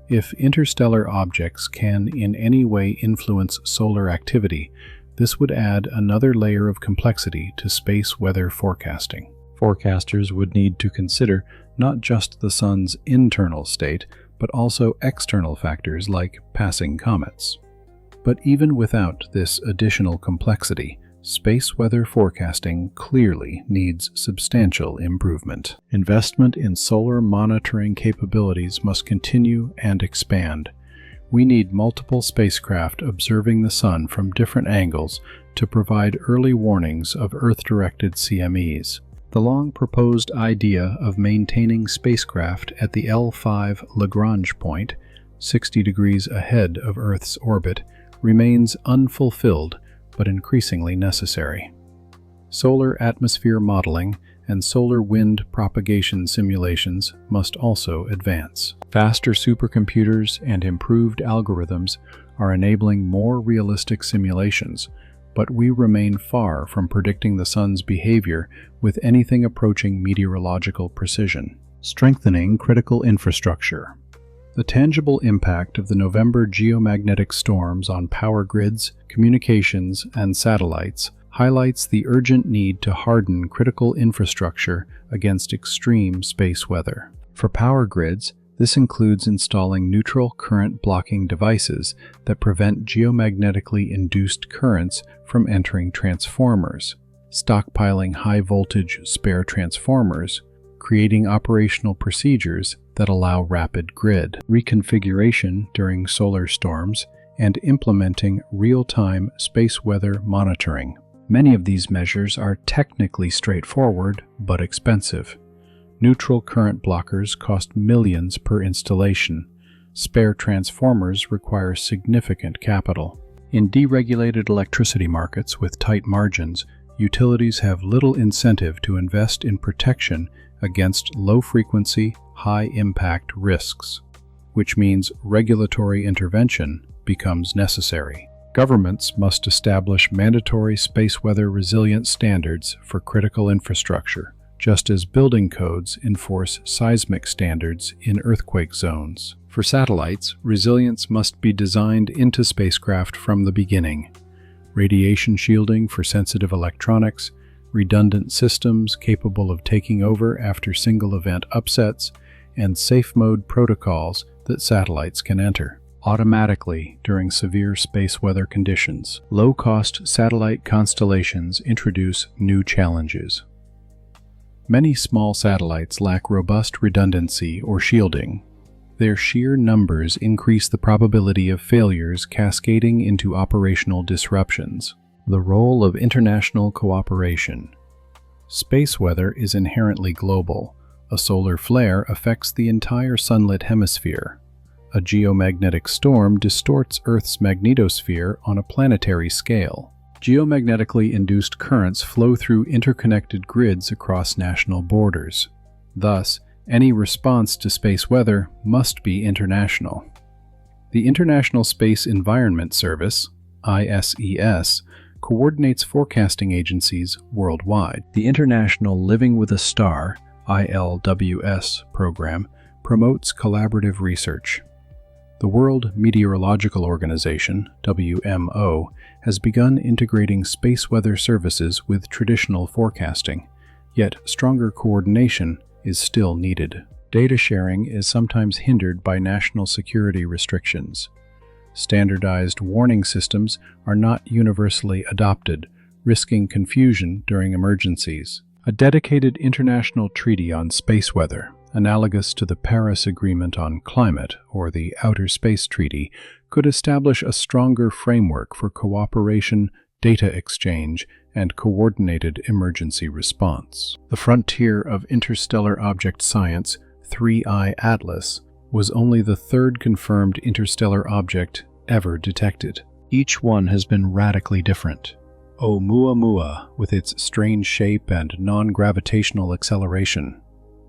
If interstellar objects can in any way influence solar activity, this would add another layer of complexity to space weather forecasting. Forecasters would need to consider not just the Sun's internal state, but also external factors like passing comets. But even without this additional complexity, space weather forecasting clearly needs substantial improvement. Investment in solar monitoring capabilities must continue and expand. We need multiple spacecraft observing the Sun from different angles to provide early warnings of Earth-directed CMEs. The long-proposed idea of maintaining spacecraft at the L5 Lagrange point, 60 degrees ahead of Earth's orbit, remains unfulfilled but increasingly necessary. Solar atmosphere modeling and solar wind propagation simulations must also advance. Faster supercomputers and improved algorithms are enabling more realistic simulations, but we remain far from predicting the Sun's behavior with anything approaching meteorological precision. Strengthening critical infrastructure. The tangible impact of the November geomagnetic storms on power grids, communications, and satellites highlights the urgent need to harden critical infrastructure against extreme space weather. For power grids, this includes installing neutral current blocking devices that prevent geomagnetically induced currents from entering transformers, stockpiling high-voltage spare transformers, creating operational procedures that allow rapid grid reconfiguration during solar storms and implementing real-time space weather monitoring. Many of these measures are technically straightforward but expensive. Neutral current blockers cost millions per installation. Spare transformers require significant capital. In deregulated electricity markets with tight margins, utilities have little incentive to invest in protection against low-frequency, high-impact risks, which means regulatory intervention becomes necessary. Governments must establish mandatory space weather resilience standards for critical infrastructure, just as building codes enforce seismic standards in earthquake zones. For satellites, resilience must be designed into spacecraft from the beginning. Radiation shielding for sensitive electronics, redundant systems capable of taking over after single-event upsets, and safe mode protocols that satellites can enter automatically during severe space weather conditions. Low-cost satellite constellations introduce new challenges. Many small satellites lack robust redundancy or shielding. Their sheer numbers increase the probability of failures cascading into operational disruptions. The role of international cooperation. Space weather is inherently global. A solar flare affects the entire sunlit hemisphere. A geomagnetic storm distorts Earth's magnetosphere on a planetary scale. Geomagnetically induced currents flow through interconnected grids across national borders. Thus, any response to space weather must be international. The International Space Environment Service, ISES, coordinates forecasting agencies worldwide. The International Living with a Star, ILWS, program promotes collaborative research. The World Meteorological Organization, WMO, has begun integrating space weather services with traditional forecasting, yet stronger coordination is still needed. Data sharing is sometimes hindered by national security restrictions. Standardized warning systems are not universally adopted, risking confusion during emergencies. A dedicated international treaty on space weather, analogous to the Paris Agreement on Climate or the Outer Space Treaty, could establish a stronger framework for cooperation, data exchange, and coordinated emergency response. The frontier of interstellar object science, 3I Atlas, was only the third confirmed interstellar object ever detected. Each one has been radically different. Oumuamua, with its strange shape and non-gravitational acceleration.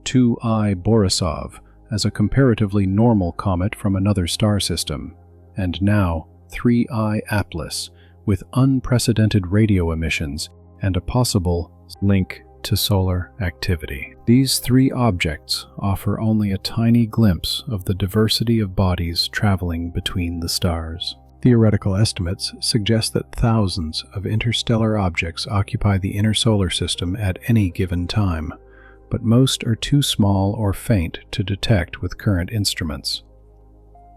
2I Borisov, as a comparatively normal comet from another star system. And now, 3I Atlas, with unprecedented radio emissions and a possible link to solar activity. These three objects offer only a tiny glimpse of the diversity of bodies traveling between the stars. Theoretical estimates suggest that thousands of interstellar objects occupy the inner solar system at any given time, but most are too small or faint to detect with current instruments.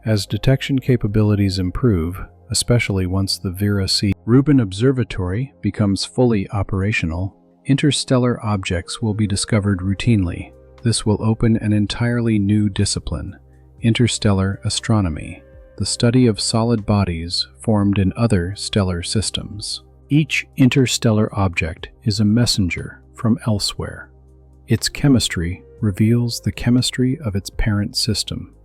As detection capabilities improve, especially once the Vera C. Rubin Observatory becomes fully operational, interstellar objects will be discovered routinely. This will open an entirely new discipline, interstellar astronomy, the study of solid bodies formed in other stellar systems. Each interstellar object is a messenger from elsewhere. Its chemistry reveals the chemistry of its parent system.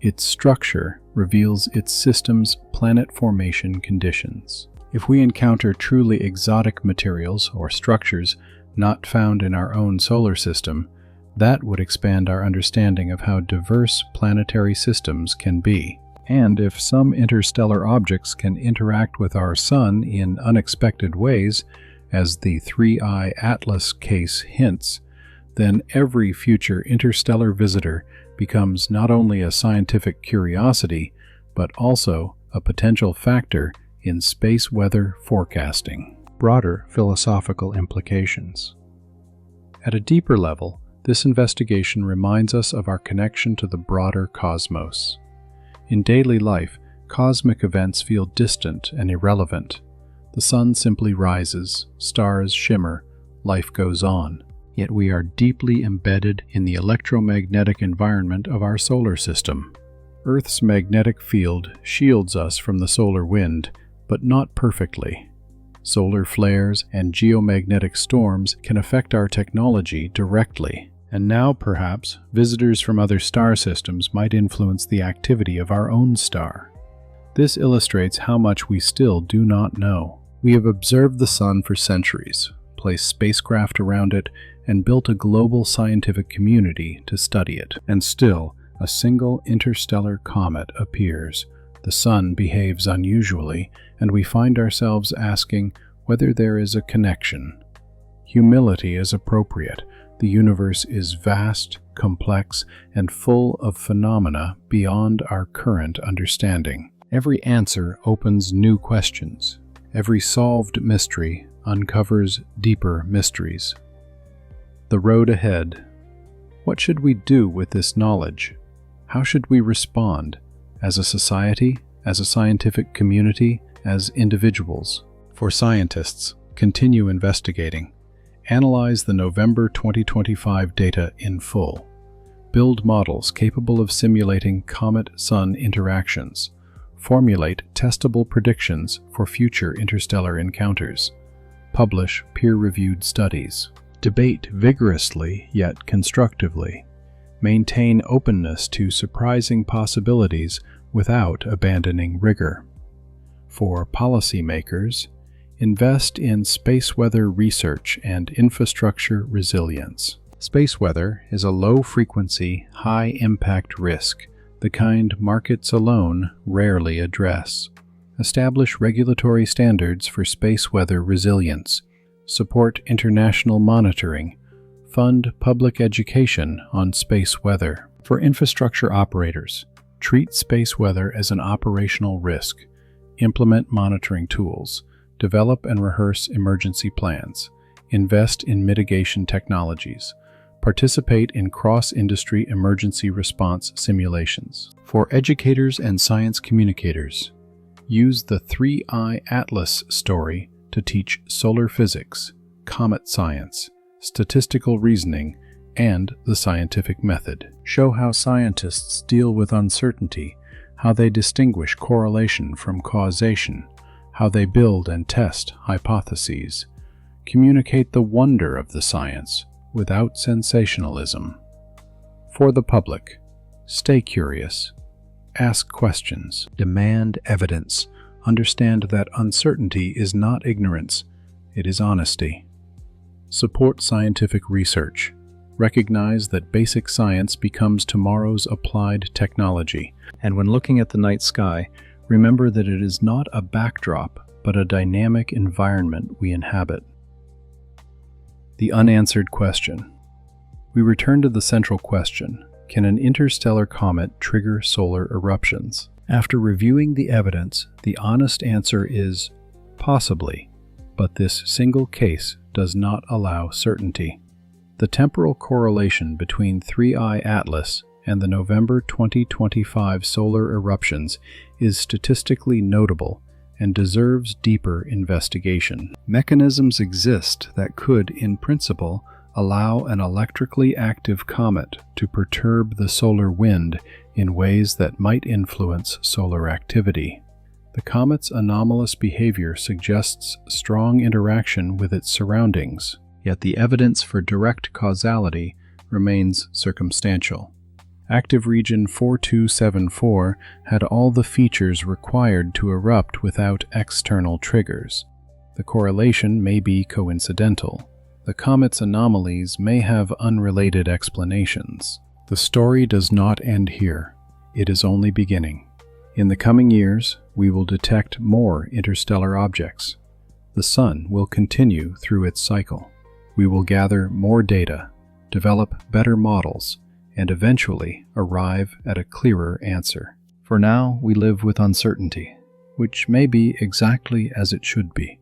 Its structure reveals its system's planet formation conditions. If we encounter truly exotic materials or structures not found in our own solar system, that would expand our understanding of how diverse planetary systems can be. And if some interstellar objects can interact with our Sun in unexpected ways, as the 3I Atlas case hints, then every future interstellar visitor becomes not only a scientific curiosity, but also a potential factor in space weather forecasting. Broader philosophical implications. At a deeper level, this investigation reminds us of our connection to the broader cosmos. In daily life, cosmic events feel distant and irrelevant. The sun simply rises, stars shimmer, life goes on. yet we are deeply embedded in the electromagnetic environment of our solar system. Earth's magnetic field shields us from the solar wind, but not perfectly. Solar flares and geomagnetic storms can affect our technology directly, and now perhaps visitors from other star systems might influence the activity of our own star. This illustrates how much we still do not know. We have observed the Sun for centuries, placed spacecraft around it, and built a global scientific community to study it. And still, a single interstellar comet appears. The Sun behaves unusually, and we find ourselves asking whether there is a connection. Humility is appropriate. The universe is vast, complex, and full of phenomena beyond our current understanding. Every answer opens new questions. Every solved mystery uncovers deeper mysteries. The road ahead. What should we do with this knowledge? How should we respond? As a society, as a scientific community, as individuals? For scientists, continue investigating. Analyze the November 2025 data in full. Build models capable of simulating comet-sun interactions. Formulate testable predictions for future interstellar encounters. Publish peer-reviewed studies. Debate vigorously yet constructively. Maintain openness to surprising possibilities without abandoning rigor. For policymakers, invest in space weather research and infrastructure resilience. Space weather is a low-frequency, high-impact risk, the kind markets alone rarely address. Establish regulatory standards for space weather resilience. Support international monitoring. Fund public education on space weather. For infrastructure operators, treat space weather as an operational risk. Implement monitoring tools. Develop and rehearse emergency plans. Invest in mitigation technologies. Participate in cross-industry emergency response simulations. For educators and science communicators, use the 3I Atlas story to teach solar physics, comet science, statistical reasoning, and the scientific method. Show how scientists deal with uncertainty, how they distinguish correlation from causation, how they build and test hypotheses. Communicate the wonder of the science without sensationalism. For the public, stay curious. Ask questions. Demand evidence. Understand that uncertainty is not ignorance, it is honesty. Support scientific research. Recognize that basic science becomes tomorrow's applied technology. And when looking at the night sky, remember that it is not a backdrop, but a dynamic environment we inhabit. The unanswered question. We return to the central question: can an interstellar comet trigger solar eruptions? After reviewing the evidence, the honest answer is possibly, but this single case does not allow certainty. The temporal correlation between 3I Atlas and the November 2025 solar eruptions is statistically notable and deserves deeper investigation. Mechanisms exist that could, in principle, allow an electrically active comet to perturb the solar wind in ways that might influence solar activity. The comet's anomalous behavior suggests strong interaction with its surroundings, yet the evidence for direct causality remains circumstantial. Active region 4274 had all the features required to erupt without external triggers. The correlation may be coincidental. The comet's anomalies may have unrelated explanations. The story does not end here. It is only beginning. In the coming years, we will detect more interstellar objects. The Sun will continue through its cycle. We will gather more data, develop better models, and eventually arrive at a clearer answer. For now, we live with uncertainty, which may be exactly as it should be.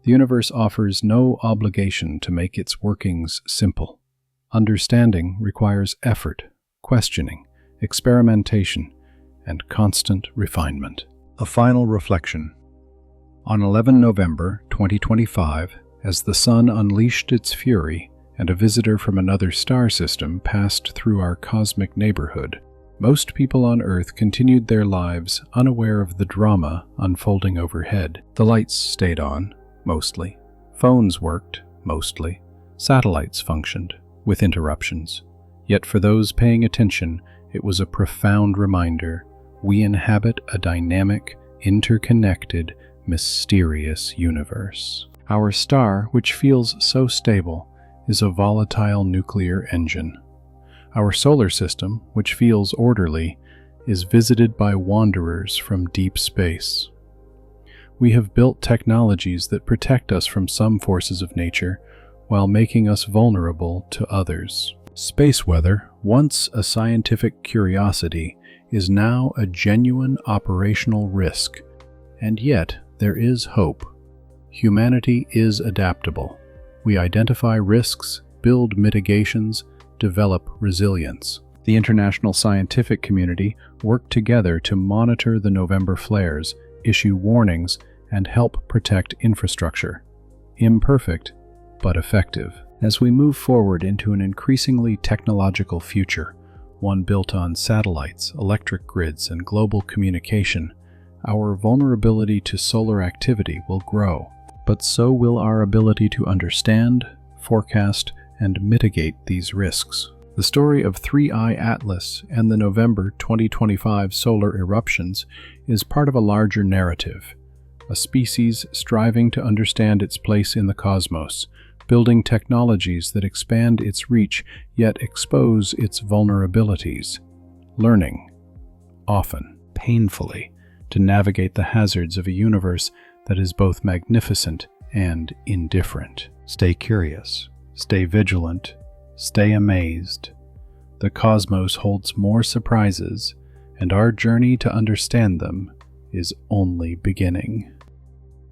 The universe offers no obligation to make its workings simple. Understanding requires effort, questioning, experimentation, and constant refinement. A final reflection. On 11 November 2025, as the Sun unleashed its fury and a visitor from another star system passed through our cosmic neighborhood, most people on Earth continued their lives unaware of the drama unfolding overhead. The lights stayed on, mostly. Phones worked, mostly. Satellites functioned, with interruptions. Yet for those paying attention, it was a profound reminder: we inhabit a dynamic, interconnected, mysterious universe. Our star, which feels so stable, is a volatile nuclear engine. Our solar system, which feels orderly, is visited by wanderers from deep space. We have built technologies that protect us from some forces of nature, while making us vulnerable to others. Space weather, once a scientific curiosity, is now a genuine operational risk. And yet, there is hope. Humanity is adaptable. We identify risks, build mitigations, develop resilience. The international scientific community worked together to monitor the November flares, issue warnings, and help protect infrastructure. Imperfect, but effective. As we move forward into an increasingly technological future, one built on satellites, electric grids, and global communication, our vulnerability to solar activity will grow, but so will our ability to understand, forecast, and mitigate these risks. The story of 3I Atlas and the November 2025 solar eruptions is part of a larger narrative, a species striving to understand its place in the cosmos, building technologies that expand its reach yet expose its vulnerabilities, learning, often painfully, to navigate the hazards of a universe that is both magnificent and indifferent. Stay curious. Stay vigilant, stay amazed. The cosmos holds more surprises, and our journey to understand them is only beginning.